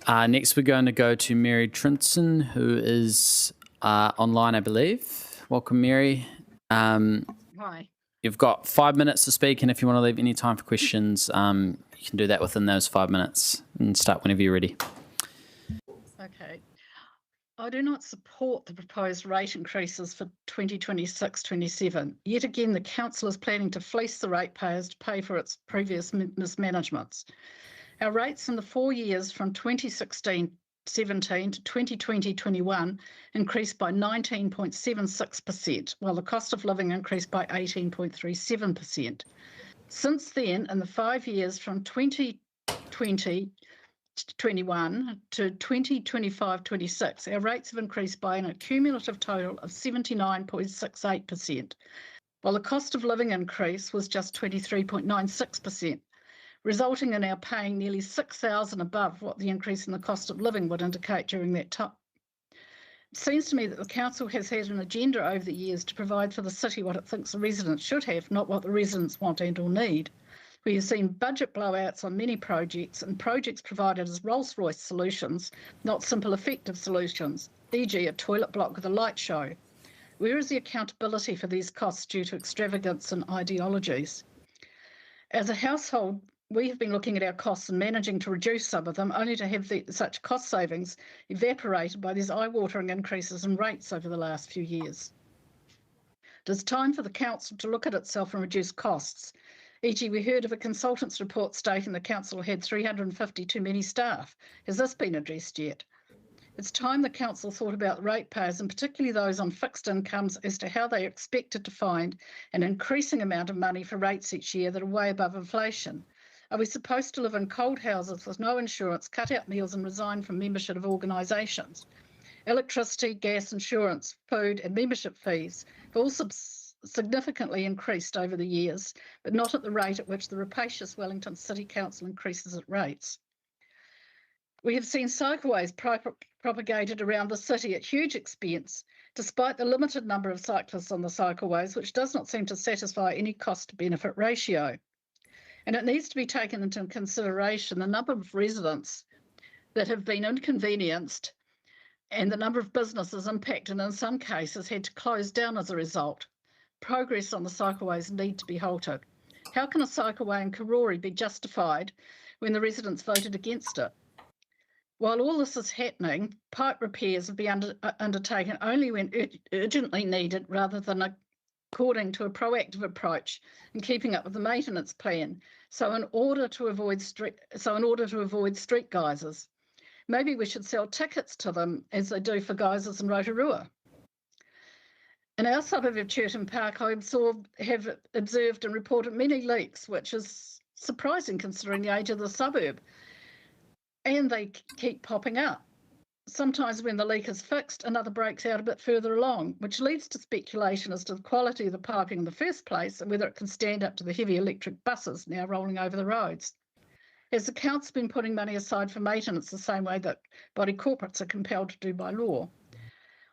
Next, we're going to go to Mary Trinson, who is online, I believe. Welcome, Mary. Hi. You've got 5 minutes to speak, and if you want to leave any time for questions, you can do that within those 5 minutes and start whenever you're ready. Okay. I do not support the proposed rate increases for 2026-27. Yet again, the council is planning to fleece the ratepayers to pay for its previous mismanagements. Our rates in the 4 years from 2016-17 to 2020-21 increased by 19.76%, while the cost of living increased by 18.37%. Since then, in the 5 years from 2020-21 to 2025-26, our rates have increased by an cumulative total of 79.68%, while the cost of living increase was just 23.96%. resulting in our paying nearly 6,000 above what the increase in the cost of living would indicate during that time. It seems to me that the council has had an agenda over the years to provide for the city what it thinks the residents should have, not what the residents want and or need. We have seen budget blowouts on many projects and projects provided as Rolls-Royce solutions, not simple effective solutions, e.g. a toilet block with a light show. Where is the accountability for these costs due to extravagance and ideologies? As a household, we have been looking at our costs and managing to reduce some of them, only to have such cost savings evaporated by these eye-watering increases in rates over the last few years. It is time for the council to look at itself and reduce costs. E.g., we heard of a consultant's report stating the council had 350 too many staff. Has this been addressed yet? It's time the council thought about ratepayers, and particularly those on fixed incomes, as to how they are expected to find an increasing amount of money for rates each year that are way above inflation. Are we supposed to live in cold houses with no insurance, cut out meals and resign from membership of organisations? Electricity, gas, insurance, food and membership fees have all significantly increased over the years, but not at the rate at which the rapacious Wellington City Council increases its rates. We have seen cycleways propagated around the city at huge expense, despite the limited number of cyclists on the cycleways, which does not seem to satisfy any cost-benefit ratio. And it needs to be taken into consideration the number of residents that have been inconvenienced and the number of businesses impacted, and in some cases had to close down as a result. Progress on the cycleways need to be halted. How can a cycleway in Karori be justified when the residents voted against it? While all this is happening, pipe repairs will be undertaken only when urgently needed, rather than according to a proactive approach in keeping up with the maintenance plan. So in order to avoid street geysers, Maybe we should sell tickets to them as they do for geysers in Rotorua. In our suburb of Churton Park, I have observed and reported many leaks, which is surprising considering the age of the suburb. And they keep popping up. Sometimes when the leak is fixed, another breaks out a bit further along, which leads to speculation as to the quality of the piping in the first place and whether it can stand up to the heavy electric buses now rolling over the roads. Has the council been putting money aside for maintenance the same way that body corporates are compelled to do by law?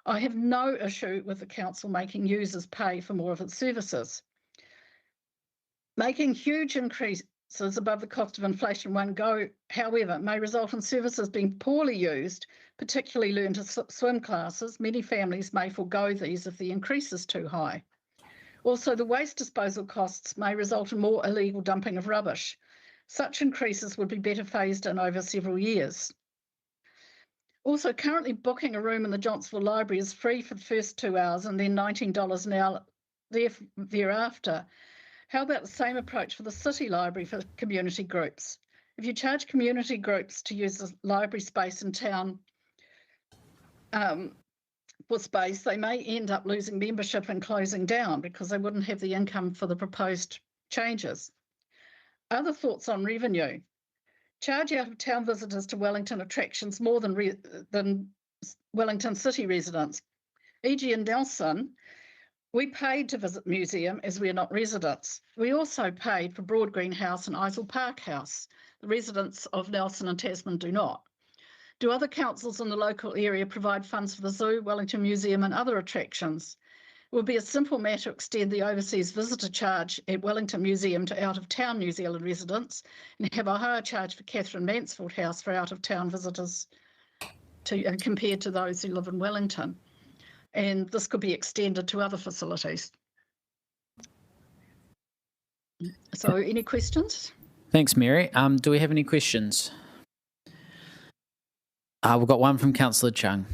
I have no issue with the council making users pay for more of its services. Making huge increases above the cost of inflation in one go, however, may result in services being poorly used, particularly learn to swim classes. Many families may forego these if the increase is too high. Also, the waste disposal costs may result in more illegal dumping of rubbish. Such increases would be better phased in over several years. Also, currently booking a room in the Johnsonville Library is free for the first 2 hours and then $19 an hour thereafter. How about the same approach for the City Library for community groups? If you charge community groups to use the library space in town for space, they may end up losing membership and closing down because they wouldn't have the income for the proposed changes. Other thoughts on revenue? Charge out of town visitors to Wellington attractions more than Wellington City residents. E.g. in Nelson, we paid to visit the museum as we are not residents. We also paid for Broad Green House and Isle Park House. The residents of Nelson and Tasman do not. Do other councils in the local area provide funds for the zoo, Wellington Museum and other attractions? It would be a simple matter to extend the overseas visitor charge at Wellington Museum to out-of-town New Zealand residents and have a higher charge for Catherine Mansfield House for out-of-town visitors compared to those who live in Wellington. And this could be extended to other facilities. So any questions? Thanks, Mary. Do we have any questions? We've got one from Councillor Chung.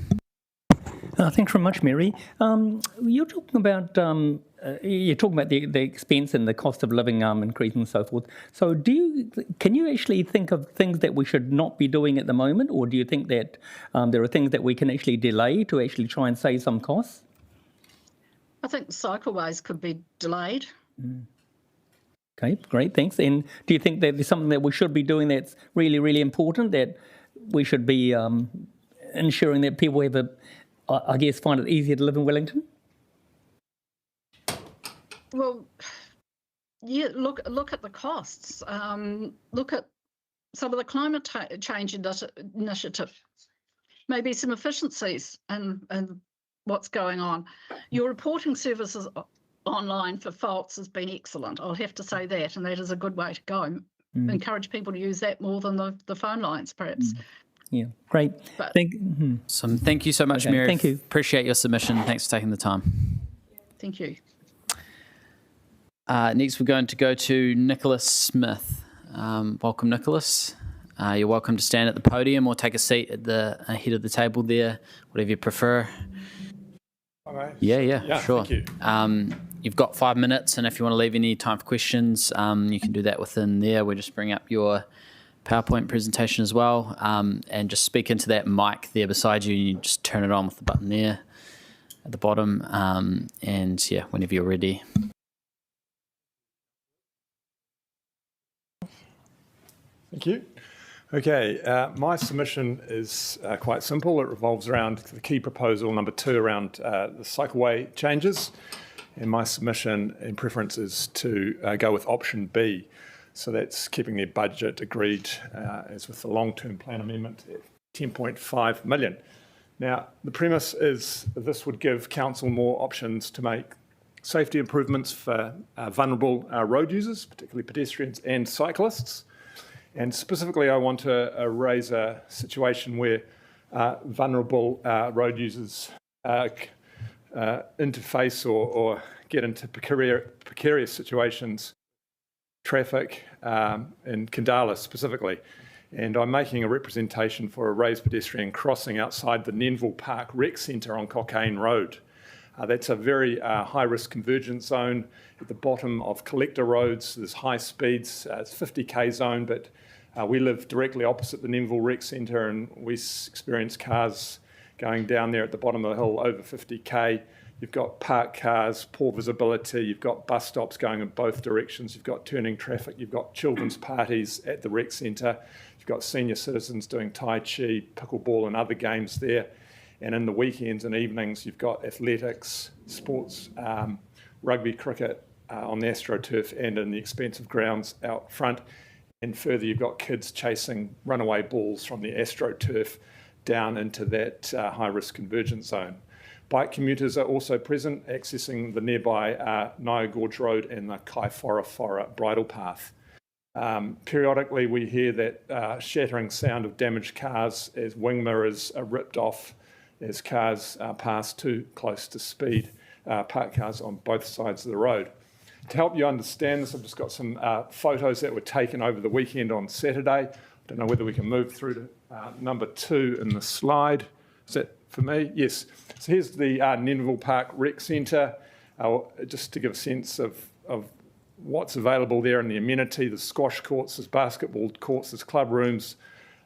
Thanks very much, Mary. You're talking about the expense and the cost of living increase and so forth. So can you actually think of things that we should not be doing at the moment, or do you think that there are things that we can actually delay to actually try and save some costs? I think cycleways could be delayed. Okay, great, thanks. And do you think that there's something that we should be doing that's really, really important, that we should be ensuring that people have find it easier to live in Wellington? Well, yeah, look at the costs. Look at some of the climate change initiative. Maybe some efficiencies and what's going on. Your reporting services online for faults has been excellent. I'll have to say that, and that is a good way to go. Encourage people to use that more than the phone lines, perhaps. Yeah, great. Thank you so much, Mary. Thank you. Appreciate your submission. Thanks for taking the time. Thank you. Next, we're going to go to Nicholas Smith. Welcome, Nicholas. You're welcome to stand at the podium or take a seat at the head of the table there, whatever you prefer. Okay. Yeah, sure. Thank you. You've got 5 minutes, and if you want to leave any time for questions, you can do that within there. We'll just bring up your PowerPoint presentation as well, and just speak into that mic there beside you, and you just turn it on with the button there at the bottom, and yeah, whenever you're ready. Thank you. Okay, my submission is quite simple. It revolves around the key proposal number 2 around the cycleway changes, and my submission in preference is to go with option B. So that's keeping their budget agreed as with the long-term plan amendment at 10.5 million. Now, the premise is this would give council more options to make safety improvements for vulnerable road users, particularly pedestrians and cyclists. And specifically, I want to raise a situation where vulnerable road users interface or get into precarious situations, traffic in Kandala specifically. And I'm making a representation for a raised pedestrian crossing outside the Nenville Park Rec Centre on Cockayne Road. That's a very high-risk convergence zone at the bottom of collector roads. There's high speeds. It's 50k zone, but We live directly opposite the Nemville Rec Centre, and we experience cars going down there at the bottom of the hill over 50k. You've got parked cars, poor visibility, you've got bus stops going in both directions, you've got turning traffic, you've got children's parties at the rec centre, you've got senior citizens doing tai chi, pickleball and other games there. And in the weekends and evenings, you've got athletics, sports, rugby, cricket on the AstroTurf and in the expensive grounds out front. And further, you've got kids chasing runaway balls from the AstroTurf down into that high-risk convergence zone. Bike commuters are also present, accessing the nearby Naya Gorge Road and the Kaifora bridle path. Periodically, we hear that shattering sound of damaged cars as wing mirrors are ripped off as cars pass too close to speed, parked cars on both sides of the road. To help you understand this, I've just got some photos that were taken over the weekend on Saturday. I don't know whether we can move through to number 2 in the slide. Is that for me? Yes. So here's the Nenville Park Rec Centre, just to give a sense of what's available there and the amenity. There's squash courts, there's basketball courts, there's club rooms,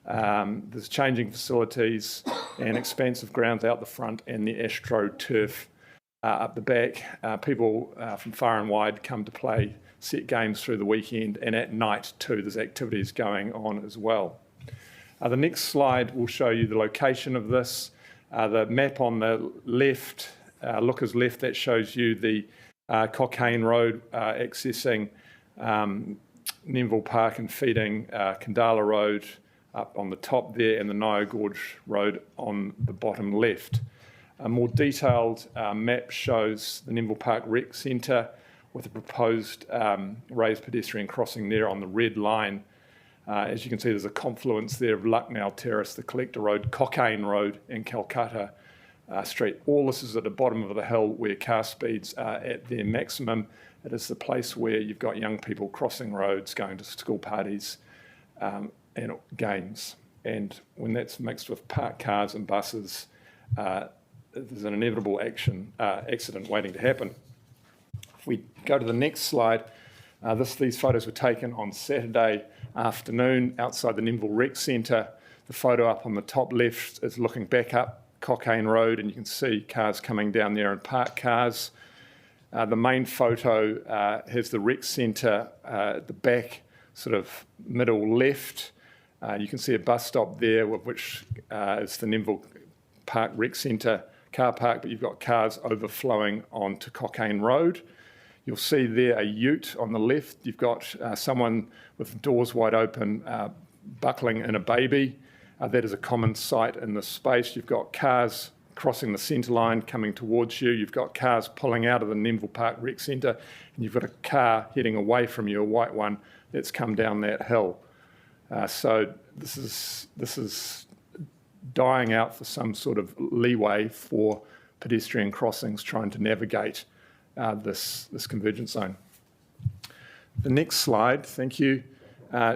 there's changing facilities and expansive grounds out the front and the AstroTurf up the back. People from far and wide come to play set games through the weekend, and at night too there's activities going on as well. The next slide will show you the location of this. The map on the left, looker's left, that shows you the Cockayne Road accessing Nemville Park and feeding Kandala Road up on the top there, and the Naya Gorge Road on the bottom left. A more detailed map shows the Nemville Park Rec Centre with a proposed raised pedestrian crossing there on the red line. As you can see, there's a confluence there of Lucknow Terrace, the Collector Road, Cockayne Road and Calcutta Street. All this is at the bottom of the hill where car speeds are at their maximum. It is the place where you've got young people crossing roads, going to school parties and games. And when that's mixed with parked cars and buses, there's an inevitable accident waiting to happen. If we go to the next slide, these photos were taken on Saturday afternoon outside the Nemville Rec Centre. The photo up on the top left is looking back up Cockayne Road, and you can see cars coming down there and parked cars. The main photo has the rec centre at the back, sort of middle left. You can see a bus stop there, which is the Nemville Park Rec Centre car park, but you've got cars overflowing onto Cockayne Road. You'll see there a ute on the left. You've got someone with doors wide open buckling in a baby. That is a common sight in this space. You've got cars crossing the centre line coming towards you. You've got cars pulling out of the Nemville Park Rec Centre, and you've got a car heading away from you, a white one, that's come down that hill. So this is dying out for some sort of leeway for pedestrian crossings trying to navigate this convergence zone. The next slide, thank you,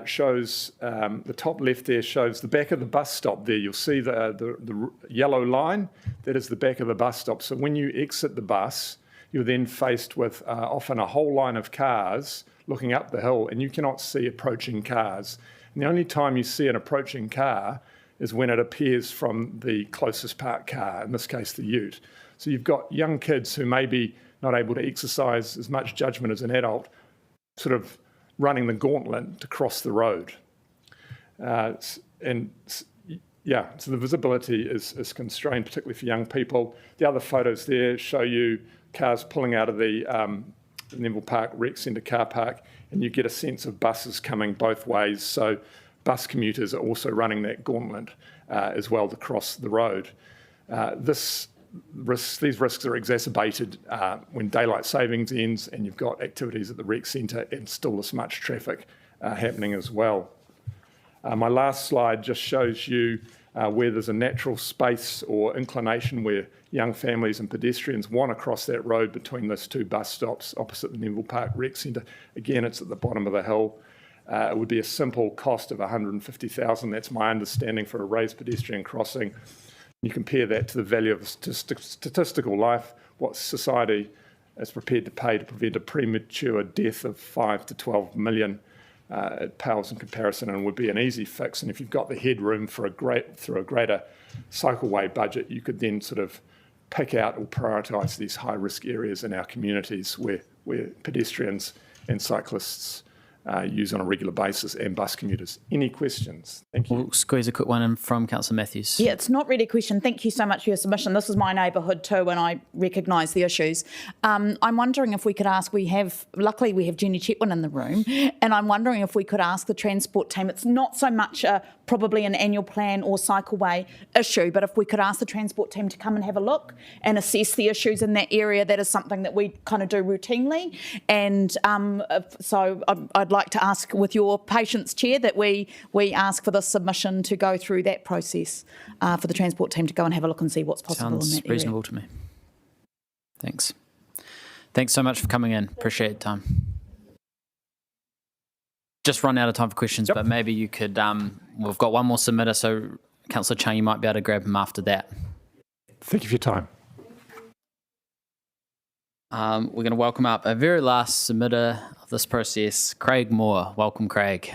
shows the top left there shows the back of the bus stop there. You'll see the yellow line, that is the back of the bus stop. So when you exit the bus, you're then faced with often a whole line of cars looking up the hill, and you cannot see approaching cars. And the only time you see an approaching car is when it appears from the closest parked car, in this case the ute. So you've got young kids who may be not able to exercise as much judgment as an adult, sort of running the gauntlet to cross the road. So the visibility is constrained, particularly for young people. The other photos there show you cars pulling out of the Nemville Park Rec Centre car park, and you get a sense of buses coming both ways. So bus commuters are also running that gauntlet as well to cross the road. These risks are exacerbated when daylight savings ends and you've got activities at the rec centre and still this much traffic happening as well. My last slide just shows you where there's a natural space or inclination where young families and pedestrians want to cross that road between those two bus stops opposite the Nemville Park Rec Centre. Again, it's at the bottom of the hill. It would be a simple cost of $150,000. That's my understanding for a raised pedestrian crossing. You compare that to the value of statistical life, what society is prepared to pay to prevent a premature death of 5 to 12 million it pales in comparison and would be an easy fix. And if you've got the headroom for through a greater cycleway budget, you could then sort of pick out or prioritise these high-risk areas in our communities where pedestrians and cyclists use on a regular basis, and bus commuters. Any questions? Thank you. We'll squeeze a quick one in from Councillor Matthews. Yeah, it's not really a question. Thank you so much for your submission. This is my neighbourhood too, and I recognise the issues. I'm wondering if we could ask, luckily we have Jenny Chetwin in the room, and I'm wondering if we could ask the transport team, it's not so much probably an annual plan or cycleway issue, but if we could ask the transport team to come and have a look and assess the issues in that area, that is something that we kind of do routinely. And so I'd like to ask, with your patience, Chair, that we ask for this submission to go through that process for the transport team to go and have a look and see what's possible in that area. Sounds reasonable to me. Thanks. Thanks so much for coming in. Appreciate your time. Just run out of time for questions, but maybe you could, we've got one more submitter, so Councillor Chung, you might be able to grab him after that. Thank you for your time. We're going to welcome up a very last submitter of this process, Craig Moore. Welcome, Craig.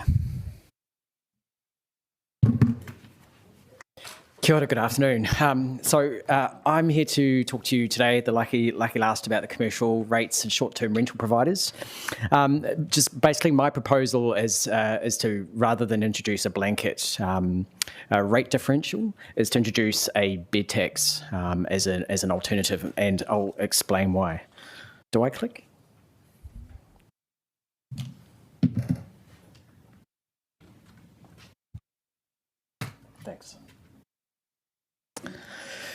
Kia ora, good afternoon. I'm here to talk to you today, the lucky last, about the commercial rates and short-term rental providers. Just basically my proposal is to, rather than introduce a blanket rate differential, is to introduce a bed tax as an alternative, and I'll explain why. Do I click? Thanks.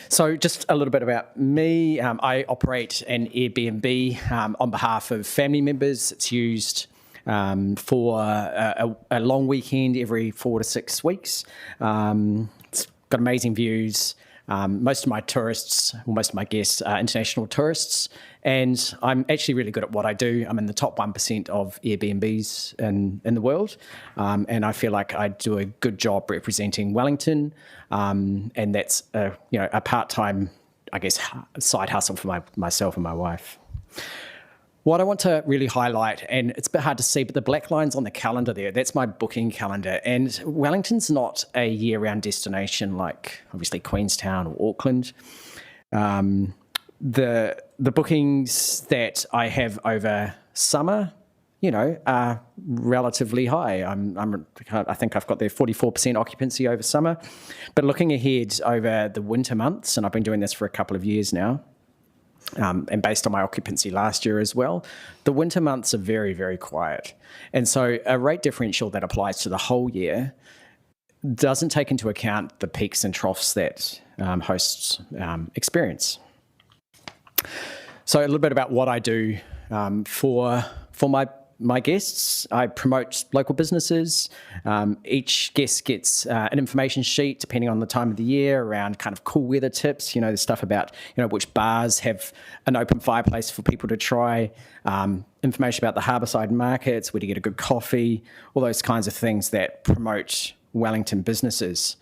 So just a little bit about me. I operate an Airbnb on behalf of family members. It's used for a long weekend every 4 to 6 weeks. It's got amazing views. Most of my guests are international tourists, and I'm actually really good at what I do. I'm in the top 1% of Airbnbs in the world, and I feel like I do a good job representing Wellington, and that's a part-time, I guess, side hustle for myself and my wife. What I want to really highlight, and it's a bit hard to see, but the black lines on the calendar there, that's my booking calendar. And Wellington's not a year-round destination like, obviously, Queenstown or Auckland. The bookings that I have over summer, are relatively high. I think I've got the 44% occupancy over summer. But looking ahead over the winter months, and I've been doing this for a couple of years now, and based on my occupancy last year as well, the winter months are very, very quiet. And so a rate differential that applies to the whole year doesn't take into account the peaks and troughs that hosts experience. So a little bit about what I do for my guests. I promote local businesses. Each guest gets an information sheet, depending on the time of the year, around kind of cool weather tips, the stuff about, which bars have an open fireplace for people to try, information about the harbourside markets, where to get a good coffee, all those kinds of things that promote Wellington businesses.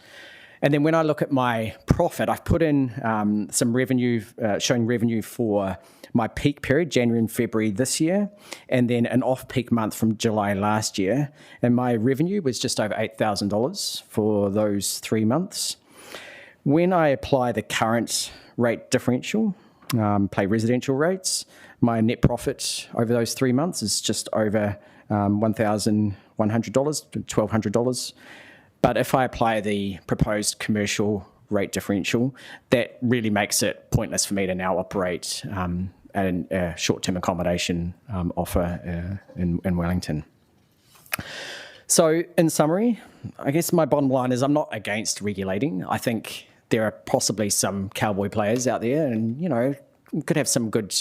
And then when I look at my profit, I've put in some revenue, showing revenue for my peak period, January and February this year, and then an off-peak month from July last year. And my revenue was just over $8,000 for those 3 months. When I apply the current rate differential, play residential rates, my net profit over those 3 months is just over $1,100 to $1,200. But if I apply the proposed commercial rate differential, that really makes it pointless for me to now operate a short-term accommodation offer in Wellington. So in summary, I guess my bottom line is I'm not against regulating. I think there are possibly some cowboy players out there and, could have some good,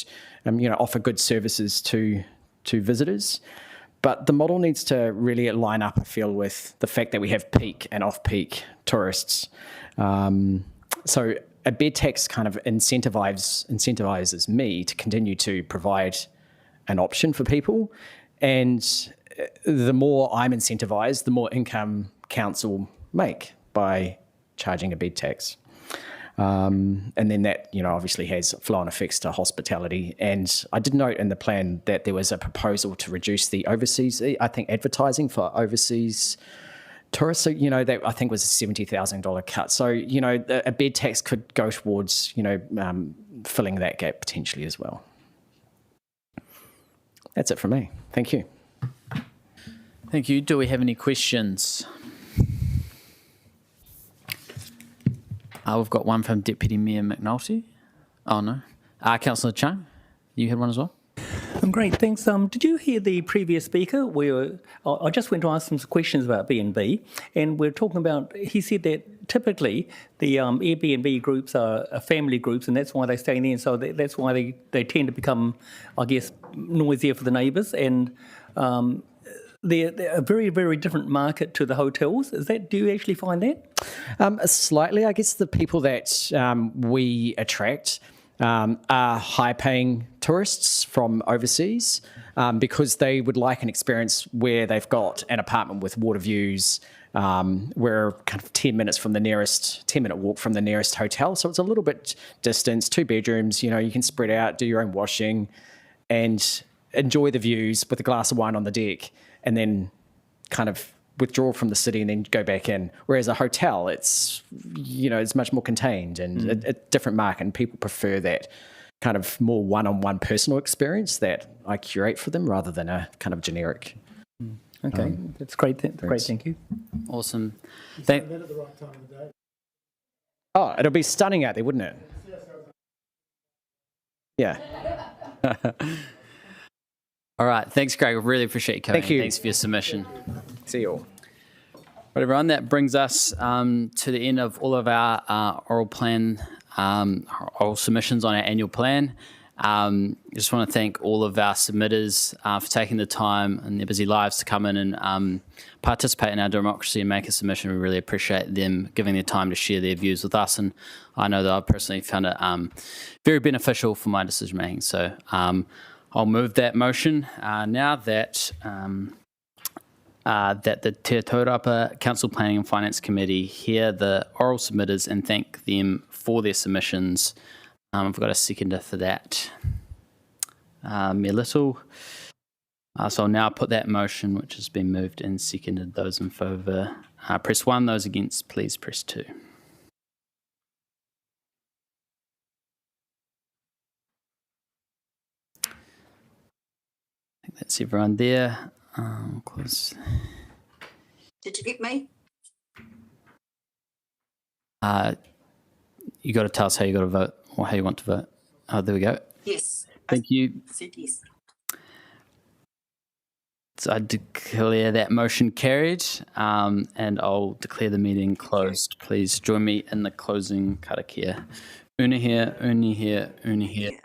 offer good services to visitors. But the model needs to really line up, I feel, with the fact that we have peak and off-peak tourists. So a bed tax kind of incentivizes me to continue to provide an option for people. And the more I'm incentivized, the more income council make by charging a bed tax. And then that, obviously has flow-on effects to hospitality. And I did note in the plan that there was a proposal to reduce the overseas, I think, advertising for overseas tourists. So, that I think was a $70,000 cut. So, a bed tax could go towards, filling that gap potentially as well. That's it from me. Thank you. Thank you. Do we have any questions? We've got one from Deputy Mayor McNulty. Oh, no. Councillor Chung, you had one as well? Great, thanks. Did you hear the previous speaker? I just went to ask some questions about B&B, and we're talking about, he said that typically the Airbnb groups are family groups, and that's why they stay in there, and so that's why they tend to become, I guess, noisier for the neighbours, and they're a very, very different market to the hotels. Do you actually find that? Slightly. I guess the people that we attract are high-paying tourists from overseas because they would like an experience where they've got an apartment with water views. We're kind of 10-minute walk from the nearest hotel, so it's a little bit distance, 2 bedrooms, you can spread out, do your own washing and enjoy the views with a glass of wine on the deck and then kind of withdraw from the city and then go back in. Whereas a hotel, it's much more contained and a different market, and people prefer that kind of more one-on-one personal experience that I curate for them rather than a kind of generic. Okay, that's great. Great, thank you. Awesome. Oh, it'll be stunning out there, wouldn't it? Yeah. All right. Thanks, Greg. I really appreciate you coming. Thank you. Thanks for your submission. See you all. Right, everyone, that brings us to the end of all of our oral submissions on our annual plan. I just want to thank all of our submitters for taking the time and their busy lives to come in and participate in our democracy and make a submission. We really appreciate them giving their time to share their views with us, and I know that I personally found it very beneficial for my decision making. So I'll move that motion now that the Te Taurapa Council Planning and Finance Committee hear the oral submitters and thank them for their submissions. I've got a seconder for that. Mayor Little. So I'll now put that motion, which has been moved and seconded. Those in favour, press 1. Those against, please press 2. I think that's everyone there. Close. Did you get me? You got to tell us how you got to vote or how you want to vote. Oh, there we go. Yes. Thank you. Said yes. So I declare that motion carried, and I'll declare the meeting closed. Please join me in the closing karakia. Una here, uni here, uni here.